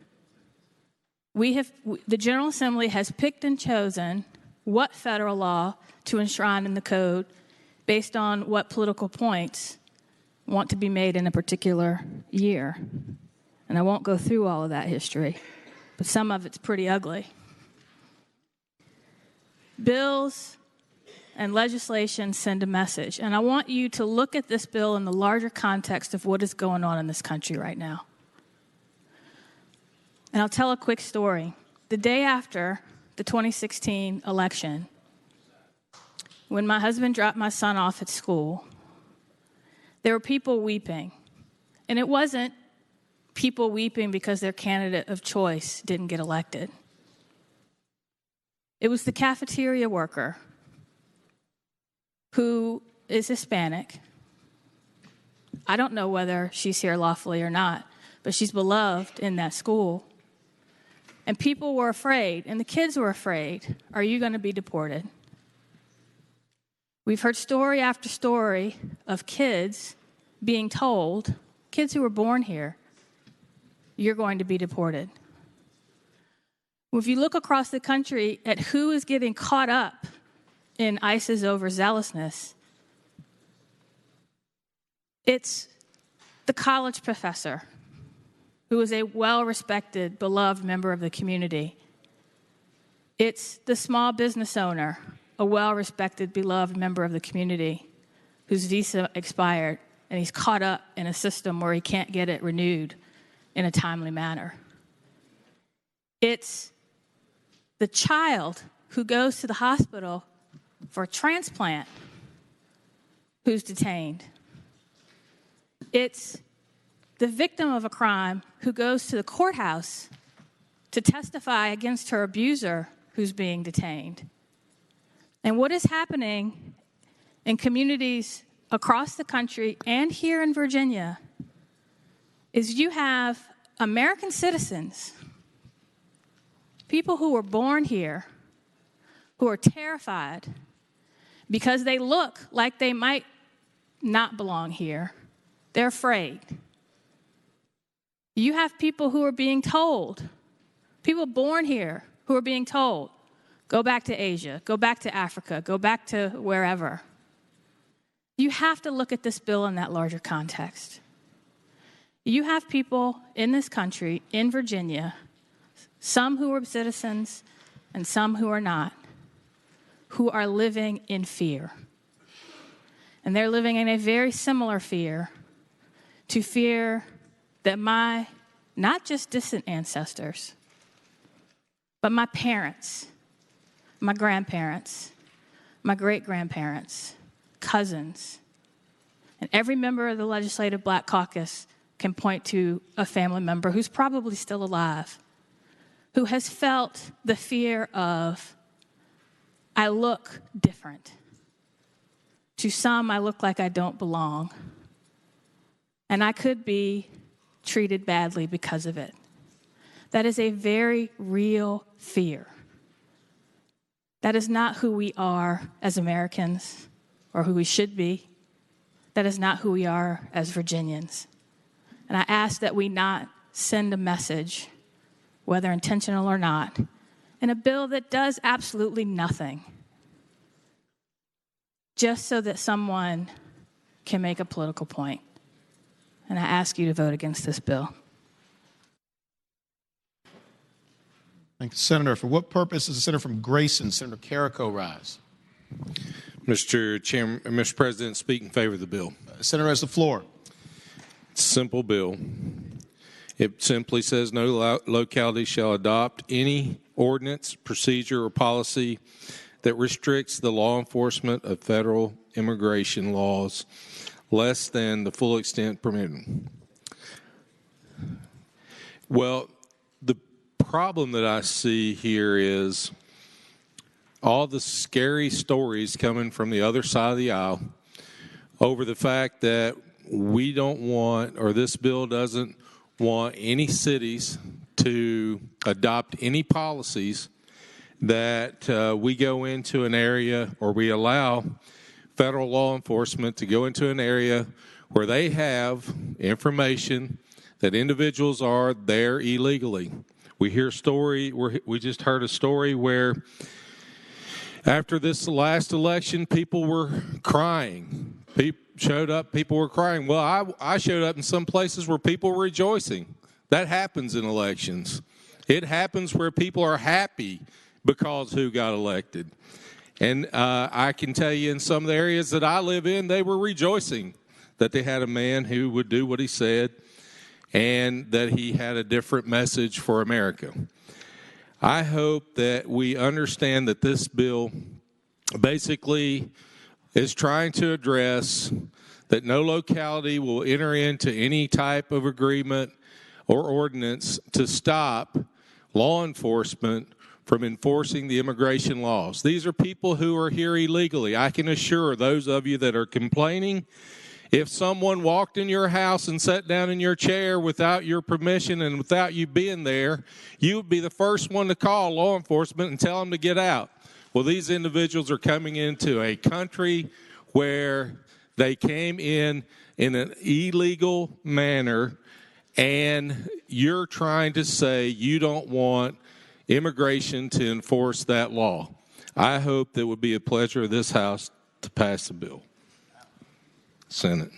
the General Assembly has picked and chosen what federal law to enshrine in the code based on what political points want to be made in a particular year. And I won't go through all of that history, but some of it's pretty ugly. Bills and legislation send a message, and I want you to look at this bill in the larger context of what is going on in this country right now. And I'll tell a quick story. The day after the 2016 election, when my husband dropped my son off at school, there were people weeping. And it wasn't people weeping because their candidate of choice didn't get elected. It was the cafeteria worker who is Hispanic. I don't know whether she's here lawfully or not, but she's beloved in that school. And people were afraid, and the kids were afraid. Are you going to be deported? We've heard story after story of kids being told, kids who were born here, you're going to be deported. Well, if you look across the country at who is getting caught up in ICE's overzealousness, It's the college professor who is a well-respected, beloved member of the community. It's the small business owner, a well-respected, beloved member of the community whose visa expired and he's caught up in a system where he can't get it renewed in a timely manner. It's the child who goes to the hospital for a transplant who's detained. It's the victim of a crime who goes to the courthouse to testify against her abuser who's being detained. And what is happening in communities across the country and here in Virginia is you have American citizens, people who were born here, who are terrified because they look like they might not belong here. They're afraid. You have people who are being told, people born here who are being told, go back to Asia, go back to Africa, go back to wherever. You have to look at this bill in that larger context. You have people in this country, in Virginia, some who are citizens and some who are not, who are living in fear. And they're living in a very similar fear to fear that my, not just distant ancestors, but my parents, my grandparents, my great-grandparents, cousins, and every member of the Legislative Black Caucus can point to a family member who's probably still alive, who has felt the fear of, I look different. To some, I look like I don't belong. And I could be treated badly because of it. That is a very real fear. That is not who we are as Americans or who we should be. That is not who we are as Virginians. And I ask that we not send a message, whether intentional or not, in a bill that does absolutely nothing, just so that someone can make a political point. And I ask you to vote against this bill. Thank you, Senator. For what purpose does the senator from Grayson, Senator Carrico, rise? Mr. President, speak in favor of the bill. Senator has the floor. Simple bill. It simply says no locality shall adopt any ordinance, procedure, or policy that restricts the law enforcement of federal immigration laws less than the full extent permitted. Well, the problem that I see here is all the scary stories coming from the other side of the aisle over the fact that we don't want, or this bill doesn't want, any cities to adopt any policies that we go into an area, or we allow federal law enforcement to go into an area where they have information that individuals are there illegally. We just heard a story where after this last election, people were crying. People were crying. Well, I showed up in some places where people were rejoicing. That happens in elections. It happens where people are happy because who got elected. And I can tell you in some of the areas that I live in, they were rejoicing that they had a man who would do what he said and that he had a different message for America. I hope that we understand that this bill basically is trying to address that no locality will enter into any type of agreement or ordinance to stop law enforcement from enforcing the immigration laws. These are people who are here illegally. I can assure those of you that are complaining, if someone walked in your house and sat down in your chair without your permission and without you being there, you would be the first one to call law enforcement and tell them to get out. Well, these individuals are coming into a country where they came in an illegal manner, and you're trying to say you don't want immigration to enforce that law. I hope that it would be a pleasure of this House to pass the bill. Senate.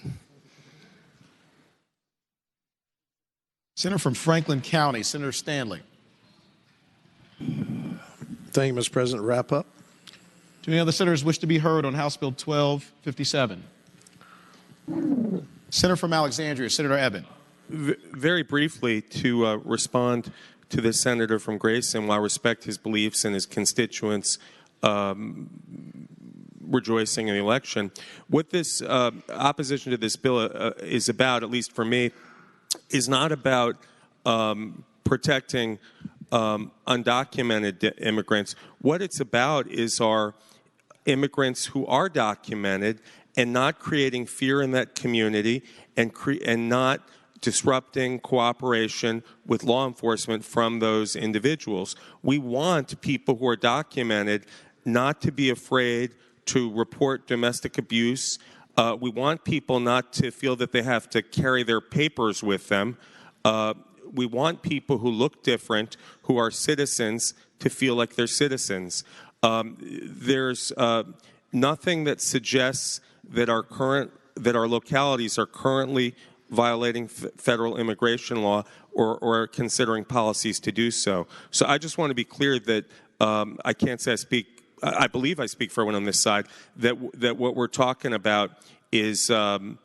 Senator from Franklin County, Senator Stanley. Thank you, Mr. President. Wrap up. Do any other senators wish to be heard on House Bill 1257? Senator from Alexandria, Senator Eben. Very briefly, to respond to the senator from Grayson, while I respect his beliefs and his constituents rejoicing in the election, what this opposition to this bill is about, at least for me, is not about protecting undocumented immigrants. What it's about is our immigrants who are documented and not creating fear in that community and not disrupting cooperation with law enforcement from those individuals. We want people who are documented not to be afraid to report domestic abuse. We want people not to feel that they have to carry their papers with them. We want people who look different, who are citizens, to feel like they're citizens. There's nothing that suggests that our localities are currently violating federal immigration law or considering policies to do so. So I just want to be clear that I can't say I believe I speak for everyone on this side, that what we're talking about is the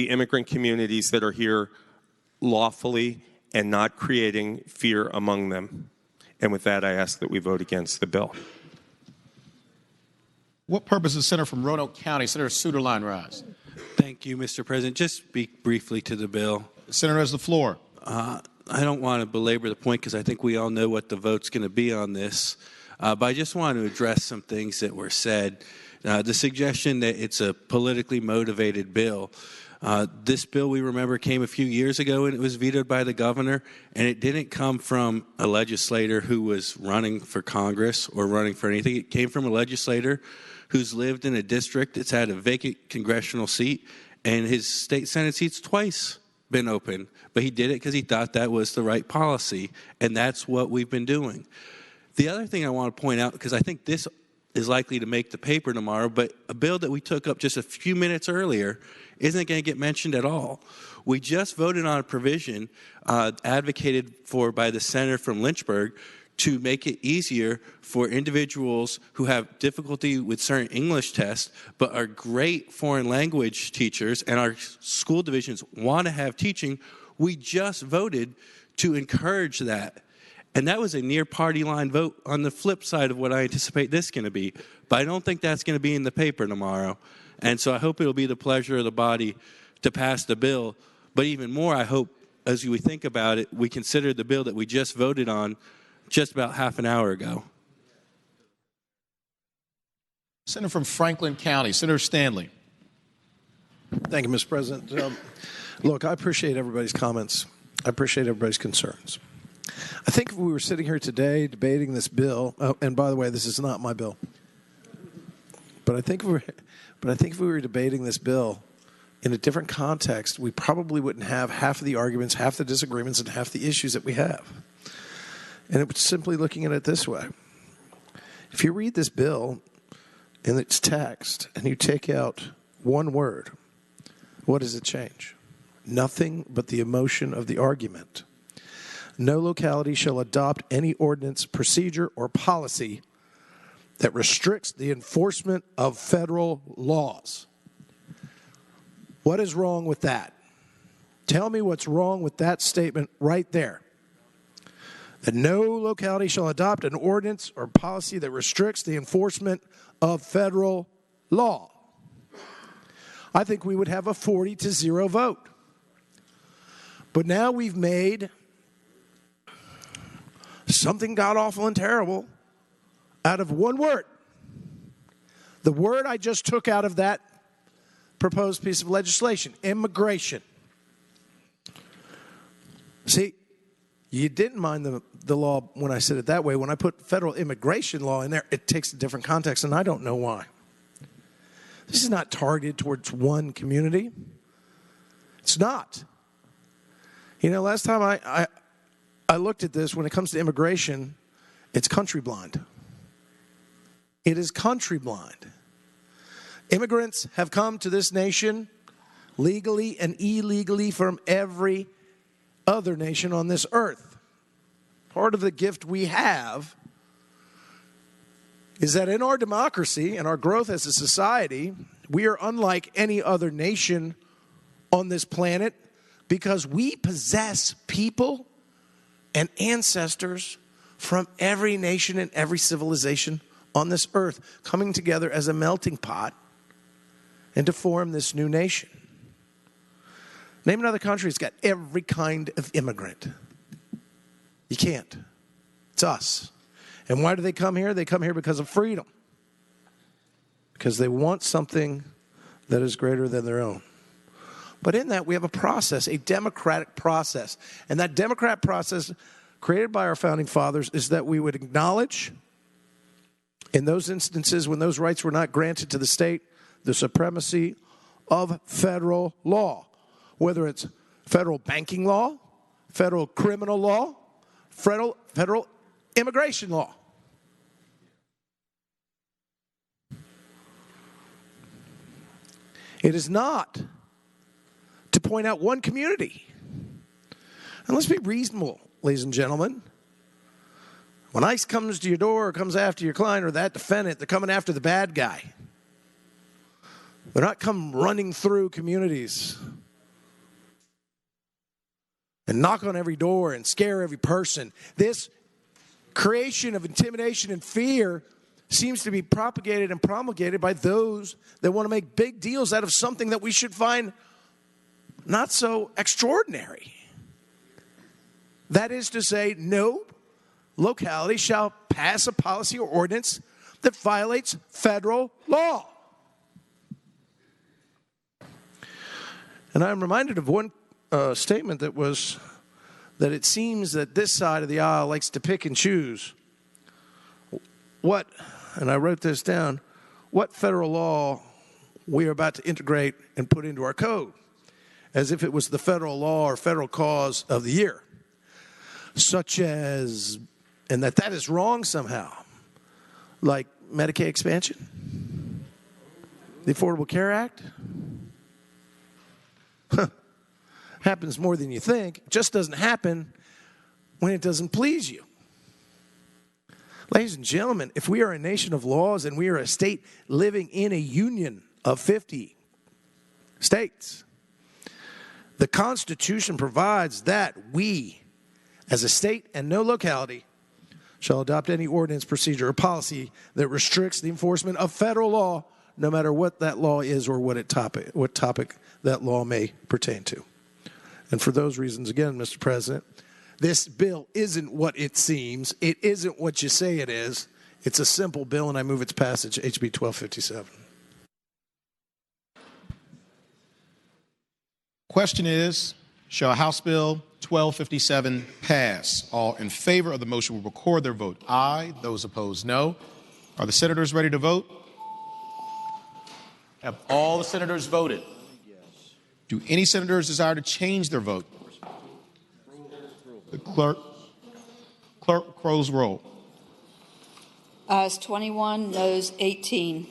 immigrant communities that are here lawfully and not creating fear among them. And with that, I ask that we vote against the bill. What purpose does Senator from Roanoke County, Senator Suderline, rise? Thank you, Mr. President. Just speak briefly to the bill. Senator has the floor. I don't want to belabor the point because I think we all know what the vote's going to be on this. But I just want to address some things that were said. The suggestion that it's a politically motivated bill. This bill, we remember, came a few years ago and it was vetoed by the governor, and it didn't come from a legislator who was running for Congress or running for anything. It came from a legislator who's lived in a district that's had a vacant congressional seat, and his state Senate seat's twice been open. But he did it because he thought that was the right policy, and that's what we've been doing. The other thing I want to point out, because I think this is likely to make the paper tomorrow, but a bill that we took up just a few minutes earlier isn't going to get mentioned at all. We just voted on a provision advocated for by the senator from Lynchburg to make it easier for individuals who have difficulty with certain English tests but are great foreign language teachers, and our school divisions want to have teaching. We just voted to encourage that. And that was a near party line vote on the flip side of what I anticipate this is going to be. But I don't think that's going to be in the paper tomorrow. And so I hope it'll be the pleasure of the body to pass the bill. But even more, I hope, as we think about it, we consider the bill that we just voted on just about half an hour ago. Senator from Franklin County, Senator Stanley. Thank you, Mr. President. Look, I appreciate everybody's comments. I appreciate everybody's concerns. I think if we were sitting here today debating this bill, and by the way, this is not my bill, but I think if we were debating this bill in a different context, we probably wouldn't have half of the arguments, half the disagreements, and half the issues that we have. And it was simply looking at it this way. If you read this bill in its text and you take out one word, what does it change? Nothing but the emotion of the argument. No locality shall adopt any ordinance, procedure, or policy that restricts the enforcement of federal laws. What is wrong with that? Tell me what's wrong with that statement right there. That no locality shall adopt an ordinance or policy that restricts the enforcement of federal law. I think we would have a 40-0 vote. But now we've made something god-awful and terrible out of one word. The word I just took out of that proposed piece of legislation, immigration. See, you didn't mind the law when I said it that way. When I put federal immigration law in there, it takes a different context, and I don't know why. This is not targeted towards one community. It's not. You know, last time I looked at this, when it comes to immigration, it's country blind. It is country blind. Immigrants have come to this nation legally and illegally from every other nation on this earth. Part of the gift we have is that in our democracy and our growth as a society, we are unlike any other nation on this planet because we possess people and ancestors from every nation and every civilization on this earth coming together as a melting pot and to form this new nation. Name another country that's got every kind of immigrant. You can't. It's us. And why do they come here? They come here because of freedom. Because they want something that is greater than their own. But in that, we have a process, a democratic process. And that democratic process created by our founding fathers is that we would acknowledge, in those instances when those rights were not granted to the state, the supremacy of federal law, whether it's federal banking law, federal criminal law, federal immigration law. It is not to point out one community. And let's be reasonable, ladies and gentlemen. When ICE comes to your door or comes after your client or that defendant, they're coming after the bad guy. They're not come running through communities and knock on every door and scare every person. This creation of intimidation and fear seems to be propagated and promulgated by those that want to make big deals out of something that we should find not so extraordinary. That is to say, no locality shall pass a policy or ordinance that violates federal law. And I'm reminded of one statement that was that it seems that this side of the aisle likes to pick and choose what, and I wrote this down, what federal law we are about to integrate and put into our code, as if it was the federal law or federal cause of the year, such as, and that is wrong somehow, like Medicaid expansion, the Affordable Care Act. Happens more than you think. It just doesn't happen when it doesn't please you. Ladies and gentlemen, if we are a nation of laws and we are a state living in a union of 50 states, the Constitution provides that we, as a state and no locality, shall adopt any ordinance, procedure, or policy that restricts the enforcement of federal law, no matter what that law is or what topic that law may pertain to. And for those reasons, again, Mr. President, this bill isn't what it seems. It isn't what you say it is. It's a simple bill, and I move its passage, HB 1257. Question is, shall House Bill 1257 pass? All in favor of the motion will record their vote aye. Those opposed, no. Are the senators ready to vote? Have all the senators voted? Do any senators desire to change their vote? The clerk calls roll. Ayes 21, noes 18.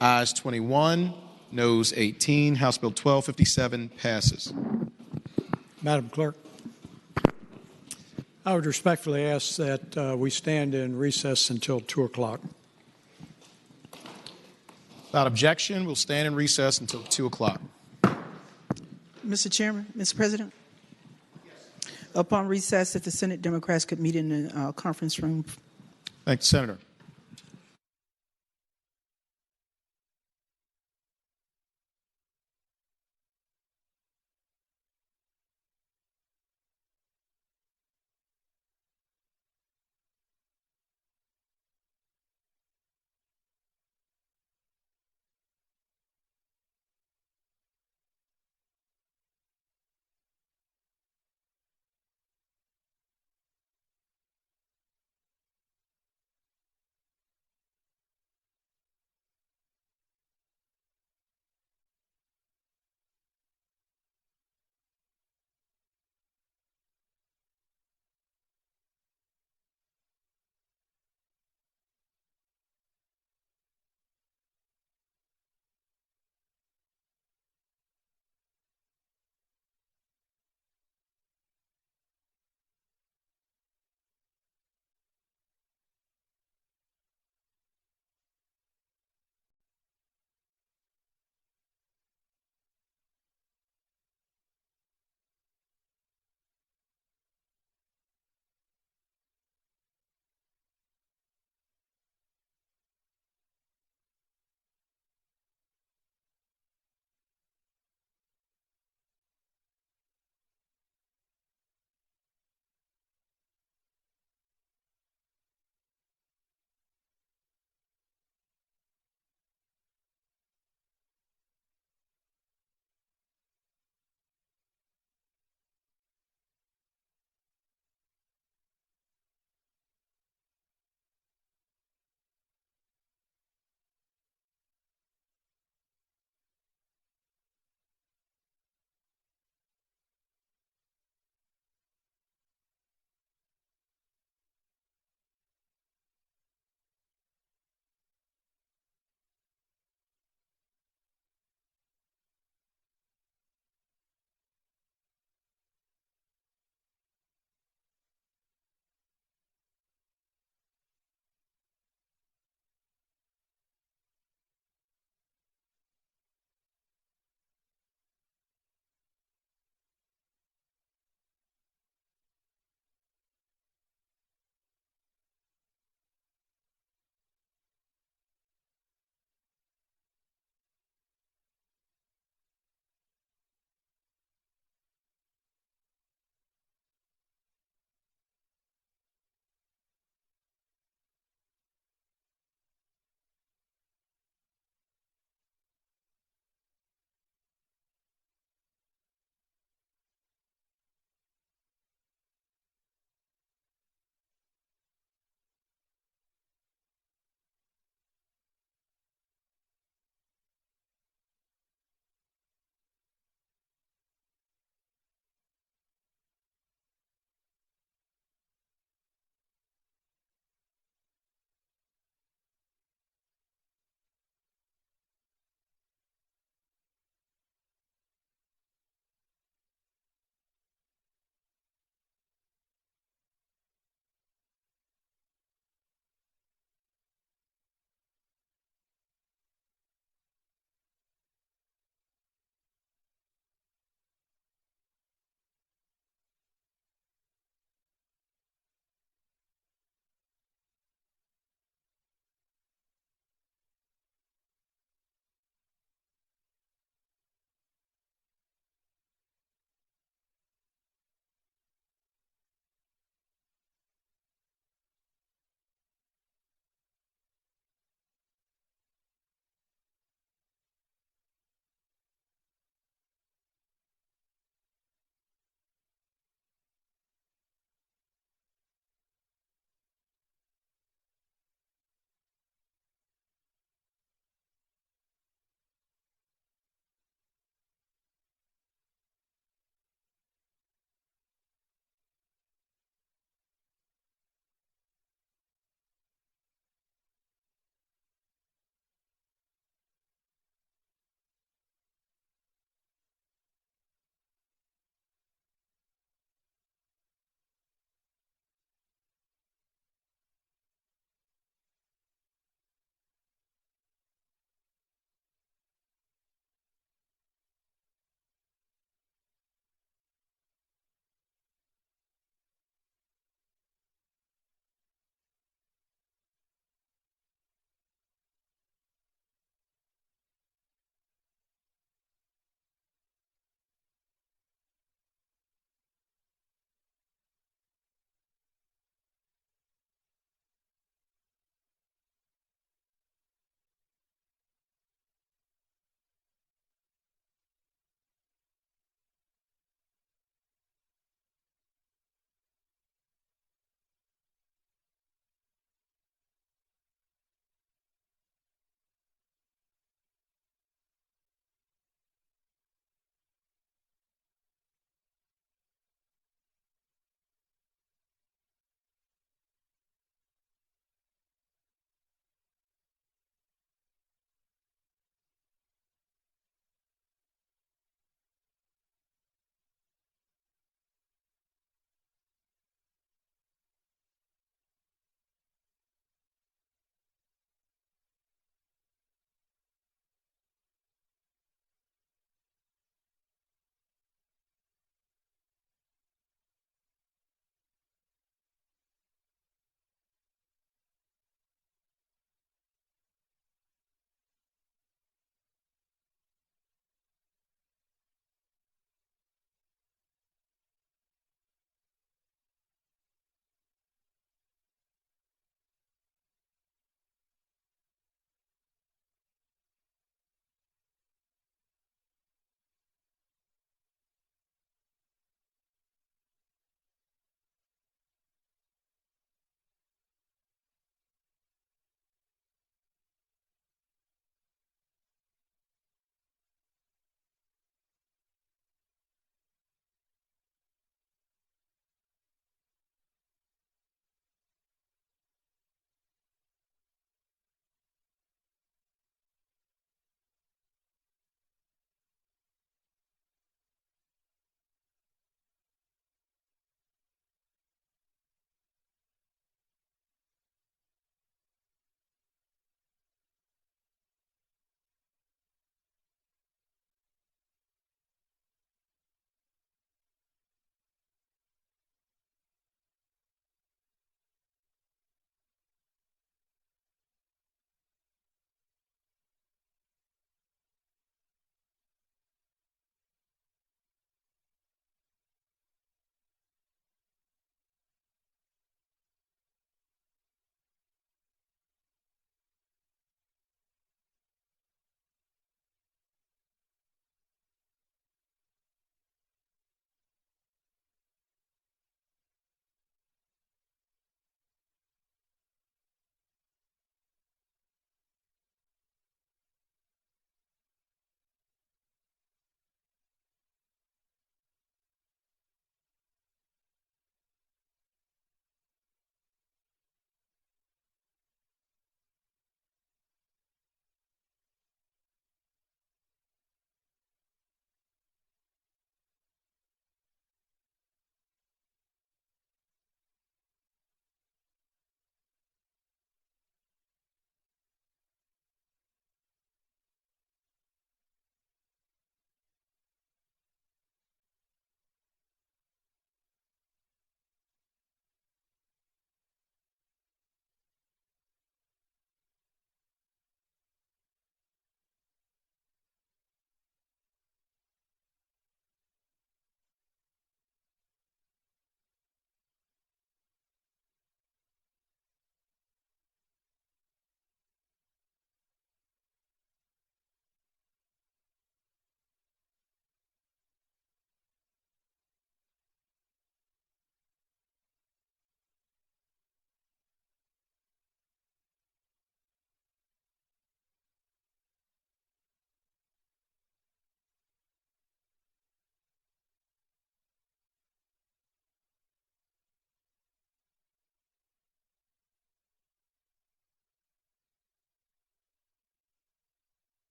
Ayes 21, noes 18. House Bill 1257 passes. Madam Clerk, I would respectfully ask that we stand in recess until 2 o'clock. Without objection, we'll stand in recess until 2 o'clock. Mr. Chairman, Mr. President? Upon recess, if the Senate Democrats could meet in the conference room. Thank you, Senator.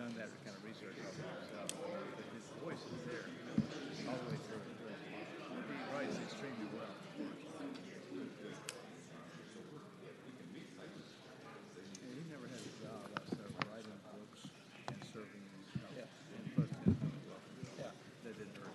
done that kind of research himself. His voice is there all the way through. He writes extremely well. He never had a job outside of writing books and serving in his country. And plus, that didn't hurt.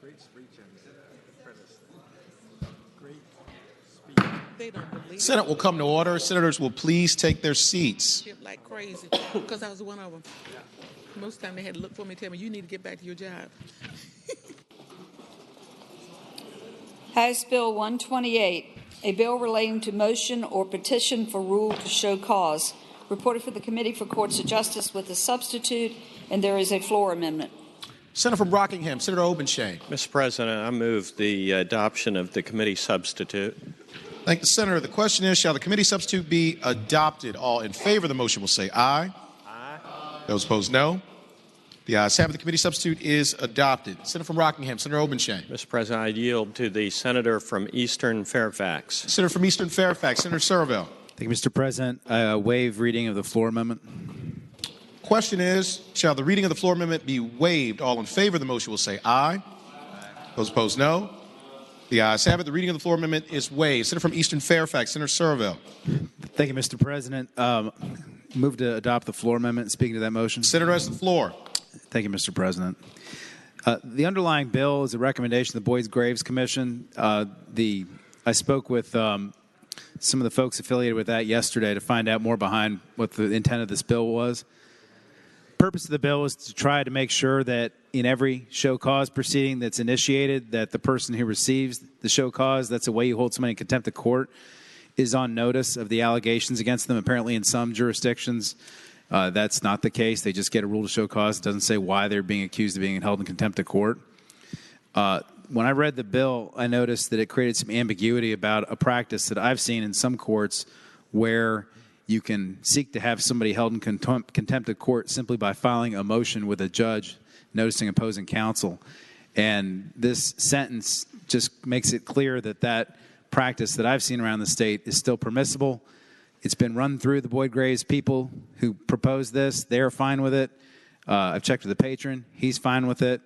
Great speech and apprentice. Great speech. They don't believe Senate will come to order. Senators will please take their seats. shit like crazy because I was one of them. Most of the time they had to look for me and tell me, you need to get back to your job. House Bill 128, a bill relating to motion or petition for rule to show cause, reported for the Committee for Courts of Justice with a substitute, and there is a floor amendment. Senator from Rockingham, Senator Obenshain. Mr. President, I move the adoption of the committee substitute. Thank the Senator. The question is, shall the committee substitute be adopted? All in favor of the motion will say aye. Aye. Those opposed, no. The ayes have it. The committee substitute is adopted. Senator from Rockingham, Senator Obenshain. Mr. President, I yield to the senator from Eastern Fairfax. Senator from Eastern Fairfax, Senator Surville. Thank you, Mr. President. Waive reading of the floor amendment. Question is, shall the reading of the floor amendment be waived? All in favor of the motion will say aye. Those opposed, no. The ayes have it. The reading of the floor amendment is waived. Senator from Eastern Fairfax, Senator Surville. Thank you, Mr. President. Move to adopt the floor amendment. Speaking to that motion. Senator has the floor. Thank you, Mr. President. The underlying bill is a recommendation of the Boys Graves Commission. I spoke with some of the folks affiliated with that yesterday to find out more behind what the intent of this bill was. The purpose of the bill is to try to make sure that in every show cause proceeding that's initiated, that the person who receives the show cause, that's the way you hold somebody in contempt of court, is on notice of the allegations against them. Apparently in some jurisdictions, that's not the case. They just get a rule to show cause. It doesn't say why they're being accused of being held in contempt of court. When I read the bill, I noticed that it created some ambiguity about a practice that I've seen in some courts where you can seek to have somebody held in contempt of court simply by filing a motion with a judge noticing opposing counsel. And this sentence just makes it clear that that practice that I've seen around the state is still permissible. It's been run through the Boyd Graves people who proposed this. They're fine with it. I've checked with the patron. He's fine with it.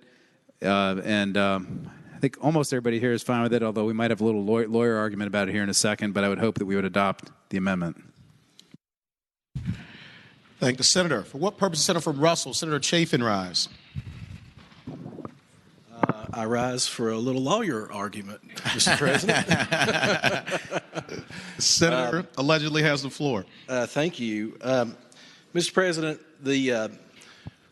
I think almost everybody here is fine with it, although we might have a little lawyer argument about it here in a second, but I would hope that we would adopt the amendment. Thank the Senator. For what purpose, Senator from Russell, Senator Chafin rise? I rise for a little lawyer argument, Mr. President. Senator allegedly has the floor. Thank you. Mr. President,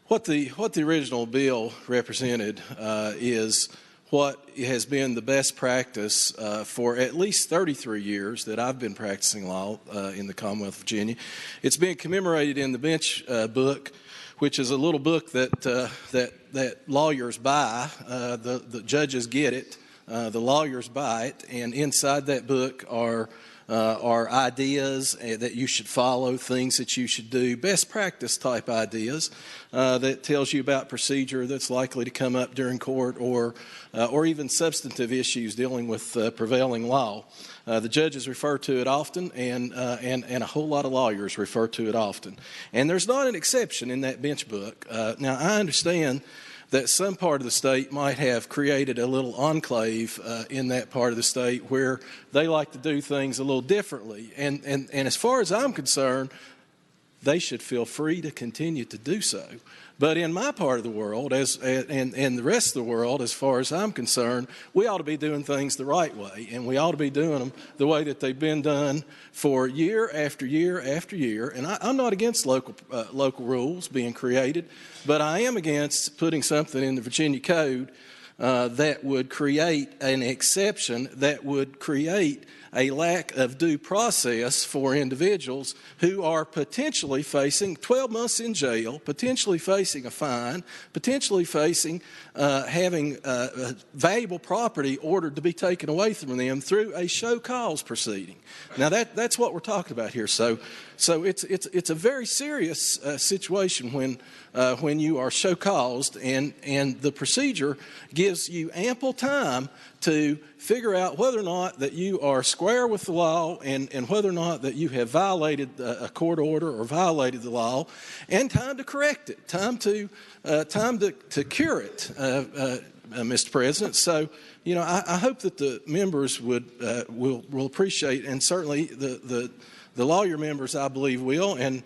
what the original bill represented is what has been the best practice for at least 33 years that I've been practicing law in the Commonwealth of Virginia. It's been commemorated in the bench book, which is a little book that lawyers buy. The judges get it, the lawyers buy it, and inside that book are ideas that you should follow, things that you should do, best practice type ideas that tells you about procedure that's likely to come up during court or even substantive issues dealing with prevailing law. The judges refer to it often, and a whole lot of lawyers refer to it often. And there's not an exception in that bench book. Now, I understand that some part of the state might have created a little enclave in that part of the state where they like to do things a little differently. And as far as I'm concerned, they should feel free to continue to do so. But in my part of the world, and the rest of the world, as far as I'm concerned, we ought to be doing things the right way, and we ought to be doing them the way that they've been done for year after year after year. And I'm not against local rules being created, but I am against putting something in the Virginia Code that would create an exception that would create a lack of due process for individuals who are potentially facing 12 months in jail, potentially facing a fine, potentially facing having valuable property ordered to be taken away from them through a show cause proceeding. Now that's what we're talking about here. So it's a very serious situation when you are show caused, and the procedure gives you ample time to figure out whether or not that you are square with the law and whether or not that you have violated a court order or violated the law, and time to correct it, time to cure it, Mr. President. So, I hope that the members will appreciate, and certainly the lawyer members, I believe, will, and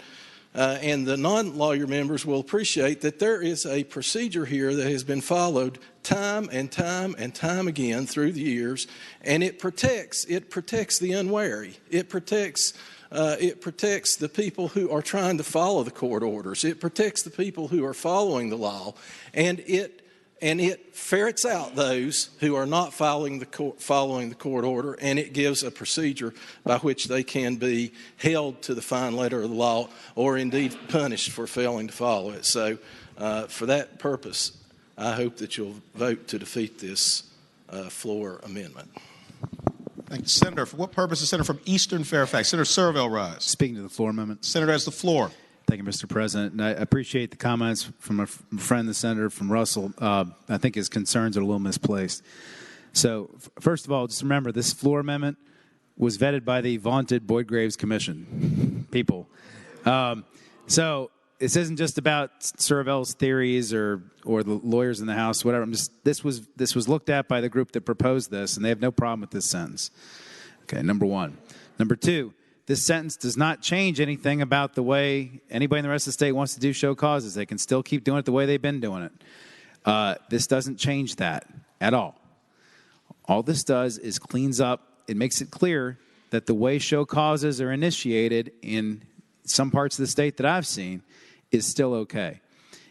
the non-lawyer members will appreciate that there is a procedure here that has been followed time and time and time again through the years, and it protects the unwary. It protects the people who are trying to follow the court orders. It protects the people who are following the law, and it ferrets out those who are not following the court order, and it gives a procedure by which they can be held to the fine letter of the law or indeed punished for failing to follow it. So for that purpose, I hope that you'll vote to defeat this floor amendment. Thank you, Senator. For what purpose is Senator from Eastern Fairfax? Senator Surville rise. Speaking to the floor amendment. Senator has the floor. Thank you, Mr. President. And I appreciate the comments from a friend, the senator from Russell. I think his concerns are a little misplaced. So, first of all, just remember, this floor amendment was vetted by the vaunted Boyd Graves Commission people. So this isn't just about Surville's theories or the lawyers in the House, whatever. This was looked at by the group that proposed this, and they have no problem with this sentence. Okay, number one. Number two, this sentence does not change anything about the way anybody in the rest of the state wants to do show causes. They can still keep doing it the way they've been doing it. This doesn't change that at all. All this does is cleans up, it makes it clear that the way show causes are initiated in some parts of the state that I've seen is still okay.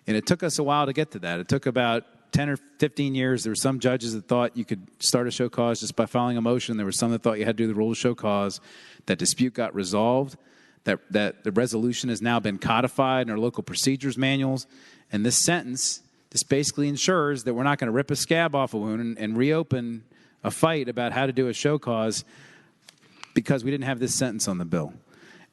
And it took us a while to get to that. It took about 10 or 15 years. There were some judges that thought you could start a show cause just by filing a motion. There were some that thought you had to do the rule of show cause. That dispute got resolved. That the resolution has now been codified in our local procedures manuals. And this sentence just basically ensures that we're not going to rip a scab off a wound and reopen a fight about how to do a show cause because we didn't have this sentence on the bill.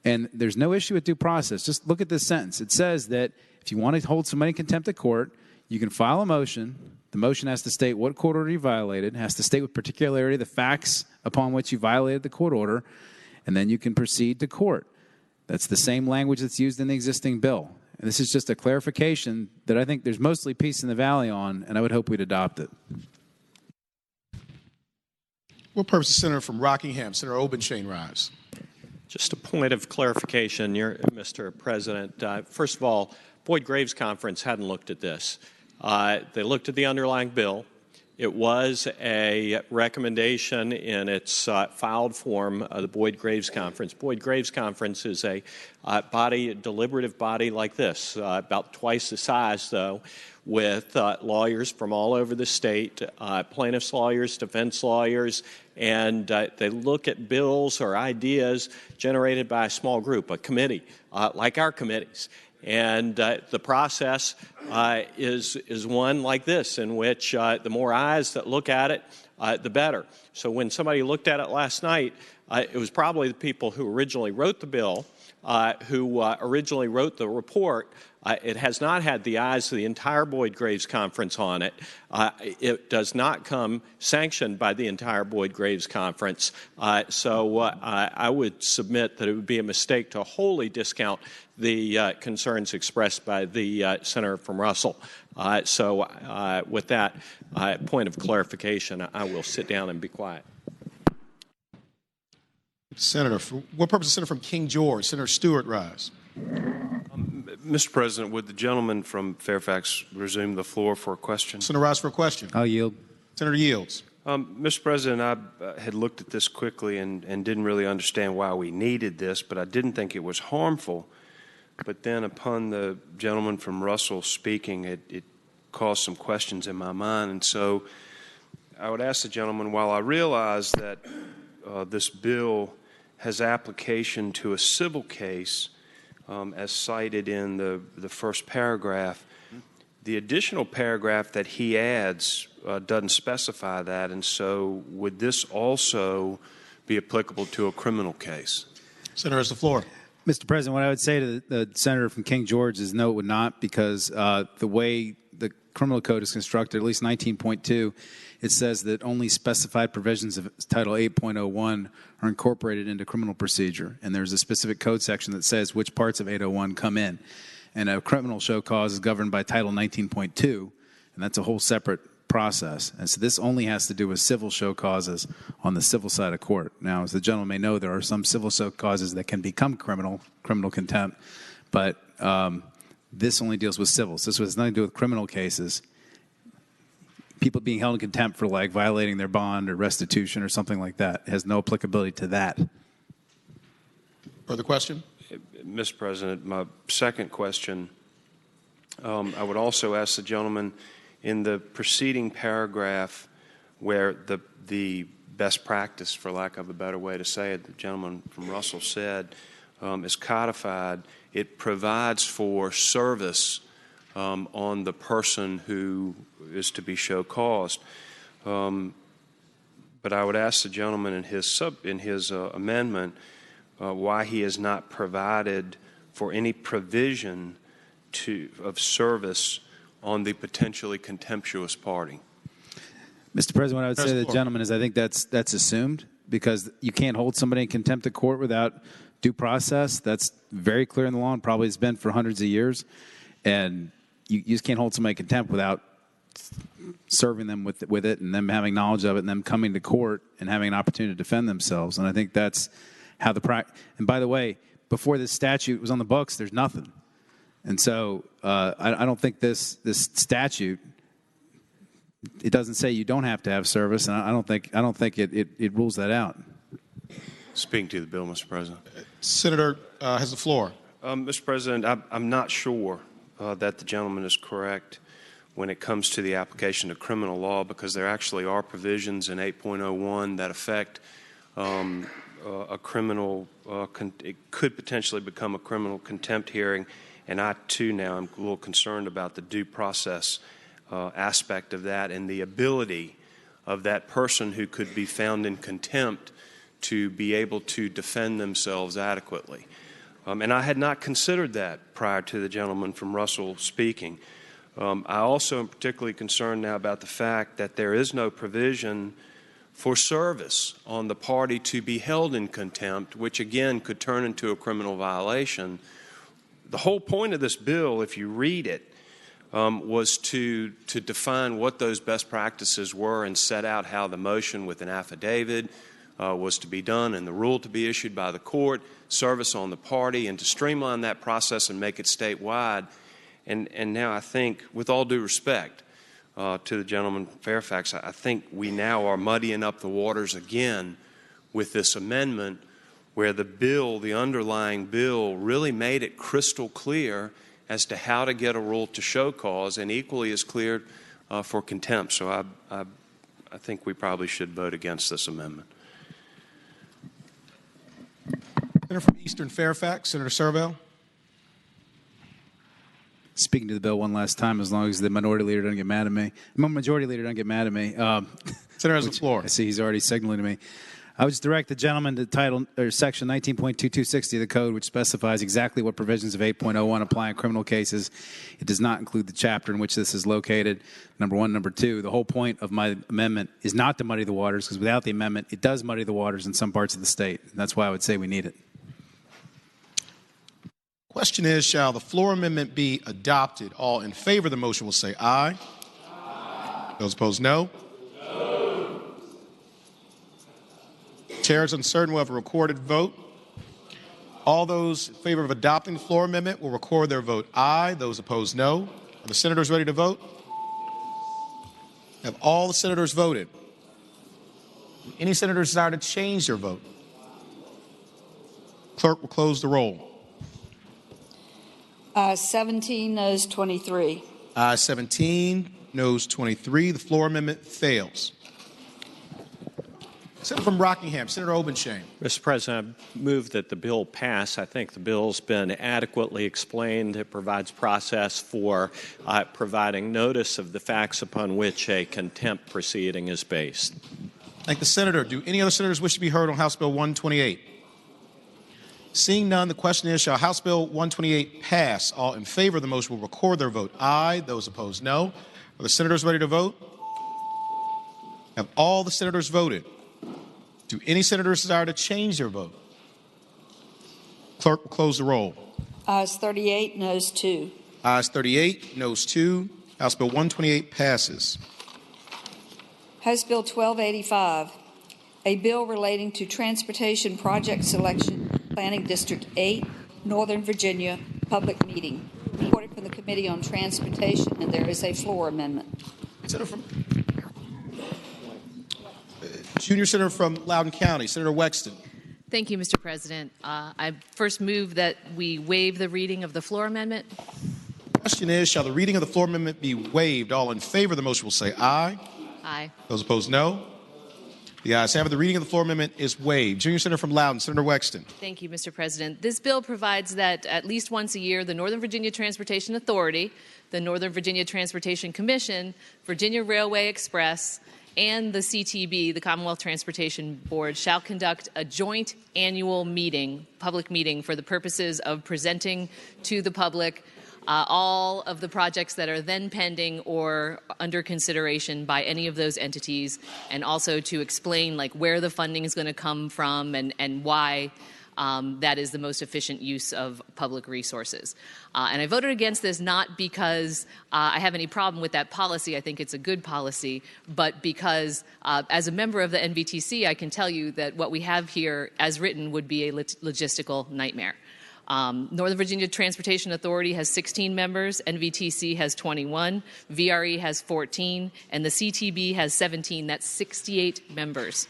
And there's no issue with due process. Just look at this sentence. It says that if you want to hold somebody in contempt of court, you can file a motion. The motion has to state what court order you violated, has to state with particularity the facts upon which you violated the court order, and then you can proceed to court. That's the same language that's used in the existing bill. And this is just a clarification that I think there's mostly peace in the valley on, and I would hope we'd adopt it. What purpose is Senator from Rockingham? Senator Obenshain rise. Just a point of clarification, Mr. President. First of all, Boyd Graves Conference hadn't looked at this. They looked at the underlying bill. It was a recommendation in its filed form of the Boyd Graves Conference. Boyd Graves Conference is a deliberative body like this, about twice the size, though, with lawyers from all over the state, plaintiffs' lawyers, defense lawyers, and they look at bills or ideas generated by a small group, a committee, like our committees. And the process is one like this, in which the more eyes that look at it, the better. So when somebody looked at it last night, it was probably the people who originally wrote the bill, who originally wrote the report. It has not had the eyes of the entire Boyd Graves Conference on it. It does not come sanctioned by the entire Boyd Graves Conference. So I would submit that it would be a mistake to wholly discount the concerns expressed by the senator from Russell. So with that point of clarification, I will sit down and be quiet. Senator, for what purpose is Senator from King George? Senator Stewart rise. Mr. President, would the gentleman from Fairfax resume the floor for a question? Senator rise for a question. I'll yield. Senator yields. Mr. President, I had looked at this quickly and didn't really understand why we needed this, but I didn't think it was harmful. But then upon the gentleman from Russell speaking, it caused some questions in my mind. And so I would ask the gentleman, while I realize that this bill has application to a civil case, as cited in the first paragraph, the additional paragraph that he adds doesn't specify that, and so would this also be applicable to a criminal case? Senator has the floor. Mr. President, what I would say to the senator from King George is no, it would not, because the way the criminal code is constructed, at least 19.2, it says that only specified provisions of Title 8.01 are incorporated into criminal procedure, and there's a specific code section that says which parts of 801 come in. And a criminal show cause is governed by Title 19.2, and that's a whole separate process. And so this only has to do with civil show causes on the civil side of court. Now, as the gentleman may know, there are some civil show causes that can become criminal contempt, but this only deals with civils. This has nothing to do with criminal cases. People being held in contempt for like violating their bond or restitution or something like that has no applicability to that. Further question? Mr. President, my second question, I would also ask the gentleman, in the preceding paragraph where the best practice, for lack of a better way to say it, the gentleman from Russell said, is codified, it provides for service on the person who is to be show caused. But I would ask the gentleman in his amendment why he has not provided for any provision of service on the potentially contemptuous party. Mr. President, what I would say to the gentleman is I think that's assumed, because you can't hold somebody in contempt of court without due process. That's very clear in the law and probably has been for hundreds of years. And you just can't hold somebody in contempt without serving them with it and them having knowledge of it and them coming to court and having an opportunity to defend themselves. And I think that's how and by the way, before this statute was on the books, there's nothing. And so I don't think this statute, it doesn't say you don't have to have service, and I don't think it rules that out. Speaking to the bill, Mr. President. Senator has the floor. Mr. President, I'm not sure that the gentleman is correct when it comes to the application of criminal law, because there actually are provisions in 8.01 that affect a criminal, it could potentially become a criminal contempt hearing, and I too now am a little concerned about the due process aspect of that and the ability of that person who could be found in contempt to be able to defend themselves adequately. And I had not considered that prior to the gentleman from Russell speaking. I also am particularly concerned now about the fact that there is no provision for service on the party to be held in contempt, which again could turn into a criminal violation. The whole point of this bill, if you read it, was to define what those best practices were and set out how the motion with an affidavit was to be done and the rule to be issued by the court, service on the party, and to streamline that process and make it statewide. And now I think, with all due respect to the gentleman from Fairfax, I think we now are muddying up the waters again with this amendment where the bill, the underlying bill, really made it crystal clear as to how to get a rule to show cause, and equally as clear for contempt. So I think we probably should vote against this amendment. Senator from Eastern Fairfax, Senator Servell. Speaking to the bill one last time, as long as the minority leader doesn't get mad at me. The majority leader doesn't get mad at me. Senator has the floor. I see he's already signaling to me. I would just direct the gentleman to Section 19.2260 of the Code, which specifies exactly what provisions of 8.01 apply in criminal cases. It does not include the chapter in which this is located, number one. Number two, the whole point of my amendment is not to muddy the waters, because without the amendment, it does muddy the waters in some parts of the state. And that's why I would say we need it. Question is, shall the floor amendment be adopted? All in favor of the motion will say aye. Aye. Those opposed, no. No. Chair is uncertain. We'll have a recorded vote. All those in favor of adopting the floor amendment will record their vote aye. Those opposed, no. Are the senators ready to vote? Have all the senators voted? Any senators desire to change their vote? Clerk will close the roll. 17 noes, 23. Ayes 17, noes 23. The floor amendment fails. Senator from Rockingham, Senator Obenshain. Mr. President, I move that the bill pass. I think the bill's been adequately explained. It provides process for providing notice of the facts upon which a contempt proceeding is based. Thank the senator. Do any other senators wish to be heard on House Bill 128? Seeing none, the question is, shall House Bill 128 pass? All in favor of the motion will record their vote aye. Those opposed, no. Are the senators ready to vote? Have all the senators voted? Do any senators desire to change their vote? Clerk will close the roll. Ayes 38, noes 2. Ayes 38, noes 2. House Bill 128 passes. House Bill 1285, a bill relating to Transportation Project Selection Planning District 8, Northern Virginia, public meeting. Reported from the Committee on Transportation, and there is a floor amendment. Junior Senator from Loudoun County, Senator Wexton. Thank you, Mr. President. I first move that we waive the reading of the floor amendment. The question is, shall the reading of the floor amendment be waived? All in favor of the motion will say aye. Aye. Those opposed, no. The ayes have it. The reading of the floor amendment is waived. Junior Senator from Loudoun, Senator Wexton. Thank you, Mr. President. This bill provides that at least once a year, the Northern Virginia Transportation Authority, the Northern Virginia Transportation Commission, Virginia Railway Express, and the CTB, the Commonwealth Transportation Board, shall conduct a joint annual meeting, public meeting, for the purposes of presenting to the public all of the projects that are then pending or under consideration by any of those entities, and also to explain where the funding is going to come from and why that is the most efficient use of public resources. And I voted against this not because I have any problem with that policy. I think it's a good policy, but because as a member of the NVTC, I can tell you that what we have here as written would be a logistical nightmare. Northern Virginia Transportation Authority has 16 members, NVTC has 21, VRE has 14, and the CTB has 17. That's 68 members.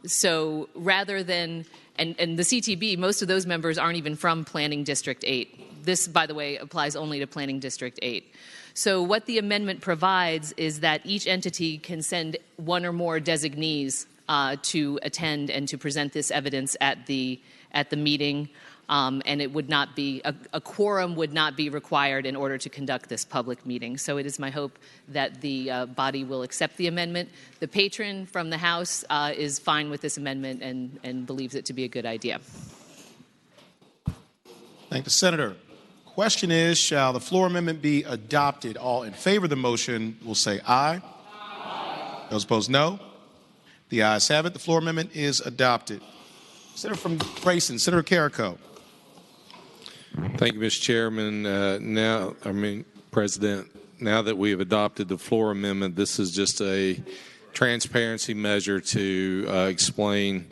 So rather than and the CTB, most of those members aren't even from Planning District 8. This, by the way, applies only to Planning District 8. So what the amendment provides is that each entity can send one or more designees to attend and to present this evidence at the meeting, and it would not be a quorum would not be required in order to conduct this public meeting. So it is my hope that the body will accept the amendment. The patron from the House is fine with this amendment and believes it to be a good idea. Thank the senator. Question is, shall the floor amendment be adopted? All in favor of the motion will say aye. Aye. Those opposed, no. The ayes have it. The floor amendment is adopted. Senator from Grayson, Senator Carrico. Thank you, Mr. Chairman. President, now that we have adopted the floor amendment, this is just a transparency measure to explain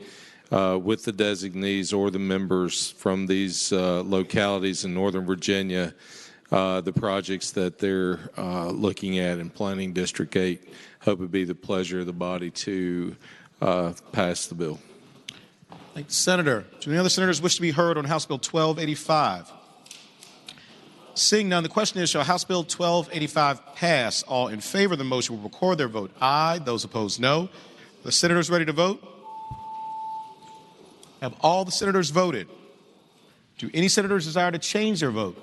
with the designees or the members from these localities in Northern Virginia the projects that they're looking at in Planning District 8. Hope it would be the pleasure of the body to pass the bill. Thank the senator. Do any other senators wish to be heard on House Bill 1285? Seeing none, the question is, shall House Bill 1285 pass? All in favor of the motion will record their vote aye. Those opposed, no. The senators ready to vote? Have all the senators voted? Do any senators desire to change their vote?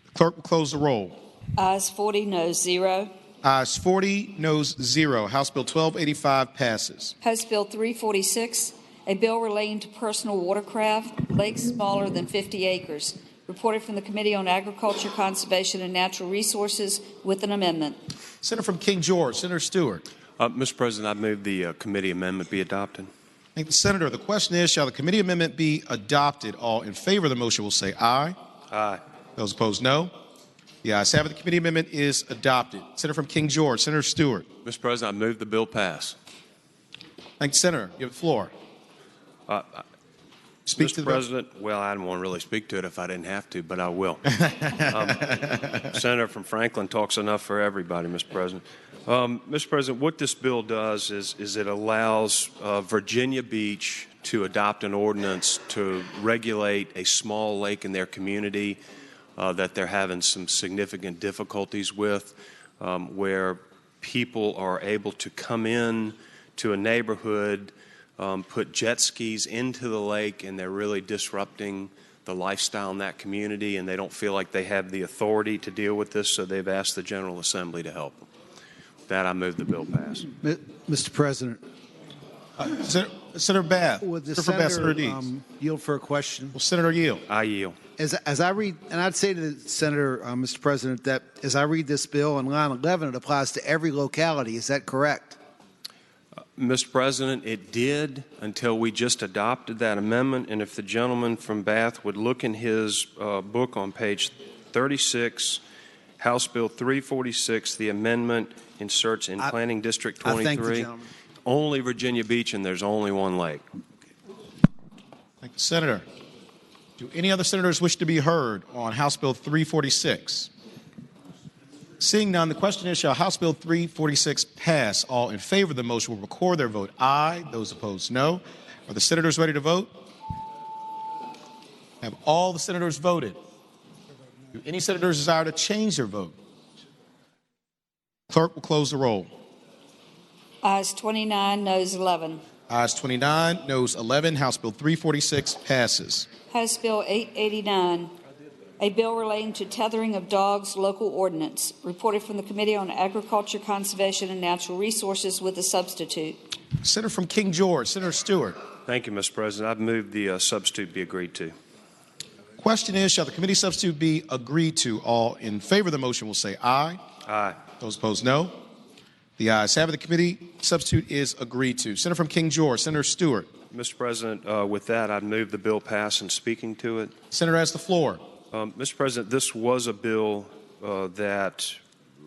The clerk will close the roll. Ayes 40, noes 0. Ayes 40, noes 0. House Bill 1285 passes. House Bill 346, a bill relating to personal watercraft, lakes smaller than 50 acres. Reported from the Committee on Agriculture, Conservation, and Natural Resources with an amendment. Senator from King George, Senator Stewart. Mr. President, I move the committee amendment be adopted. Thank the senator. The question is, shall the committee amendment be adopted? All in favor of the motion will say aye. Aye. Those opposed, no. The ayes have it. The committee amendment is adopted. Senator from King George, Senator Stewart. Mr. President, I move the bill pass. Thank the senator. You have the floor. Speak Mr. to the President, well, I don't want to really speak to it if I didn't have to, but I will. Senator from Franklin talks enough for everybody, Mr. President. Mr. President, what this bill does is it allows Virginia Beach to adopt an ordinance to regulate a small lake in their community. that they're having some significant difficulties with, where people are able to come in to a neighborhood, put jet skis into the lake, and they're really disrupting the lifestyle in that community, and they don't feel like they have the authority to deal with this, so they've asked the General Assembly to help them. With that, I move the bill pass. Mr. President. Senator Bath. Would the Senator yield for a question? Well, Senator yield. I yield. As I read, and I'd say to the Senator, Mr. President, that as I read this bill on line 11, it applies to every locality. Is that correct? Mr. President, it did until we just adopted that amendment. And if the gentleman from Bath would look in his book on page 36, House Bill 346, the amendment inserts in Planning District 23, only Virginia Beach, and there's only one lake. Thank you, Senator. Do any other senators wish to be heard on House Bill 346? Seeing none, the question is, shall House Bill 346 pass? All in favor of the motion will record their vote aye. Those opposed, no. Are the senators ready to vote? Have all the senators voted? Do any senators desire to change their vote? Clerk will close the roll. Ayes 29, noes 11. Ayes 29, noes 11. House Bill 346 passes. House Bill 889, a bill relating to tethering of dogs, local ordinance, reported from the Committee on Agriculture, Conservation, and Natural Resources with a substitute. Senator from King George, Senator Stewart. Thank you, Mr. President. I've moved the substitute be agreed to. Question is, shall the committee substitute be agreed to? All in favor of the motion will say aye. Aye. Those opposed, no. The ayes have it. The committee substitute is agreed to. Senator from King George, Senator Stewart. Mr. President, with that, I'd move the bill pass and speaking to it. Senator has the floor. Mr. President, this was a bill that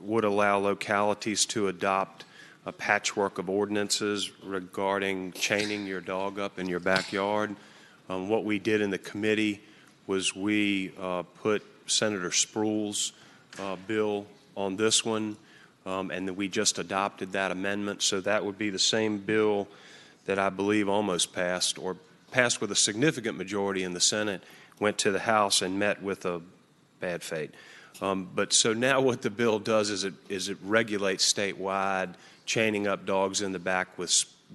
would allow localities to adopt a patchwork of ordinances regarding chaining your dog up in your backyard. What we did in the committee was we put Senator Spruill's bill on this one, and then we just adopted that amendment. So that would be the same bill that I believe almost passed, or passed with a significant majority in the Senate, went to the House and met with a bad fate. But so now what the bill does is it regulates statewide chaining up dogs in the back with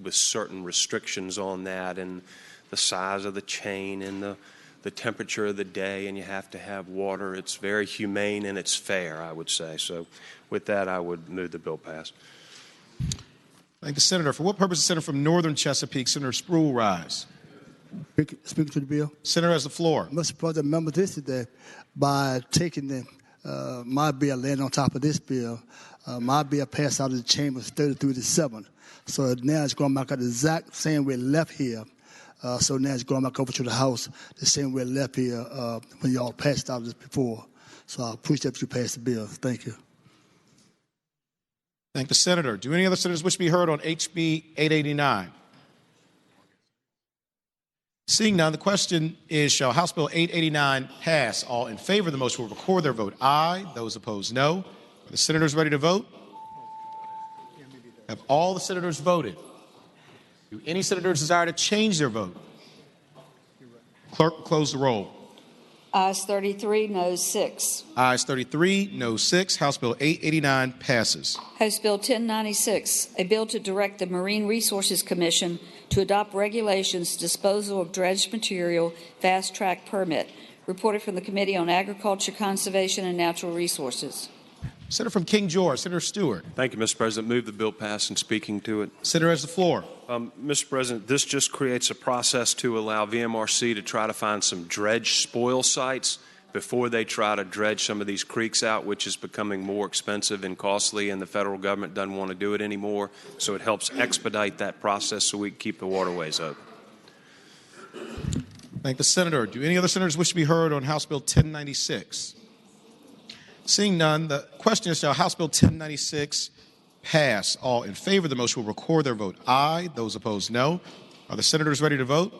certain restrictions on that, and the size of the chain and the temperature of the day, and you have to have water. It's very humane and it's fair, I would say. So with that, I would move the bill pass. Thank the Senator. For what purpose does the Senator from Northern Chesapeake, Senator Spruill, rise? Speaker to the bill. Senator has the floor. Mr. President, remember this today, by taking my bill, laying on top of this bill, my bill passed out of the chamber 33 to 7. So now it's going back at the exact same way left here. So now it's going back over to the House the same way left here when y'all passed out this before. So I appreciate that you passed the bill. Thank you. Thank the Senator. Do any other senators wish to be heard on HB 889? Seeing none, the question is, shall House Bill 889 pass? All in favor of the motion will record their vote aye. Those opposed, no. Are the senators ready to vote? Have all the senators voted? Do any senators desire to change their vote? Clerk will close the roll. Ayes 33, noes 6. Ayes 33, noes 6. House Bill 889 passes. House Bill 1096, a bill to direct the Marine Resources Commission to adopt regulations disposal of dredged material fast track permit, reported from the Committee on Agriculture, Conservation, and Natural Resources. Senator from King George, Senator Stewart. Thank you, Mr. President. Move the bill pass and speaking to it. Senator has the floor. Mr. President, this just creates a process to allow VMRC to try to find some dredge spoil sites before they try to dredge some of these creeks out, which is becoming more expensive and costly, and the federal government doesn't want to do it anymore. So it helps expedite that process so we can keep the waterways open. Thank the Senator. Do any other senators wish to be heard on House Bill 1096? Seeing none, the question is, shall House Bill 1096 pass? All in favor of the motion will record their vote aye. Those opposed, no. Are the senators ready to vote?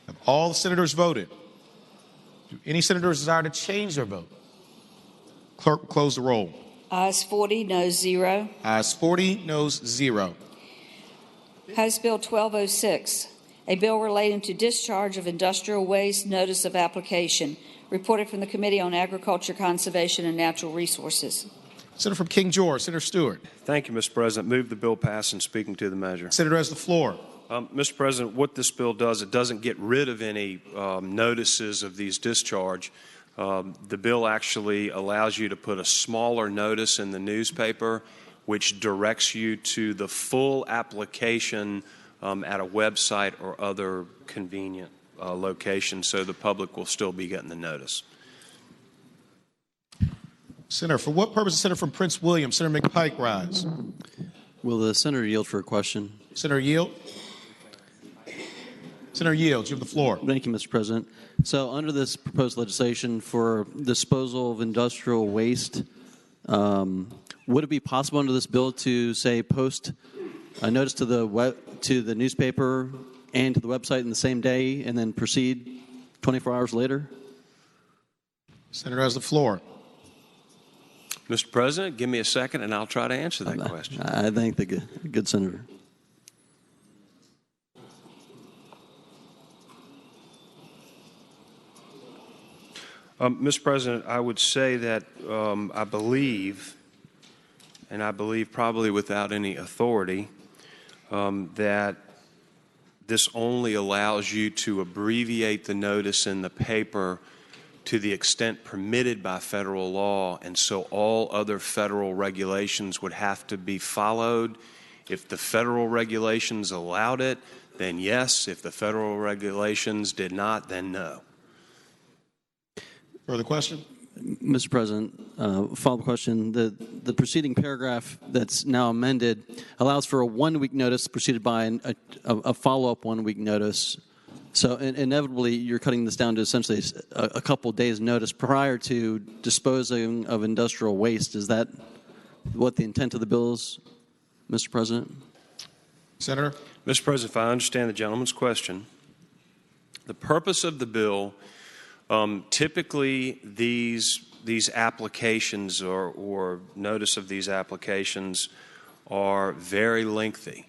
Have all the senators voted? Do any senators desire to change their vote? Clerk will close the roll. Ayes 40, noes 0. Ayes 40, noes 0. House Bill 1206, a bill relating to discharge of industrial waste notice of application, reported from the Committee on Agriculture, Conservation, and Natural Resources. Senator from King George, Senator Stewart. Thank you, Mr. President. Move the bill pass and speaking to the measure. Senator has the floor. Mr. President, what this bill does, it doesn't get rid of any notices of these discharge. The bill actually allows you to put a smaller notice in the newspaper, which directs you to the full application at a website or other convenient location, so the public will still be getting the notice. Senator, for what purpose is Senator from Prince William, Senator McPike rise? Will the senator yield for a question? Senator yield. Senator Yields, you have the floor. Thank you, Mr. President. So under this proposed legislation for disposal of industrial waste, would it be possible under this bill to, say, post a notice to the newspaper and to the website in the same day and then proceed 24 hours later? Senator has the floor. Mr. President, give me a second and I'll try to answer that question. I thank the good senator. Mr. President, I would say that I believe probably without any authority, that this only allows you to abbreviate the notice in the paper to the extent permitted by federal law, and so all other federal regulations would have to be followed. If the federal regulations allowed it, then yes. If the federal regulations did not, then no. Further question? Mr. President, follow-up question. The preceding paragraph that's now amended allows for a 1-week notice preceded by a follow-up 1-week notice. So inevitably, you're cutting this down to essentially a couple days' notice prior to disposing of industrial waste. Is that what the intent of the bill is, Mr. President? Senator? Mr. President, if I understand the gentleman's question, the purpose of the bill, typically these applications or notice of these applications are very lengthy,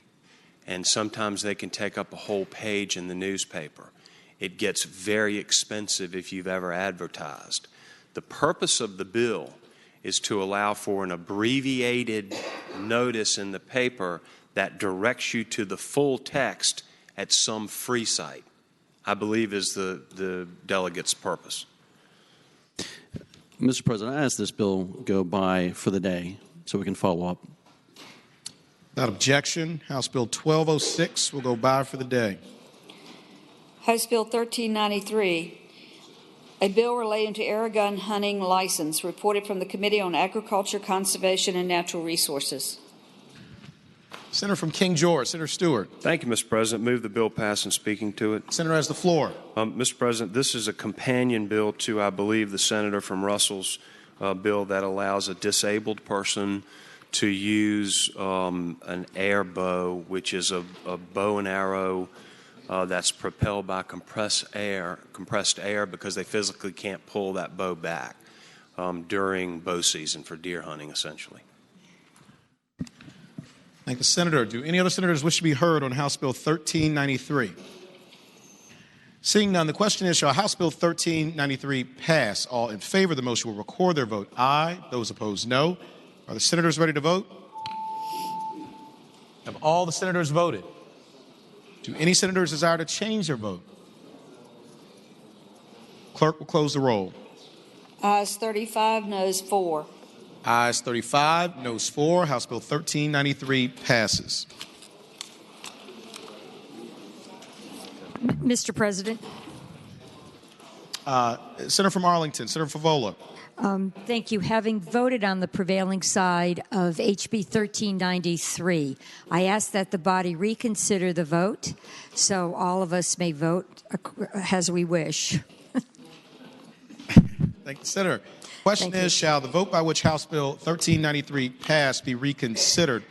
and sometimes they can take up a whole page in the newspaper. It gets very expensive if you've ever advertised. The purpose of the bill is to allow for an abbreviated notice in the paper that directs you to the full text at some free site, I believe is the delegate's purpose. Mr. President, I asked this bill go by for the day so we can follow up. Without objection, House Bill 1206 will go by for the day. House Bill 1393, a bill relating to air gun hunting license, reported from the Committee on Agriculture, Conservation, and Natural Resources. Senator from King George, Senator Stewart. Thank you, Mr. President. Move the bill pass and speaking to it. Senator has the floor. Mr. President, this is a companion bill to, I believe, the senator from Russell's bill that allows a disabled person to use an air bow, which is a bow and arrow that's propelled by compressed air because they physically can't pull that bow back during bow season for deer hunting, essentially. Thank the Senator. Do any other senators wish to be heard on House Bill 1393? Seeing none, the question is, shall House Bill 1393 pass? All in favor of the motion will record their vote aye. Those opposed, no. Are the senators ready to vote? Have all the senators voted? Do any senators desire to change their vote? Clerk will close the roll. Ayes 35, noes 4. Ayes 35, noes 4. House Bill 1393 passes. Mr. President. Senator from Arlington, Senator Favola. Thank you. Having voted on the prevailing side of HB 1393, I ask that the body reconsider the vote so all of us may vote as we wish. Thank you, Senator. Question is, shall the vote by which House Bill 1393 passed be reconsidered?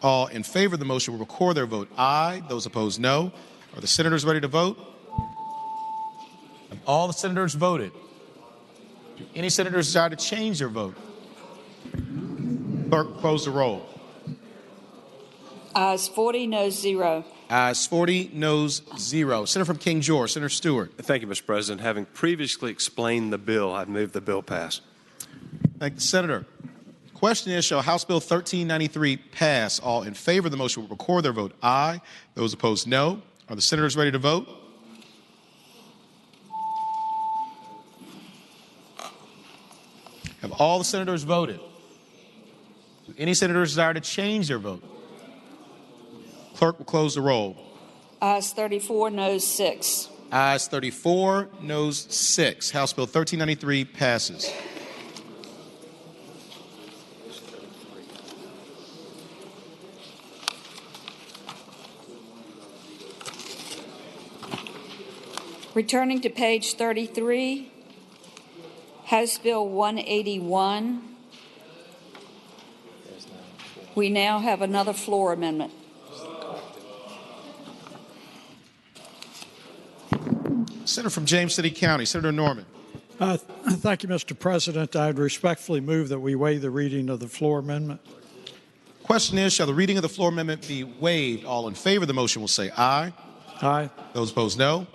All in favor of the motion will record their vote aye. Those opposed, no. Are the senators ready to vote? Have all the senators voted? Do any senators desire to change their vote? Clerk, close the roll. Ayes 40, noes 0. Ayes 40, noes 0. Senator from King George, Senator Stewart. Thank you, Mr. President. Having previously explained the bill, I move the bill pass. Thank you, Senator. Question is, shall House Bill 1393 pass? All in favor of the motion will record their vote aye. Those opposed, no. Are the senators ready to vote? Have all the senators voted? Do any senators desire to change their vote? Clerk will close the roll. Ayes 34, noes 6. Ayes 34, noes 6. House Bill 1393 passes. Returning to page 33, House Bill 181. We now have another floor amendment. Senator from James City County, Senator Norman. Thank you, Mr. President. I would respectfully move that we waive the reading of the floor amendment. Question is, shall the reading of the floor amendment be waived? All in favor of the motion will say aye. Aye. Those opposed, no.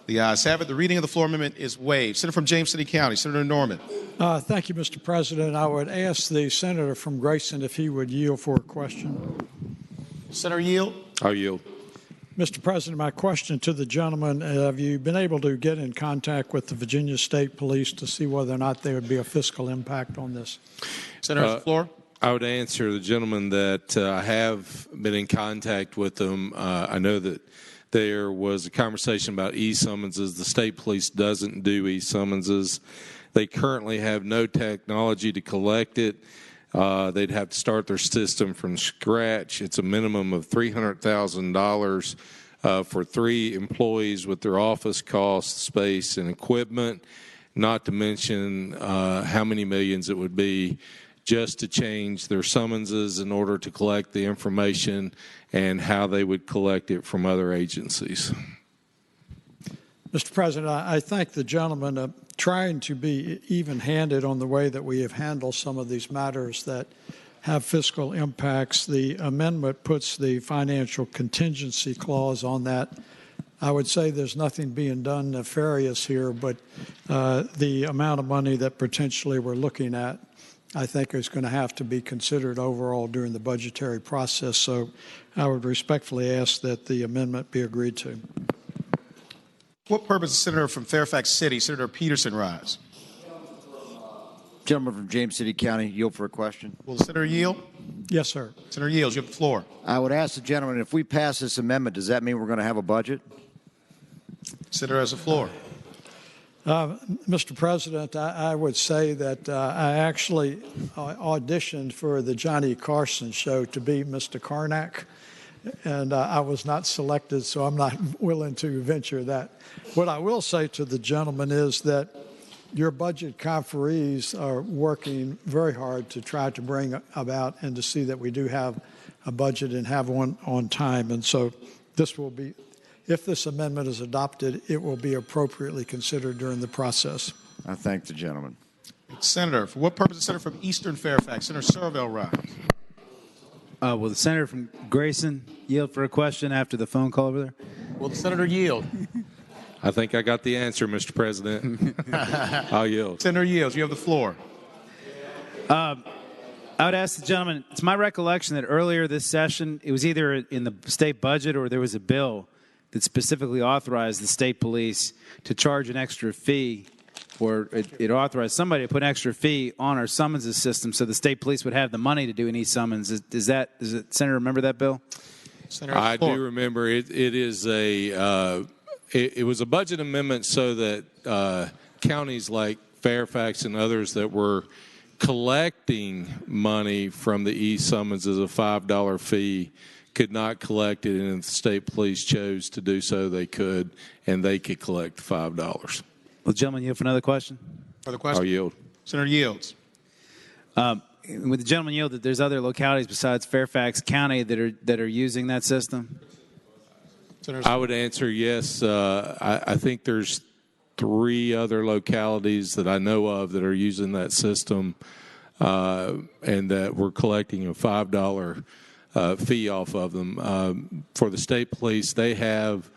The ayes have it. The reading of the floor amendment is waived. Senator from James City County, Senator Norman. Thank you, Mr. President. I would ask the senator from Grayson if he would yield for a question. Senator, yield. I'll yield. Mr. President, my question to the gentleman, have you been able to get in contact with the Virginia State Police to see whether or not there would be a fiscal impact on this? Senator, the floor. I would answer the gentleman that I have been in contact with them. I know that there was a conversation about e-summonses. The state police doesn't do e-summonses. They currently have no technology to collect it. They'd have to start their system from scratch. It's a minimum of $300,000 for 3 employees with their office costs, space, and equipment, not to mention how many millions it would be just to change their summonses in order to collect the information and how they would collect it from other agencies. Mr. President, I thank the gentleman trying to be even-handed on the way that we have handled some of these matters that have fiscal impacts. The amendment puts the financial contingency clause on that. I would say there's nothing being done nefarious here, but the amount of money that potentially we're looking at, I think, is going to have to be considered overall during the budgetary process. So I would respectfully ask that the amendment be agreed to. What purpose does Senator from Fairfax City, Senator Peterson, rise? Gentleman from James City County, yield for a question. Will the senator yield? Yes, sir. Senator yields. You have the floor. I would ask the gentleman, if we pass this amendment, does that mean we're going to have a budget? Senator has the floor. Mr. President, I would say that I actually auditioned for the Johnny Carson show to be Mr. Karnak, and I was not selected, so I'm not willing to venture that. What I will say to the gentleman is that your budget conferees are working very hard to try to bring about and to see that we do have a budget and have one on time. And so this will be, if this amendment is adopted, it will be appropriately considered during the process. I thank the gentleman. Senator, for what purpose is Senator from Eastern Fairfax, Senator Servell rise? Will the senator from Grayson yield for a question after the phone call over there? Will the senator yield? I think I got the answer, Mr. President. I'll yield. Senator yields. You have the floor. I would ask the gentleman, it's my recollection that earlier this session, it was either in the state budget or there was a bill that specifically authorized the state police to charge an extra fee, or it authorized somebody to put an extra fee on our summonses system so the state police would have the money to do an e-summons. Does the Senator remember that bill? Senator, I do remember it. It is it was a budget amendment so that counties like Fairfax and others that were collecting money from the e-summons as a $5 fee could not collect it, and if the state police chose to do so, they could, and they could collect the $5. Well, gentlemen, you have another question? Further question? I'll yield. Senator yields. Would the gentleman yield that there's other localities besides Fairfax County that are using that system? I would answer yes. I think there's 3 other localities that I know of that are using that system, and that we're collecting a $5 fee off of them. For the state police, they have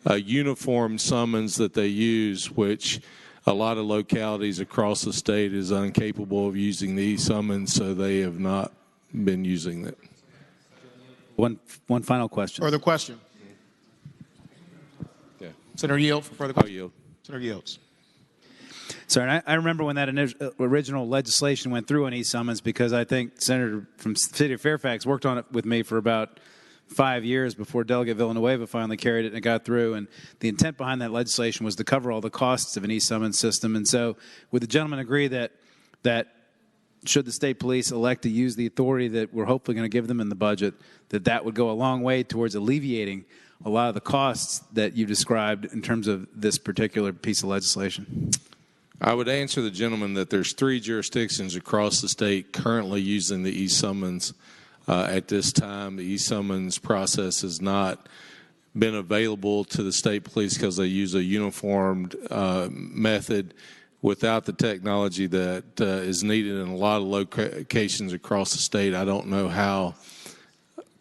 a uniform summons that they use, which a lot of localities across the state is incapable of using the e-summons, so they have not been using it. One final question. Further question? Yeah. Senator Yield for further question. Yield. Senator Yields. Sir, and I remember when that original legislation went through on e-summons, because I think Senator from the city of Fairfax worked on it with me for about 5 years before Delegate Villanueva finally carried it and it got through. And the intent behind that legislation was to cover all the costs of an e-summons system. And so would the gentleman agree that should the state police elect to use the authority that we're hopefully going to give them in the budget, that would go a long way towards alleviating a lot of the costs that you described in terms of this particular piece of legislation? I would answer the gentleman that there's 3 jurisdictions across the state currently using the e-summons at this time. The e-summons process has not been available to the state police because they use a uniformed method without the technology that is needed in a lot of locations across the state. I don't know how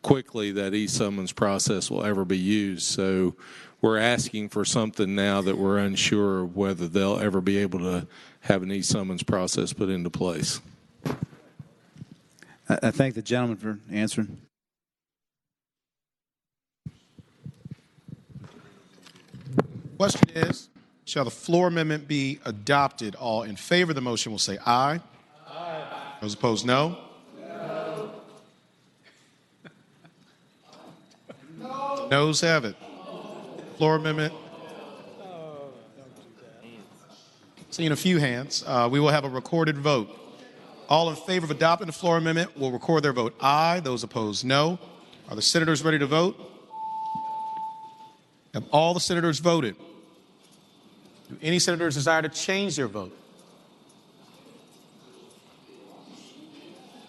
quickly that e-summons process will ever be used. So we're asking for something now that we're unsure of whether they'll ever be able to have an e-summons process put into place. I thank the gentleman for answering. Question is, shall the floor amendment be adopted? All in favor of the motion will say aye. Aye. Those opposed, no. No. Noes have it. Floor amendment. Seeing a few hands, we will have a recorded vote. All in favor of adopting the floor amendment will record their vote aye. Those opposed, no. Are the senators ready to vote? Have all the senators voted? Do any senators desire to change their vote?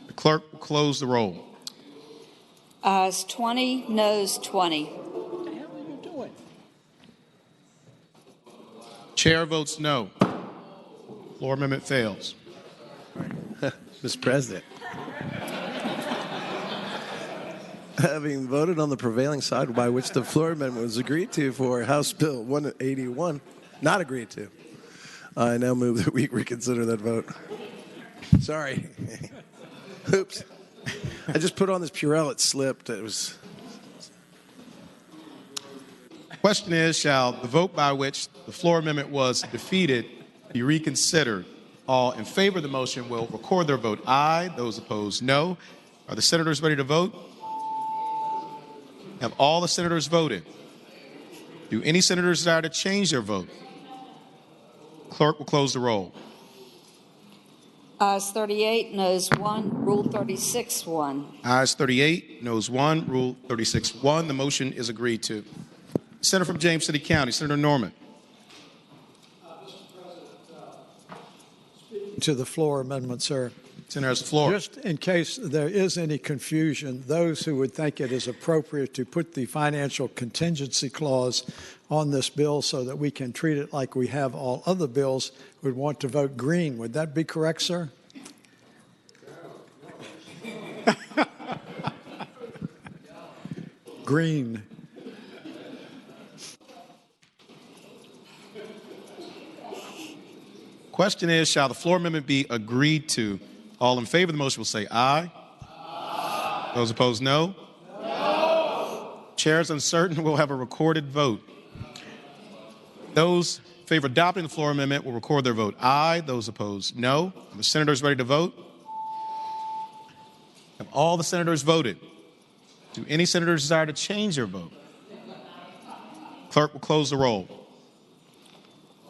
The clerk will close the roll. Ayes 20, noes 20. Chair votes no. Floor amendment fails. Mr. President, having voted on the prevailing side by which the floor amendment was agreed to for House Bill 181, not agreed to, I now move that we reconsider that vote. Sorry. Oops. I just put on this Purell, it slipped. It was. Question is, shall the vote by which the floor amendment was defeated be reconsidered? All in favor of the motion will record their vote aye. Those opposed, no. Are the senators ready to vote? Have all the senators voted? Do any senators desire to change their vote? Clerk will close the roll. Ayes 38, noes 1, Rule 36 1. Ayes 38, noes 1, Rule 36 1. The motion is agreed to. Senator from James City County, Senator Norman. To the floor amendment, sir. Senator has the floor. Just in case there is any confusion, those who would think it is appropriate to put the financial contingency clause on this bill so that we can treat it like we have all other bills would want to vote green. Would that be correct, sir? Green. Question is, shall the floor amendment be agreed to? All in favor of the motion will say aye. Aye. Those opposed, no. No. Chair is uncertain. We'll have a recorded vote. Those in favor of adopting the floor amendment will record their vote aye. Those opposed, no. Are the senators ready to vote? Have all the senators voted? Do any senators desire to change their vote? Clerk will close the roll.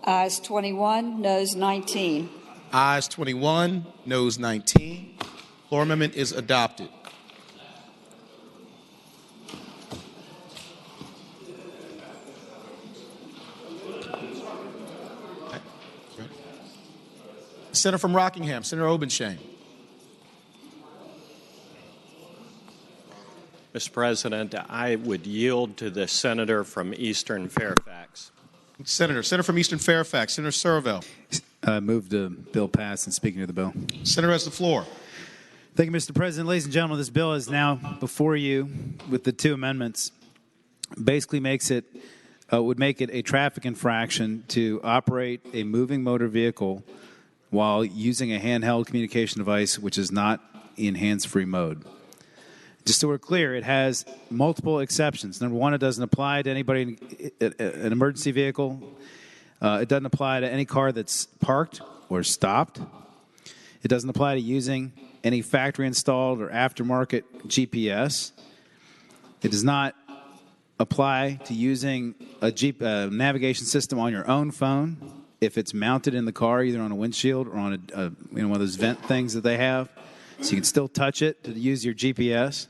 Ayes 21, noes 19. Ayes 21, noes 19. Floor amendment is adopted. Senator from Rockingham, Senator Obenshain. Mr. President, I would yield to the senator from Eastern Fairfax. Senator from Eastern Fairfax, Senator Servell. Move the bill pass and speaking to the bill. Senator has the floor. Thank you, Mr. President. Ladies and gentlemen, this bill is now before you with the 2 amendments. Basically would make it a traffic infraction to operate a moving motor vehicle while using a handheld communication device which is not in hands-free mode. Just so we're clear, it has multiple exceptions. Number one, it doesn't apply to anybody in an emergency vehicle. It doesn't apply to any car that's parked or stopped. It doesn't apply to using any factory-installed or aftermarket GPS. It does not apply to using a navigation system on your own phone if it's mounted in the car, either on a windshield or on one of those vent things that they have, so you can still touch it to use your GPS.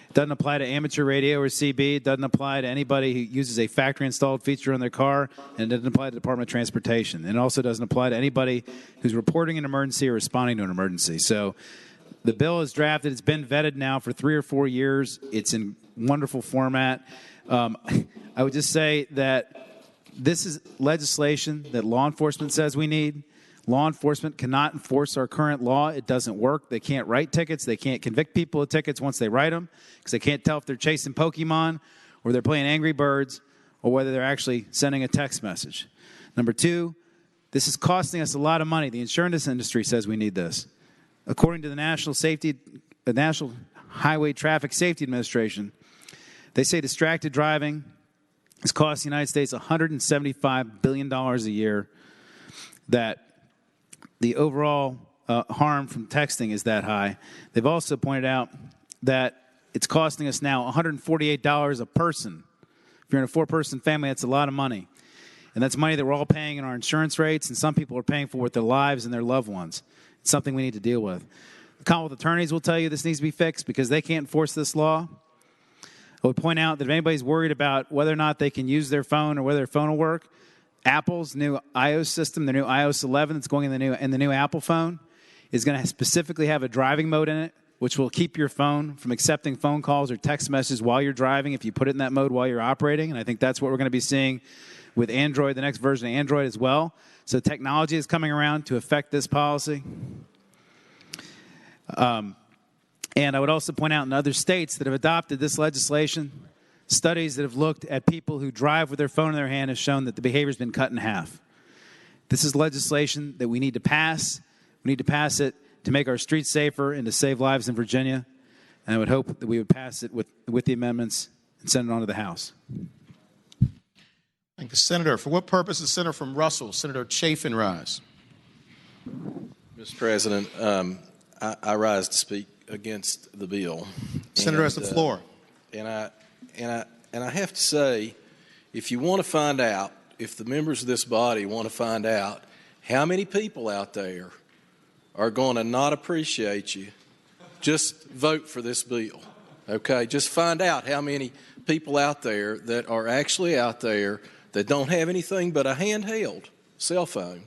It doesn't apply to amateur radio or CB. It doesn't apply to anybody who uses a factory-installed feature on their car, and it doesn't apply to the Department of Transportation. And it also doesn't apply to anybody who's reporting an emergency or responding to an emergency. So the bill is drafted. It's been vetted now for 3 or 4 years. It's in wonderful format. I would just say that this is legislation that law enforcement says we need. Law enforcement cannot enforce our current law. It doesn't work. They can't write tickets. They can't convict people of tickets once they write them because they can't tell if they're chasing Pokemon or they're playing Angry Birds or whether they're actually sending a text message. Number 2, this is costing us a lot of money. The insurance industry says we need this. According to the National Highway Traffic Safety Administration, they say distracted driving is costing the United States $175 billion a year, that the overall harm from texting is that high. They've also pointed out that it's costing us now $148 a person. If you're in a 4-person family, that's a lot of money. And that's money that we're all paying in our insurance rates, and some people are paying for with their lives and their loved ones. It's something we need to deal with. The Commonwealth attorneys will tell you this needs to be fixed because they can't enforce this law. I would point out that if anybody's worried about whether or not they can use their phone or whether their phone will work, Apple's new iOS system, the new iOS 11 that's going in the new Apple phone, is going to specifically have a driving mode in it, which will keep your phone from accepting phone calls or text messages while you're driving if you put it in that mode while you're operating. And I think that's what we're going to be seeing with Android, the next version of Android as well. So technology is coming around to affect this policy. And I would also point out in other states that have adopted this legislation, studies that have looked at people who drive with their phone in their hand have shown that the behavior has been cut in half. This is legislation that we need to pass. We need to pass it to make our streets safer and to save lives in Virginia. And I would hope that we would pass it with the amendments and send it on to the House. Thank the Senator. For what purpose is the Senator from Russell, Senator Chafin, rise? Mr. President, I rise to speak against the bill. Senator has the floor. And I have to say, if you want to find out, if the members of this body want to find out how many people out there are going to not appreciate you, just vote for this bill. Okay? Just find out how many people out there that are actually out there that don't have anything but a handheld cell phone.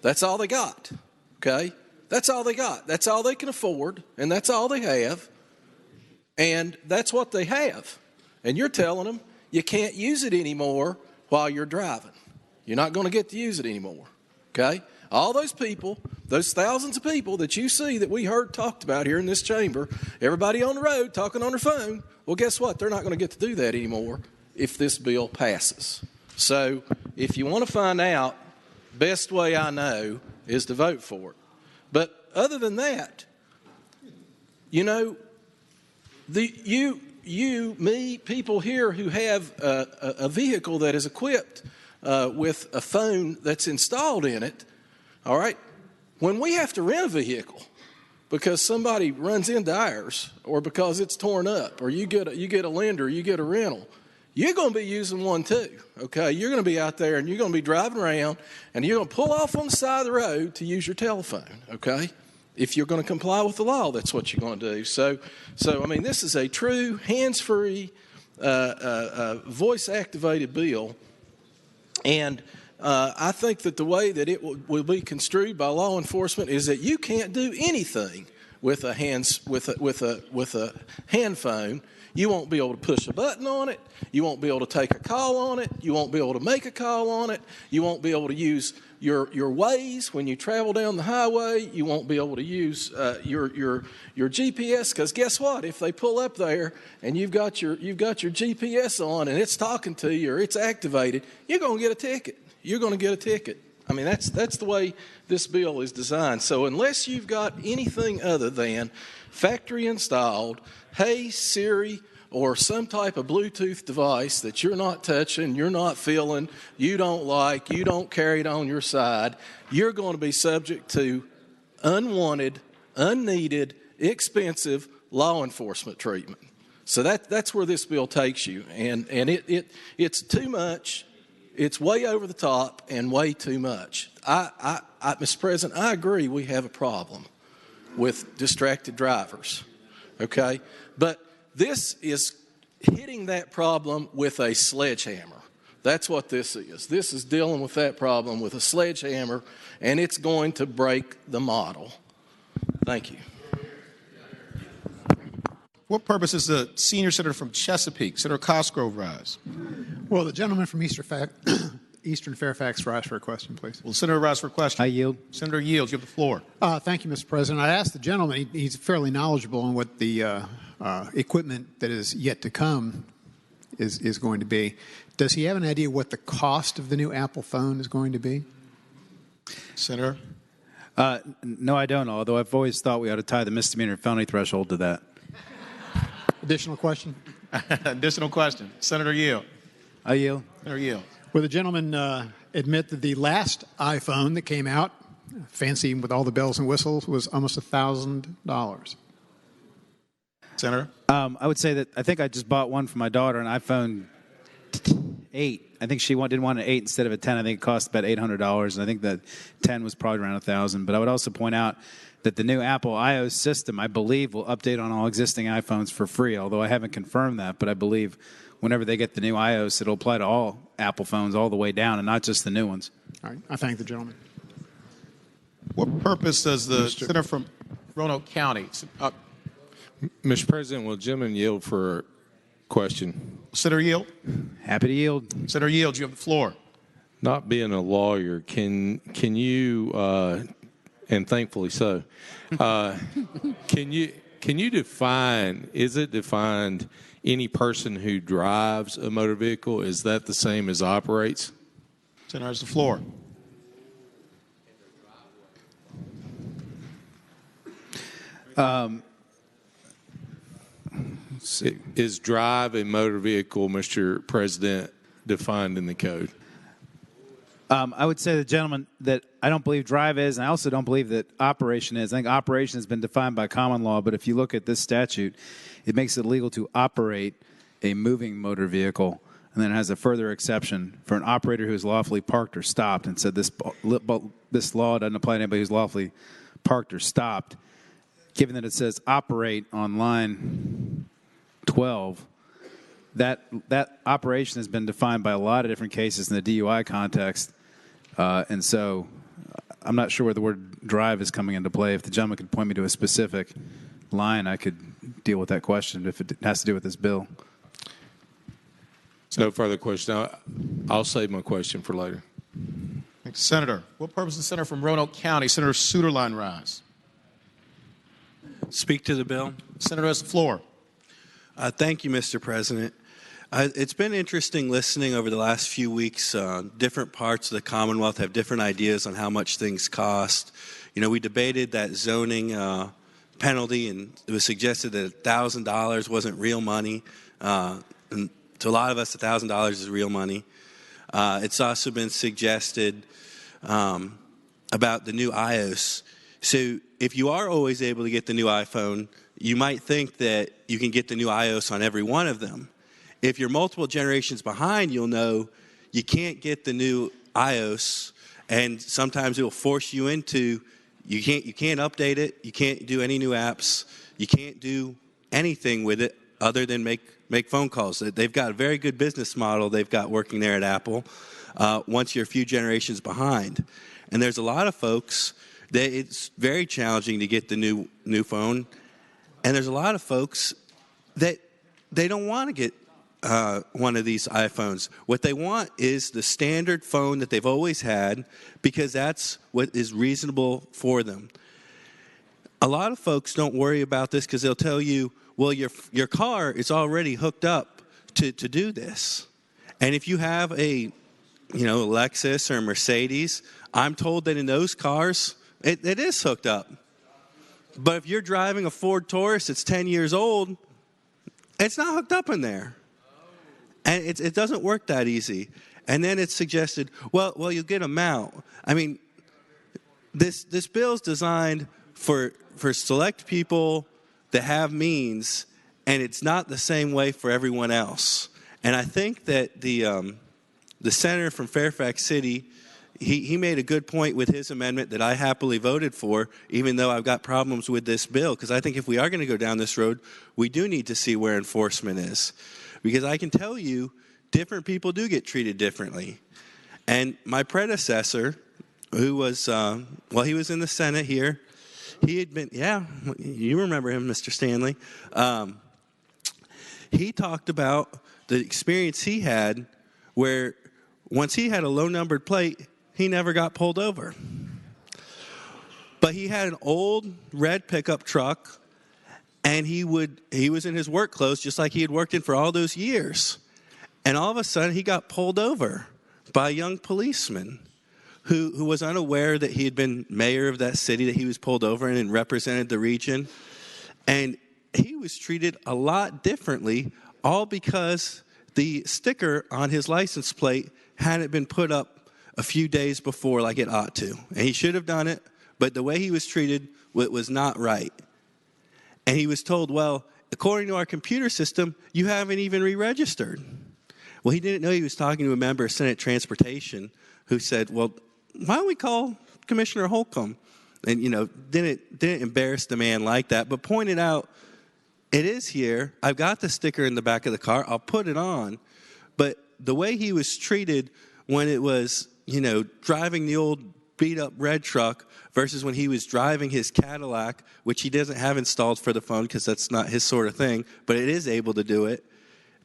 That's all they got. Okay? That's all they got. That's all they can afford, and that's all they have. And that's what they have. And you're telling them you can't use it anymore while you're driving. You're not going to get to use it anymore. Okay? All those people, those thousands of people that you see that we heard talked about here in this chamber, everybody on the road talking on their phone, well, guess what? They're not going to get to do that anymore if this bill passes. So if you want to find out, best way I know is to vote for it. But other than that, you know, me, people here who have a vehicle that is equipped with a phone that's installed in it, all right, when we have to rent a vehicle because somebody runs into ours or because it's torn up or you get a lender, you get a rental, you're going to be using one too, okay? You're going to be out there and you're going to be driving around and you're going to pull off on the side of the road to use your telephone, okay? If you're going to comply with the law, that's what you're going to do. So I mean, this is a true hands-free, voice-activated bill. And I think that the way that it will be construed by law enforcement is that you can't do anything with a hand phone. You won't be able to push a button on it. You won't be able to take a call on it. You won't be able to make a call on it. You won't be able to use your Waze when you travel down the highway. You won't be able to use your GPS, because guess what? If they pull up there and you've got your GPS on and it's talking to you or it's activated, you're going to get a ticket. You're going to get a ticket. I mean, that's the way this bill is designed. So unless you've got anything other than factory installed, Hey Siri, or some type of Bluetooth device that you're not touching, you're not feeling, you don't like, you don't carry it on your side, you're going to be subject to unwanted, unneeded, expensive law enforcement treatment. So that's where this bill takes you, and it's too much. It's way over the top and way too much. Mr. President, I agree we have a problem with distracted drivers, okay? But this is hitting that problem with a sledgehammer. That's what this is. This is dealing with that problem with a sledgehammer, and it's going to break the model. Thank you. What purpose is the senior senator from Chesapeake, Senator Cosgrove, rise? Will the gentleman from Eastern Fairfax rise for a question, please? Will Senator rise for a question? I yield. Senator yields. You have the floor. Thank you, Mr. President. I asked the gentleman, he's fairly knowledgeable on what the equipment that is yet to come is going to be. Does he have an idea what the cost of the new Apple phone is going to be? Senator? No, I don't, although I've always thought we ought to tie the misdemeanor and felony threshold to that. Additional question? Additional question. Senator Yield. I yield. Senator Yield. Will the gentleman admit that the last iPhone that came out, fancy with all the bells and whistles, was almost $1,000? Senator? I would say that I think I just bought one for my daughter, an iPhone 8. I think she didn't want an 8 instead of a 10. I think it cost about $800, and I think the 10 was probably around $1,000. But I would also point out that the new Apple iOS system, I believe, will update on all existing iPhones for free, although I haven't confirmed that. But I believe whenever they get the new iOS, it'll apply to all Apple phones all the way down and not just the new ones. All right. I thank the gentleman. What purpose does the senator from Roanoke County? Mr. President, will the gentleman yield for a question? Senator Yield. Happy to yield. Senator Yield, you have the floor. Not being a lawyer, can you, and thankfully so, can you define, is it defined any person who drives a motor vehicle, is that the same as operates? Senator has the floor. Is drive a motor vehicle, Mr. President, defined in the code? I would say, the gentleman, that I don't believe drive is, and I also don't believe that operation is. I think operation has been defined by common law, but if you look at this statute, it makes it illegal to operate a moving motor vehicle, and then it has a further exception for an operator who is lawfully parked or stopped, and said this law doesn't apply to anybody who's lawfully parked or stopped. Given that it says operate on line 12, that operation has been defined by a lot of different cases in the DUI context, and so I'm not sure where the word drive is coming into play. If the gentleman could point me to a specific line, I could deal with that question if it has to do with this bill. No further question. I'll save my question for later. Thanks, Senator. What purpose does the senator from Roanoke County, Senator Suderline, rise? Speak to the bill. Senator has the floor. Thank you, Mr. President. It's been interesting listening over the last few weeks. Different parts of the Commonwealth have different ideas on how much things cost. You know, we debated that zoning penalty, and it was suggested that $1,000 wasn't real money. And to a lot of us, $1,000 is real money. It's also been suggested about the new iOS. So if you are always able to get the new iPhone, you might think that you can get the new iOS on every one of them. If you're multiple generations behind, you'll know you can't get the new iOS, and sometimes it will force you into you can't update it, you can't do any new apps, you can't do anything with it other than make phone calls. They've got a very good business model they've got working there at Apple once you're a few generations behind. And there's a lot of folks that it's very challenging to get the new phone. And there's a lot of folks that they don't want to get one of these iPhones. What they want is the standard phone that they've always had because that's what is reasonable for them. A lot of folks don't worry about this because they'll tell you, well, your car is already hooked up to do this. And if you have a Lexus or a Mercedes, I'm told that in those cars, it is hooked up. But if you're driving a Ford Taurus that's 10 years old, it's not hooked up in there. And it doesn't work that easy. And then it's suggested, well, you'll get a mount. I mean, this bill is designed for select people that have means, and it's not the same way for everyone else. And I think that the senator from Fairfax City, he made a good point with his amendment that I happily voted for, even though I've got problems with this bill, because I think if we are going to go down this road, we do need to see where enforcement is. Because I can tell you, different people do get treated differently. And my predecessor, who was, he was in the Senate here. He had been, you remember him, Mr. Stanley. He talked about the experience he had where once he had a low-numbered plate, he never got pulled over. But he had an old red pickup truck, and he was in his work clothes just like he had worked in for all those years. And all of a sudden, he got pulled over by a young policeman who was unaware that he had been mayor of that city that he was pulled over in and represented the region. And he was treated a lot differently, all because the sticker on his license plate hadn't been put up a few days before like it ought to. And he should have done it, but the way he was treated was not right. And he was told, well, according to our computer system, you haven't even re-registered. Well, he didn't know he was talking to a member of Senate Transportation who said, well, why don't we call Commissioner Holcomb? And, didn't embarrass the man like that, but pointed out, it is here. I've got the sticker in the back of the car. I'll put it on. But the way he was treated when it was, driving the old beat-up red truck versus when he was driving his Cadillac, which he doesn't have installed for the phone because that's not his sort of thing, but it is able to do it,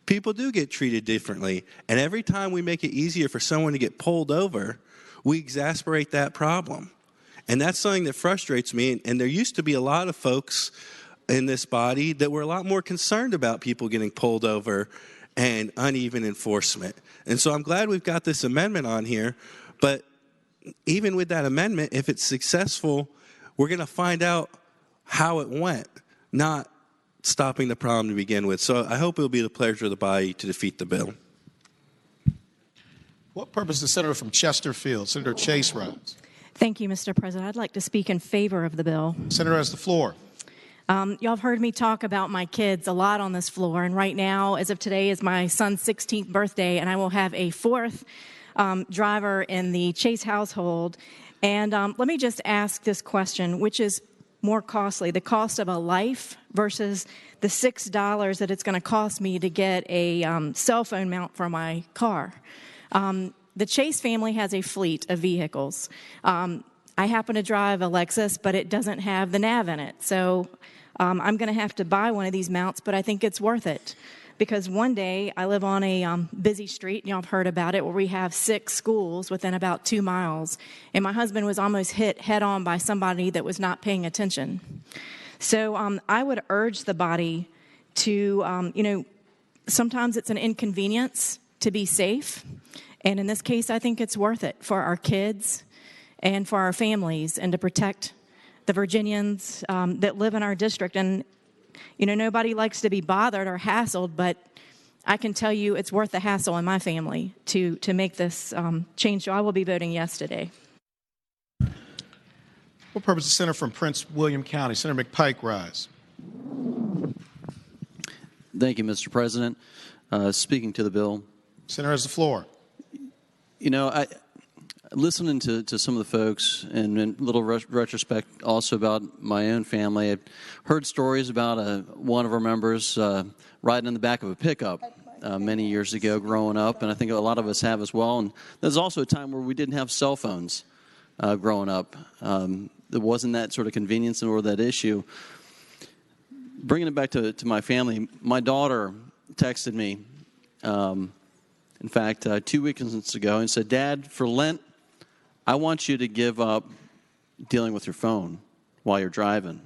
people do get treated differently. And every time we make it easier for someone to get pulled over, we exasperate that problem. And that's something that frustrates me. And there used to be a lot of folks in this body that were a lot more concerned about people getting pulled over and uneven enforcement. And so I'm glad we've got this amendment on here. But even with that amendment, if it's successful, we're going to find out how it went, not stopping the problem to begin with. So I hope it will be the pleasure of the body to defeat the bill. What purpose does the senator from Chesterfield, Senator Chase, rise? Thank you, Mr. President. I'd like to speak in favor of the bill. Senator has the floor. Y'all have heard me talk about my kids a lot on this floor, and right now, as of today, is my son's 16th birthday, and I will have a fourth driver in the Chase household. And let me just ask this question, which is more costly, the cost of a life versus the $6 that it's going to cost me to get a cell phone mount for my car? The Chase family has a fleet of vehicles. I happen to drive a Lexus, but it doesn't have the nav in it. So I'm going to have to buy one of these mounts, but I think it's worth it. Because one day I live on a busy street, and y'all have heard about it, where we have 6 schools within about 2 miles. And my husband was almost hit head on by somebody that was not paying attention. So I would urge the body to, sometimes it's an inconvenience to be safe. And in this case, I think it's worth it for our kids and for our families and to protect the Virginians that live in our district. And, nobody likes to be bothered or hassled, but I can tell you it's worth the hassle in my family to make this change. So I will be voting yes today. What purpose does the senator from Prince William County, Senator McPike, rise? Thank you, Mr. President. Speaking to the bill. Senator has the floor. Listening to some of the folks, and in a little retrospect also about my own family, I've heard stories about one of our members riding in the back of a pickup many years ago growing up, and I think a lot of us have as well. And there's also a time where we didn't have cell phones growing up. there wasn't that sort of convenience or that issue. Bringing it back to my family, my daughter texted me, in fact, 2 weekends ago and said, "Dad, for Lent, I want you to give up dealing with your phone while you're driving."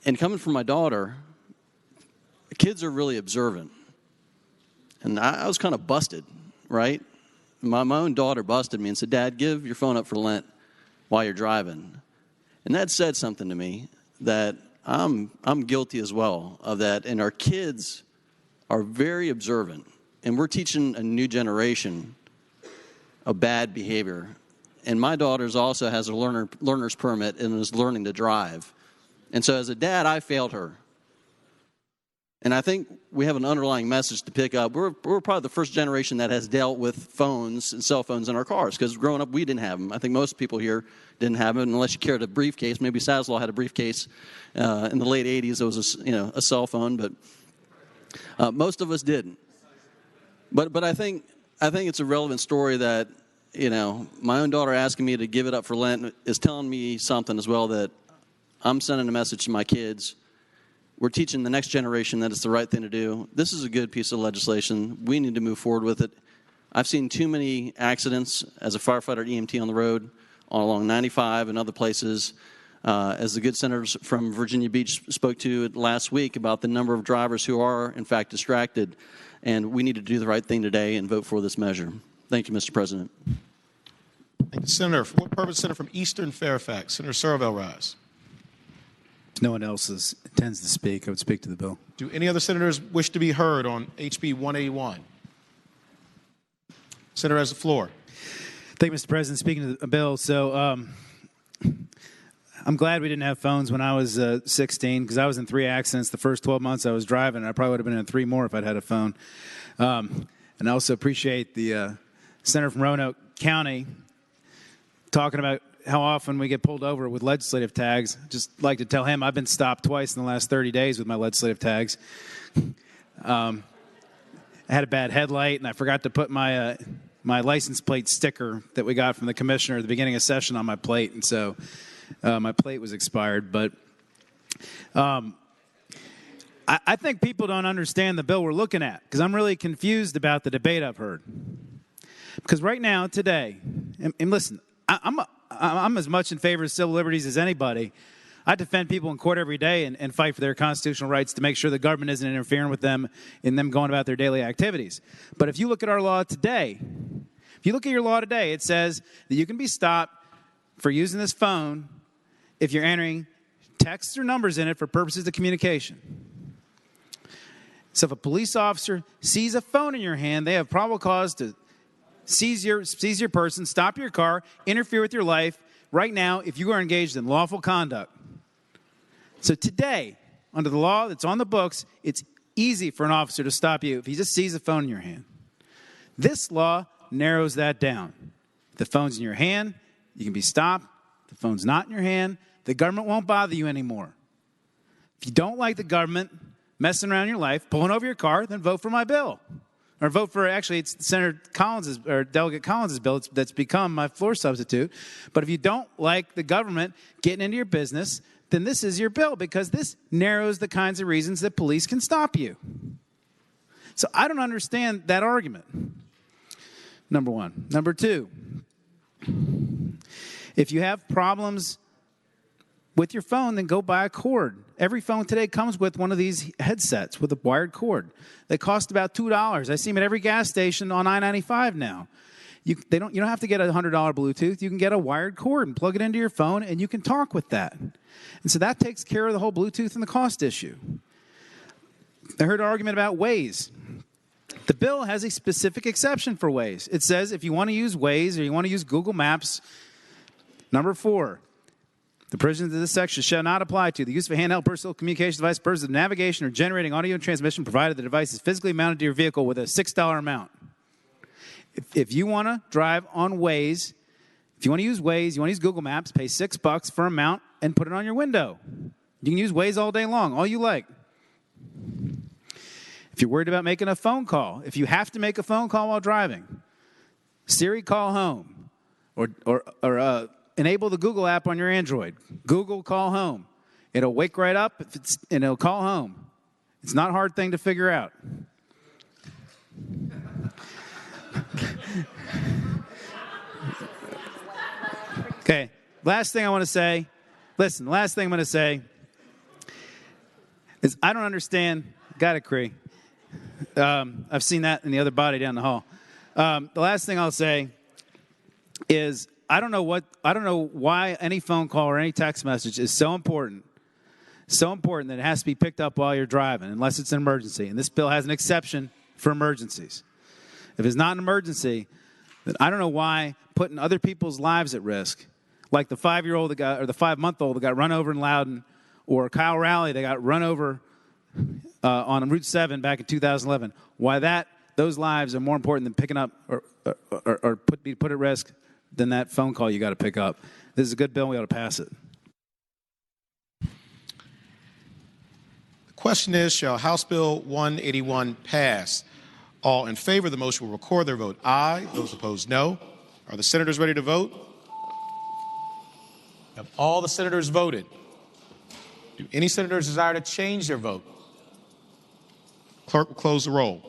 And coming from my daughter, kids are really observant. And I was kind of busted, right? My own daughter busted me and said, "Dad, give your phone up for Lent while you're driving." And that said something to me that I'm guilty as well of that. And our kids are very observant. And we're teaching a new generation of bad behavior. And my daughter also has a learner's permit and is learning to drive. And so as a dad, I failed her. And I think we have an underlying message to pick up. We're probably the first generation that has dealt with phones and cell phones in our cars, because growing up, we didn't have them. I think most people here didn't have them, unless you carried a briefcase. Maybe Saslaw had a briefcase in the late 80s. It was a cell phone, but most of us didn't. But I think it's a relevant story that, my own daughter asking me to give it up for Lent is telling me something as well, that I'm sending a message to my kids. We're teaching the next generation that it's the right thing to do. This is a good piece of legislation. We need to move forward with it. I've seen too many accidents as a firefighter EMT on the road, along 95 and other places. As the good senators from Virginia Beach spoke to last week about the number of drivers who are, in fact, distracted. And we need to do the right thing today and vote for this measure. Thank you, Mr. President. Thank you, Senator. For what purpose, Senator from Eastern Fairfax? Senator Searville rise. If no one else intends to speak, I would speak to the bill. Do any other senators wish to be heard on HB 181? Senator has the floor. Thank you, Mr. President. Speaking to the bill, so I'm glad we didn't have phones when I was 16, because I was in 3 accidents the first 12 months I was driving. I probably would have been in 3 more if I'd had a phone. And I also appreciate the senator from Roanoke County talking about how often we get pulled over with legislative tags. Just like to tell him I've been stopped twice in the last 30 days with my legislative tags. I had a bad headlight, and I forgot to put my license plate sticker that we got from the commissioner at the beginning of session on my plate, and so my plate was expired. But I think people don't understand the bill we're looking at, because I'm really confused about the debate I've heard. Because right now, today, and listen, I'm as much in favor of civil liberties as anybody. I defend people in court every day and fight for their constitutional rights to make sure the government isn't interfering with them in them going about their daily activities. But if you look at our law today, it says that you can be stopped for using this phone if you're entering texts or numbers in it for purposes of communication. So if a police officer sees a phone in your hand, they have probable cause to seize your person, stop your car, interfere with your life right now if you are engaged in lawful conduct. So today, under the law that's on the books, it's easy for an officer to stop you if he just sees a phone in your hand. This law narrows that down. If the phone's in your hand, you can be stopped. If the phone's not in your hand, the government won't bother you anymore. If you don't like the government messing around your life, pulling over your car, then vote for my bill. Or vote for, actually, it's Senator Collins's, or Delegate Collins's bill that's become my floor substitute. But if you don't like the government getting into your business, then this is your bill, because this narrows the kinds of reasons that police can stop you. So I don't understand that argument, number one. Number two, if you have problems with your phone, then go buy a cord. Every phone today comes with one of these headsets with a wired cord. They cost about $2. I see them at every gas station on I-95 now. You don't have to get a $100 Bluetooth. You can get a wired cord and plug it into your phone, and you can talk with that. And so that takes care of the whole Bluetooth and the cost issue. I heard an argument about Waze. The bill has a specific exception for Waze. It says if you want to use Waze or you want to use Google Maps, number 4, the provisions of this section shall not apply to the use of a handheld personal communication device, purposes of navigation or generating audio transmission, provided the device is physically mounted to your vehicle with a $6 amount. If you want to drive on Waze, if you want to use Waze, you want to use Google Maps, pay $6 for a mount and put it on your window. You can use Waze all day long, all you like. If you're worried about making a phone call, if you have to make a phone call while driving, Siri call home, or enable the Google app on your Android. Google Call Home. It'll wake right up and it'll call home. It's not a hard thing to figure out. Okay, last thing I want to say. Listen, the last thing I'm going to say is I don't understand. Got it, Cree. I've seen that in the other body down the hall. The last thing I'll say is I don't know why any phone call or any text message is so important that it has to be picked up while you're driving, unless it's an emergency. And this bill has an exception for emergencies. If it's not an emergency, then I don't know why putting other people's lives at risk, like the 5-year-old or the 5-month-old that got run over in Loudon, or Kyle Rowley that got run over on Route 7 back in 2011, why those lives are more important than picking up or be put at risk than that phone call you got to pick up. This is a good bill. We ought to pass it. The question is, shall House Bill 181 pass? All in favor of the motion will record their vote aye. Those opposed, no. Are the senators ready to vote? Have all the senators voted? Do any senators desire to change their vote? Clerk will close the roll.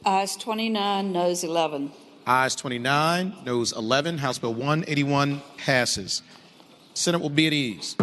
Ayes 29, noes 11. Ayes 29, noes 11. House Bill 181 passes. Senate will be at ease.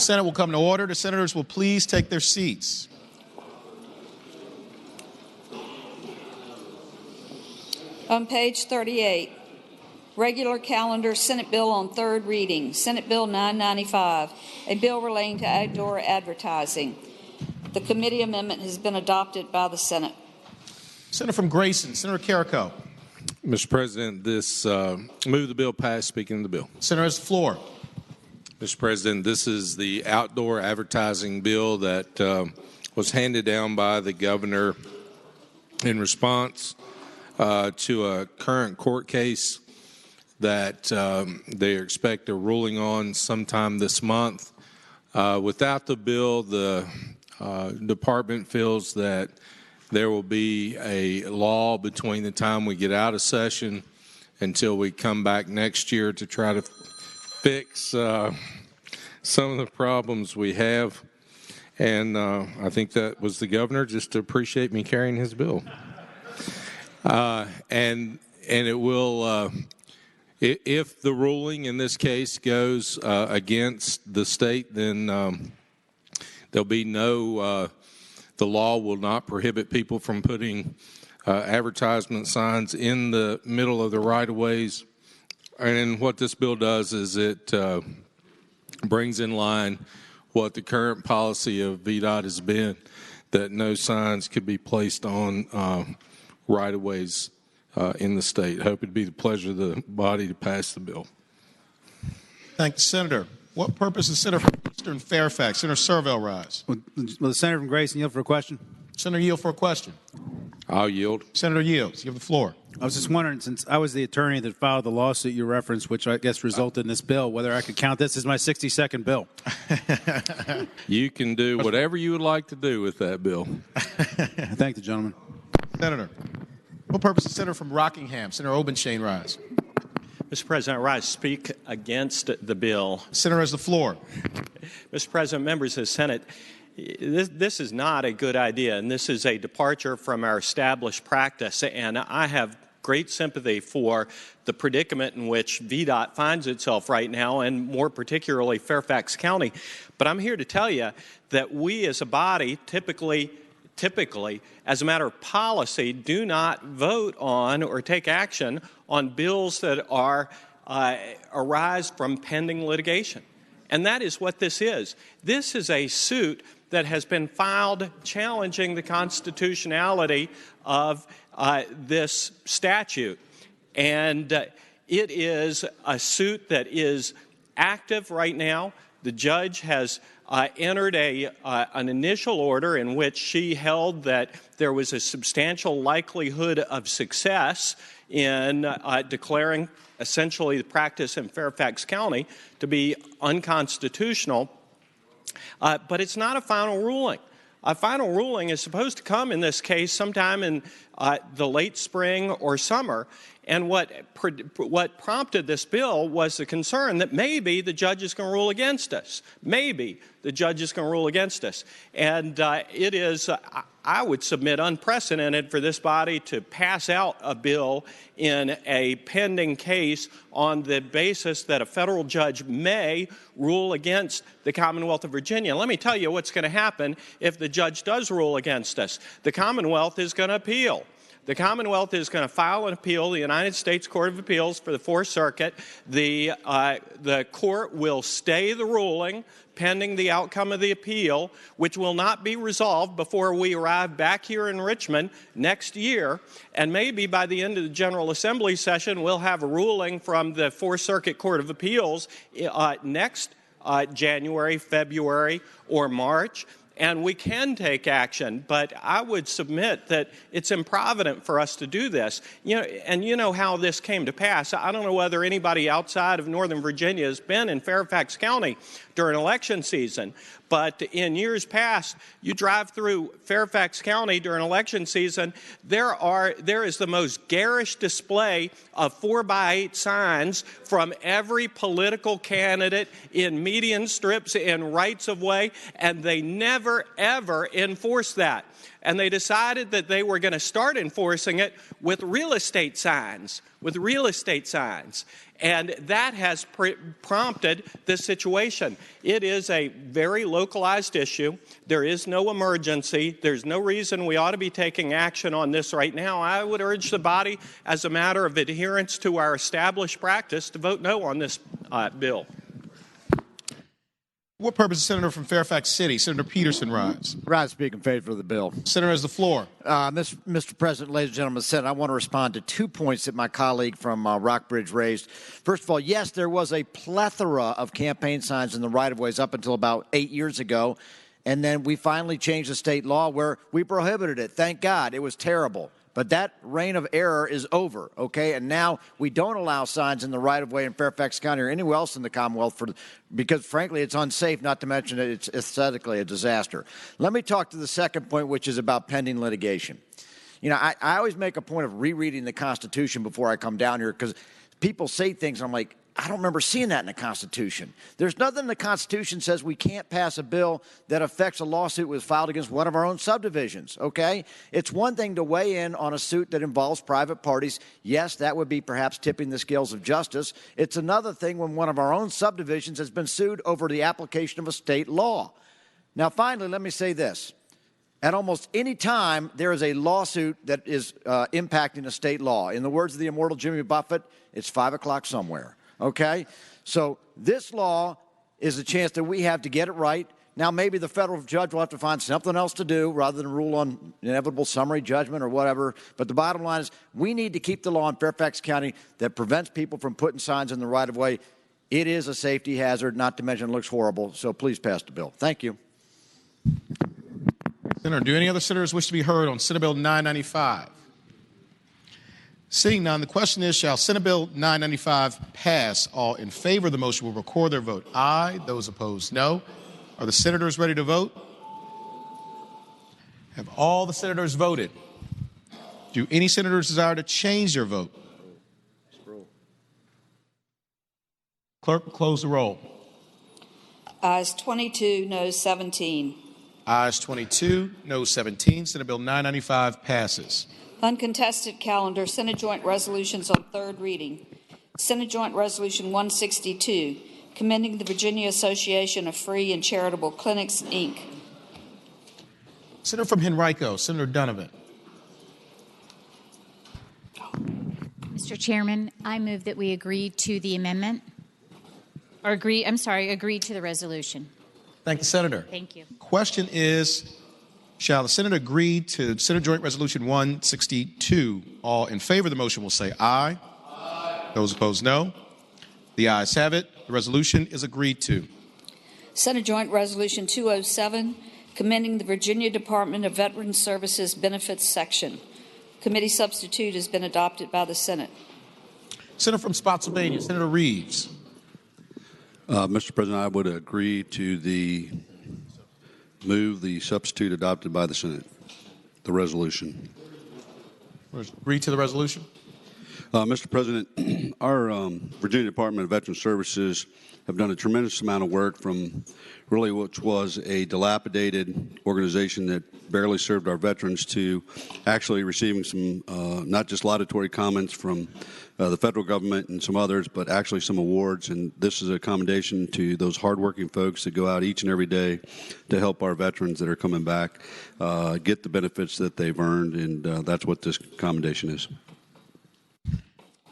Senate will come to order. The senators will please take their seats. On page 38, regular calendar, Senate bill on third reading, Senate Bill 995, a bill relating to outdoor advertising. The committee amendment has been adopted by the Senate. Senator from Grayson, Senator Carrico. Mr. President, this move the bill pass. Speaking of the bill. Senator has the floor. Mr. President, this is the outdoor advertising bill that was handed down by the governor in response to a current court case that they expect a ruling on sometime this month. Without the bill, the department feels that there will be a law between the time we get out of session until we come back next year to try to fix some of the problems we have. And I think that was the governor just to appreciate me carrying his bill. And it will, if the ruling in this case goes against the state, then there'll be no, the law will not prohibit people from putting advertisement signs in the middle of the right-of-ways. And what this bill does is it brings in line what the current policy of VDOT has been, that no signs could be placed on right-of-ways in the state. I hope it'd be the pleasure of the body to pass the bill. Thank the Senator. What purpose is Senator from Eastern Fairfax? Senator Servell rise. Will the Senator from Grayson yield for a question? Senator yield for a question. I'll yield. Senator yields. You have the floor. I was just wondering, since I was the attorney that filed the lawsuit you referenced, which I guess resulted in this bill, whether I could count this as my 60-second bill. You can do whatever you would like to do with that bill. Thank the gentleman. Senator. What purpose is Senator from Rockingham? Senator Obenshain rise. Mr. President, I rise to speak against the bill. Senator has the floor. Mr. President, members of the Senate, this is not a good idea, and this is a departure from our established practice. And I have great sympathy for the predicament in which VDOT finds itself right now, and more particularly Fairfax County. But I'm here to tell you that we as a body typically, as a matter of policy, do not vote on or take action on bills that are arise from pending litigation. And that is what this is. This is a suit that has been filed challenging the constitutionality of this statute. And it is a suit that is active right now. The judge has entered an initial order in which she held that there was a substantial likelihood of success in declaring essentially the practice in Fairfax County to be unconstitutional. But it's not a final ruling. A final ruling is supposed to come in this case sometime in the late spring or summer. And what prompted this bill was the concern that maybe the judge is going to rule against us. Maybe the judge is going to rule against us. And it is, I would submit, unprecedented for this body to pass out a bill in a pending case on the basis that a federal judge may rule against the Commonwealth of Virginia. Let me tell you what's going to happen if the judge does rule against us. The Commonwealth is going to appeal. The Commonwealth is going to file an appeal, the United States Court of Appeals for the Fourth Circuit. The court will stay the ruling pending the outcome of the appeal, which will not be resolved before we arrive back here in Richmond next year. And maybe by the end of the General Assembly session, we'll have a ruling from the Fourth Circuit Court of Appeals next January, February, or March. And we can take action, but I would submit that it's improvident for us to do this. And you know how this came to pass. I don't know whether anybody outside of Northern Virginia has been in Fairfax County during election season, but in years past, you drive through Fairfax County during election season, there is the most garish display of 4x8 signs from every political candidate in median strips and rights of way, and they never, ever enforce that. and they decided that they were going to start enforcing it with real estate signs, And that has prompted this situation. It is a very localized issue. There is no emergency. There's no reason we ought to be taking action on this right now. I would urge the body, as a matter of adherence to our established practice, to vote no on this bill. What purpose is Senator from Fairfax City? Senator Peterson rise. Rise, speak in favor of the bill. Senator has the floor. Mr. President, ladies and gentlemen of the Senate, I want to respond to 2 points that my colleague from Rockbridge raised. First of all, yes, there was a plethora of campaign signs in the right-of-ways up until about 8 years ago, and then we finally changed the state law where we prohibited it. Thank God. It was terrible. But that reign of error is over, okay? And now we don't allow signs in the right-of-way in Fairfax County or anywhere else in the Commonwealth because, frankly, it's unsafe, not to mention that it's aesthetically a disaster. Let me talk to the second point, which is about pending litigation. You know, I always make a point of rereading the Constitution before I come down here because people say things, and I'm like, I don't remember seeing that in the Constitution. There's nothing in the Constitution says we can't pass a bill that affects a lawsuit that was filed against one of our own subdivisions, okay? It's one thing to weigh in on a suit that involves private parties. Yes, that would be perhaps tipping the scales of justice. It's another thing when one of our own subdivisions has been sued over the application of a state law. Now, finally, let me say this. At almost any time, there is a lawsuit that is impacting a state law. In the words of the immortal Jimmy Buffett, it's 5 o'clock somewhere. Okay? So this law is a chance that we have to get it right. Now, maybe the federal judge will have to find something else to do rather than rule on inevitable summary judgment or whatever. But the bottom line is we need to keep the law in Fairfax County that prevents people from putting signs in the right-of-way. It is a safety hazard, not to mention it looks horrible. So please pass the bill. Thank you. Senator, do any other senators wish to be heard on Senate Bill 995? Seeing none, the question is, shall Senate Bill 995 pass? All in favor of the motion will record their vote aye. Those opposed, no. Are the senators ready to vote? Have all the senators voted? Do any senators desire to change their vote? Clerk, close the roll. Ayes 22, noes 17. Ayes 22, noes 17. Senate Bill 995 passes. Uncontested calendar, Senate Joint Resolutions on third reading. Senate Joint Resolution 162, commending the Virginia Association of Free and Charitable Clinics, Inc. Senator from Henrico, Senator Donovan. Mr. Chairman, I move that we agree to the amendment. Or agree to the resolution. Thank you, Senator. Thank you. Question is, shall the Senate agree to Senate Joint Resolution 162? All in favor of the motion will say aye. Aye. Those opposed, no. The ayes have it. The resolution is agreed to. Senate Joint Resolution 207, commending the Virginia Department of Veterans Services Benefits Section. Committee substitute has been adopted by the Senate. Senator from Spotsylvania, Senator Reeves. Mr. President, I would agree to the substitute adopted by the Senate, the resolution. Agree to the resolution? Mr. President, our Virginia Department of Veterans Services have done a tremendous amount of work from really which was a dilapidated organization that barely served our veterans to actually receiving some not just laudatory comments from the federal government and some others, but actually some awards. And this is a commendation to those hardworking folks that go out each and every day to help our veterans that are coming back get the benefits that they've earned. And that's what this commendation is.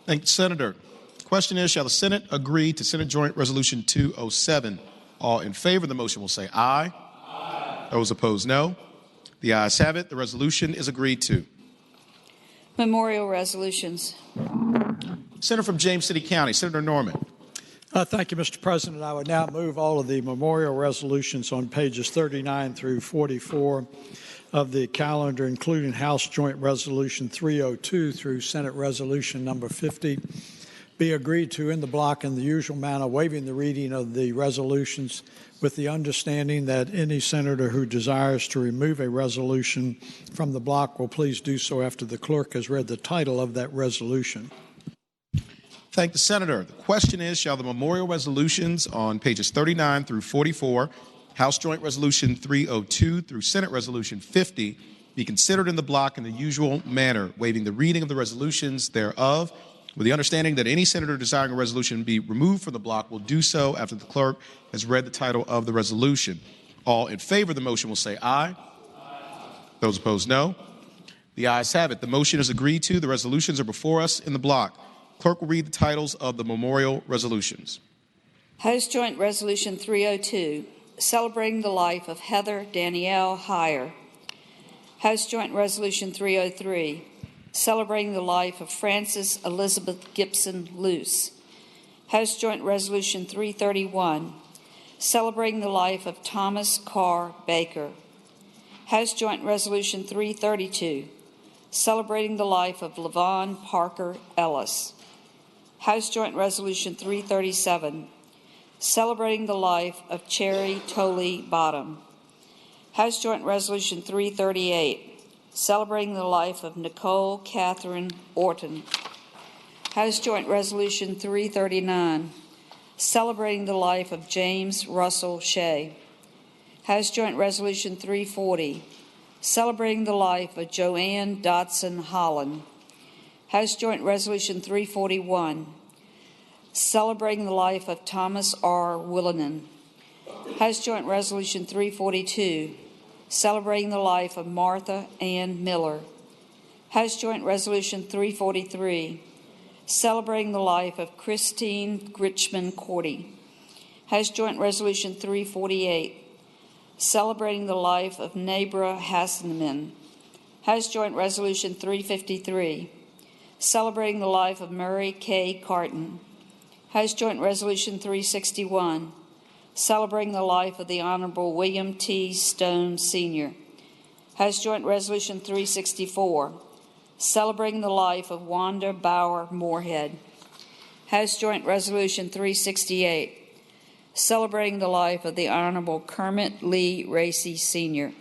Thank you, Senator. The question is, shall the Senate agree to Senate Joint Resolution 207? All in favor of the motion will say aye. Aye. Those opposed, no. The ayes have it. The resolution is agreed to. Memorial resolutions. Senator from James City County, Senator Norman. Thank you, Mr. President. I would now move all of the memorial resolutions on pages 39 through 44 of the calendar, including House Joint Resolution 302 through Senate Resolution number 50, be agreed to in the block in the usual manner, waiving the reading of the resolutions with the understanding that any senator who desires to remove a resolution from the block will please do so after the clerk has read the title of that resolution. Thank the Senator. The question is, shall the memorial resolutions on pages 39 through 44, House Joint Resolution 302 through Senate Resolution 50, be considered in the block in the usual manner, waiving the reading of the resolutions thereof, with the understanding that any senator desiring a resolution be removed from the block will do so after the clerk has read the title of the resolution. All in favor of the motion will say aye. Those opposed, no. The ayes have it. The motion is agreed to. The resolutions are before us in the block. Clerk will read the titles of the memorial resolutions. House Joint Resolution 302, celebrating the life of Heather Danielle Heyer. House Joint Resolution 303, celebrating the life of Frances Elizabeth Gibson Luce. House Joint Resolution 331, celebrating the life of Thomas Carr Baker. House Joint Resolution 332, celebrating the life of Levon Parker Ellis. House Joint Resolution 337, celebrating the life of Cherry Tolley Bottom. House Joint Resolution 338, celebrating the life of Nicole Catherine Orton. House Joint Resolution 339, celebrating the life of James Russell Shea. House Joint Resolution 340, celebrating the life of Joanne Dotson Holland. House Joint Resolution 341, celebrating the life of Thomas R. Willinen. House Joint Resolution 342, celebrating the life of Martha Ann Miller. House Joint Resolution 343, celebrating the life of Christine Gritchman Cordy. House Joint Resolution 348, celebrating the life of Nabra Hassanemin. House Joint Resolution 353, celebrating the life of Murray K. Carton. House Joint Resolution 361, celebrating the life of the Honorable William T. Stone, Sr. House Joint Resolution 364, celebrating the life of Wanda Bauer Moorhead. House Joint Resolution 368, celebrating the life of the Honorable Kermit Lee Racy, Sr.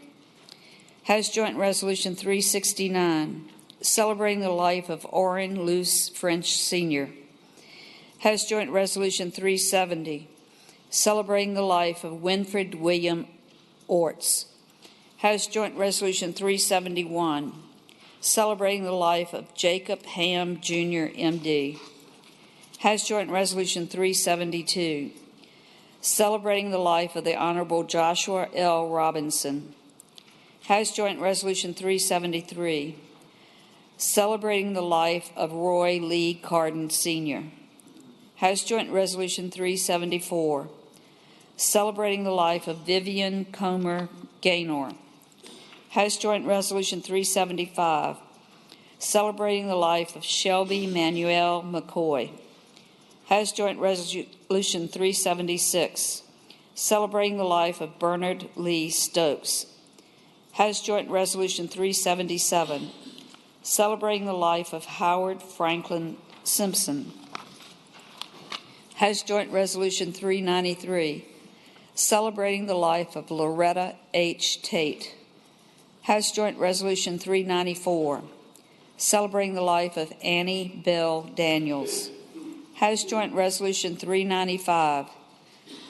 House Joint Resolution 369, celebrating the life of Orrin Luce French, Sr. House Joint Resolution 370, celebrating the life of Winfred William Orts. House Joint Resolution 371, celebrating the life of Jacob Ham, Jr., M.D. House Joint Resolution 372, celebrating the life of the Honorable Joshua L. Robinson. House Joint Resolution 373, celebrating the life of Roy Lee Carden, Sr. House Joint Resolution 374, celebrating the life of Vivian Comer Gaynor. House Joint Resolution 375, celebrating the life of Shelby Manuel McCoy. House Joint Resolution 376, celebrating the life of Bernard Lee Stokes. House Joint Resolution 377, celebrating the life of Howard Franklin Simpson. House Joint Resolution 393, celebrating the life of Loretta H. Tate. House Joint Resolution 394, celebrating the life of Annie Bell Daniels. House Joint Resolution 395,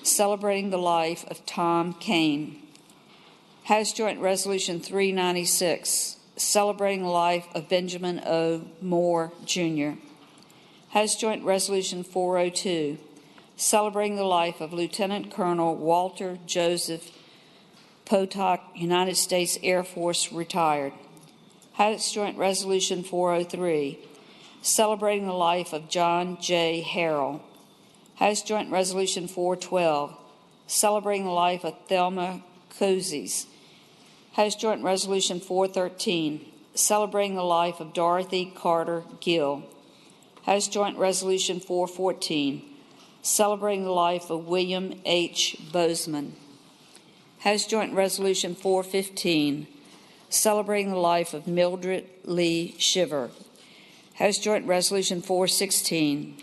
celebrating the life of Tom Kane. House Joint Resolution 396, celebrating the life of Benjamin O. Moore, Jr. House Joint Resolution 402, celebrating the life of Lieutenant Colonel Walter Joseph Potok, United States Air Force, retired. House Joint Resolution 403, celebrating the life of John J. Harrell. House Joint Resolution 412, celebrating the life of Thelma Cozies. House Joint Resolution 413, celebrating the life of Dorothy Carter Gill. House Joint Resolution 414, celebrating the life of William H. Bozeman. House Joint Resolution 415, celebrating the life of Mildred Lee Shiver. House Joint Resolution 416,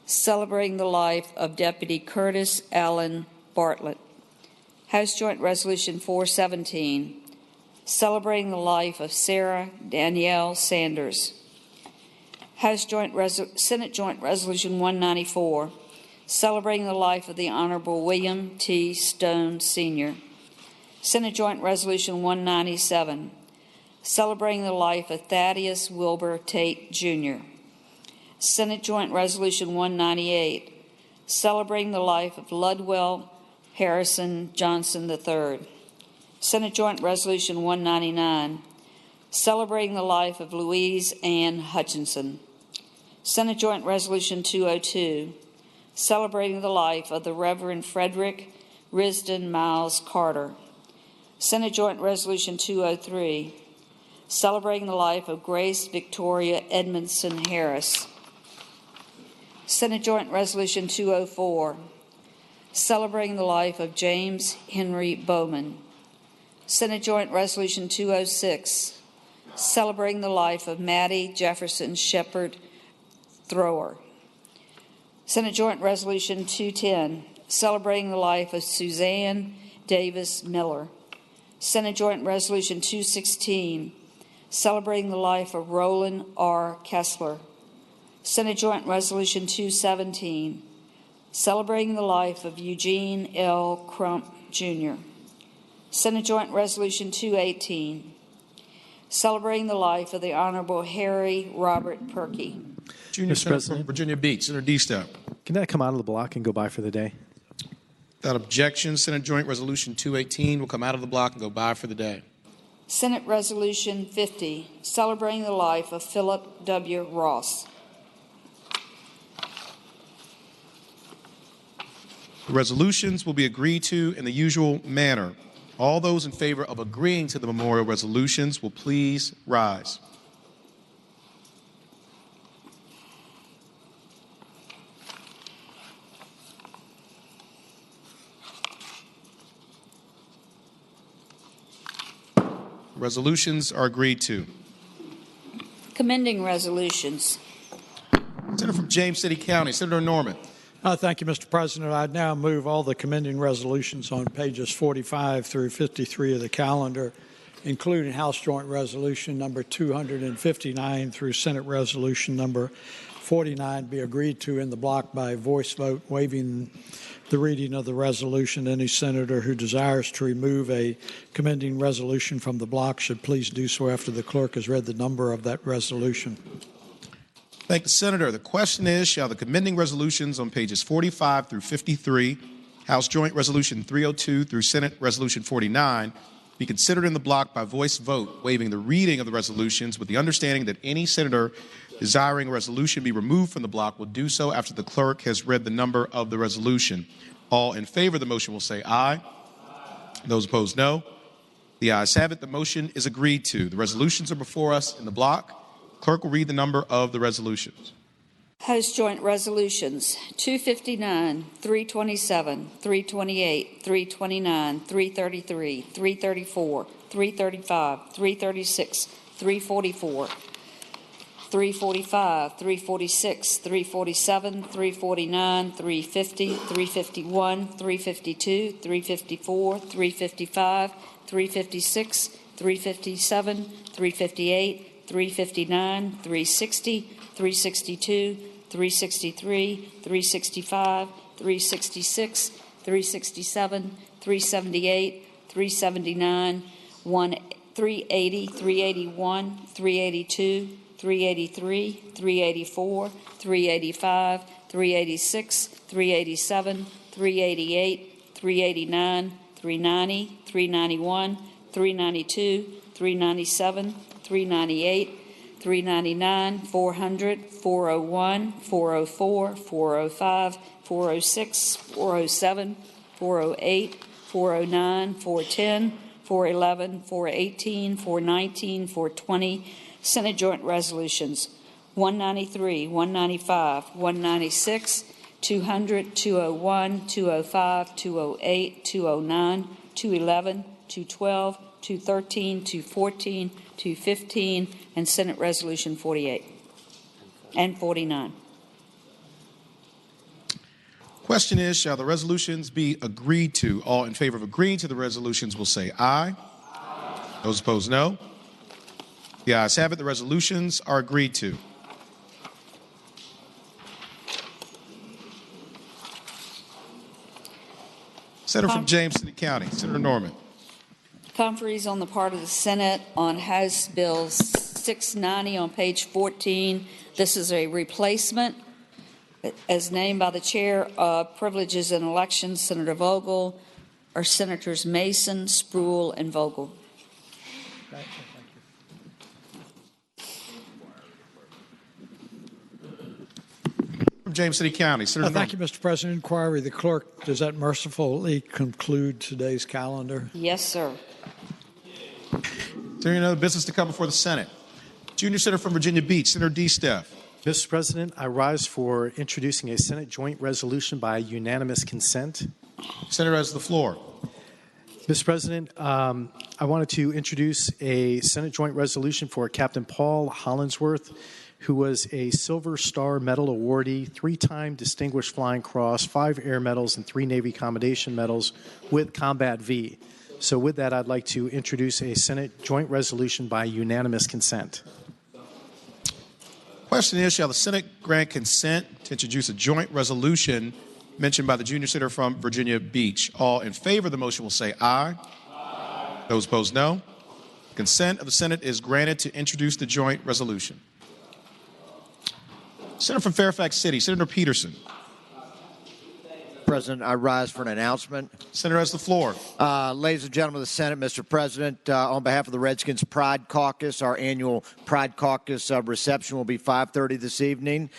celebrating the life of Deputy Curtis Allen Bartlett. House Joint Resolution 417, celebrating the life of Sarah Danielle Sanders. Senate Joint Resolution 194, celebrating the life of the Honorable William T. Stone, Sr. Senate Joint Resolution 197, celebrating the life of Thaddeus Wilbur Tate, Jr. Senate Joint Resolution 198, celebrating the life of Ludwell Harrison Johnson III. Senate Joint Resolution 199, celebrating the life of Louise Ann Hutchinson. Senate Joint Resolution 202, celebrating the life of the Reverend Frederick Risdon Miles Carter. Senate Joint Resolution 203, celebrating the life of Grace Victoria Edmondson Harris. Senate Joint Resolution 204, celebrating the life of James Henry Bowman. Senate Joint Resolution 206, celebrating the life of Maddie Jefferson Shepard Thrower. Senate Joint Resolution 210, celebrating the life of Suzanne Davis Miller. Senate Joint Resolution 216, celebrating the life of Roland R. Kessler. Senate Joint Resolution 217, celebrating the life of Eugene L. Crump, Jr. Senate Joint Resolution 218, celebrating the life of the Honorable Harry Robert Perkey. Junior Senator from Virginia Beach, Senator D-Step. Can that come out of the block and go by for the day? Without objection, Senate Joint Resolution 218 will come out of the block and go by for the day. Senate Resolution 50, celebrating the life of Philip W. Ross. The resolutions will be agreed to in the usual manner. All those in favor of agreeing to the memorial resolutions will please rise. Resolutions are agreed to. Commending resolutions. Senator from James City County, Senator Norman. Thank you, Mr. President. I now move all the commending resolutions on pages 45 through 53 of the calendar, including House Joint Resolution number 259 through Senate Resolution number 49, be agreed to in the block by voice vote, waiving the reading of the resolution. Any senator who desires to remove a commending resolution from the block should please do so after the clerk has read the number of that resolution. Thank the Senator. The question is, shall the commending resolutions on pages 45 through 53, House Joint Resolution 302 through Senate Resolution 49, be considered in the block by voice vote, waiving the reading of the resolutions with the understanding that any senator desiring a resolution be removed from the block will do so after the clerk has read the number of the resolution. All in favor of the motion will say aye. Those opposed, no. The ayes have it. The motion is agreed to. The resolutions are before us in the block. Clerk will read the number of the resolutions. House Joint Resolutions 259, 327, 328, 329, 333, 334, 335, 336, 344, 345, 346, 347, 349, 350, 351, 352, 354, 355, 356, 357, 358, 359, 360, 362, 363, 365, 366, 367, 378, 379, 380, 381, 382, 383, 384, 385, 386, 387, 388, 389, 390, 391, 392, 397, 398, 399, 400, 401, 404, 405, 406, 407, 408, 409, 410, 411, 418, 419, 420, Senate Joint Resolutions 193, 195, 196, 200, 201, 205, 208, 209, 211, 212, 213, 214, 215, and Senate Resolution 48 and 49. Question is, shall the resolutions be agreed to? All in favor of agreeing to the resolutions will say aye. Those opposed, no. The ayes have it. The resolutions are agreed to. Senator from James City County, Senator Norman. Conferees on the part of the Senate on House Bill 690 on page 14. This is a replacement as named by the chair of Privileges and Elections, Senator Vogel, are Senators Mason, Spruill, and Vogel. From James City County, Senator Thank you, Mr. President. Inquiry, the clerk, does that mercifully conclude today's calendar? Yes, sir. Is there any other business to come before the Senate? Junior Senator from Virginia Beach, Senator D. Steph. Mr. President, I rise for introducing a Senate joint resolution by unanimous consent. Senator has the floor. Mr. President, I wanted to introduce a Senate joint resolution for Captain Paul Hollingsworth, who was a Silver Star Medal awardee, 3-time Distinguished Flying Cross, 5 Air Medals, and 3 Navy Commendation Medals with Combat V. So with that, I'd like to introduce a Senate joint resolution by unanimous consent. Question is, shall the Senate grant consent to introduce a joint resolution mentioned by the junior senator from Virginia Beach? All in favor of the motion will say aye. Aye. Those opposed, no. Consent of the Senate is granted to introduce the joint resolution. Senator from Fairfax City, Senator Peterson. President, I rise for an announcement. Senator has the floor. Ladies and gentlemen of the Senate, Mr. President, on behalf of the Redskins Pride Caucus, our annual Pride Caucus reception will be 5:30 this evening.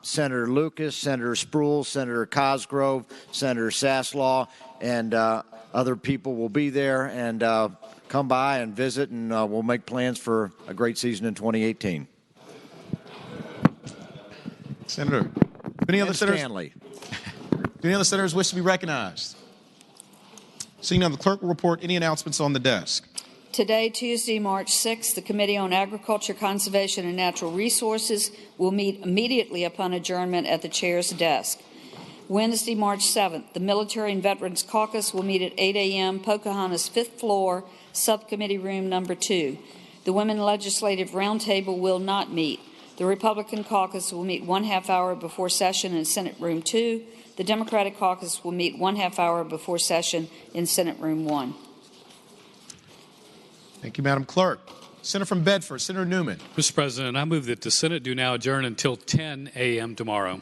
Senator Lucas, Senator Spruill, Senator Cosgrove, Senator Saslaw, and other people will be there. And come by and visit, and we'll make plans for a great season in 2018. Senator, any other senators? Stanley. Do any other senators wish to be recognized? Seeing none, the clerk will report any announcements on the desk. Today, Tuesday, March 6th, the Committee on Agriculture, Conservation, and Natural Resources will meet immediately upon adjournment at the chair's desk. Wednesday, March 7th, the Military and Veterans Caucus will meet at 8 a.m., Pocahontas 5th floor, Subcommittee Room Number 2. The Women Legislative Roundtable will not meet. The Republican Caucus will meet 1/2 hour before session in Senate Room 2. The Democratic Caucus will meet 1/2 hour before session in Senate Room 1. Thank you, Madam Clerk. Senator from Bedford, Senator Newman. Mr. President, I move that the Senate do now adjourn until 10 a.m. tomorrow.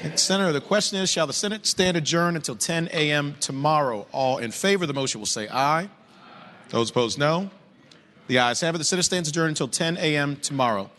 And Senator, the question is, shall the Senate stand adjourned until 10 a.m. tomorrow? All in favor of the motion will say aye. Those opposed, no. The ayes have it. The Senate stands adjourned until 10 a.m. tomorrow.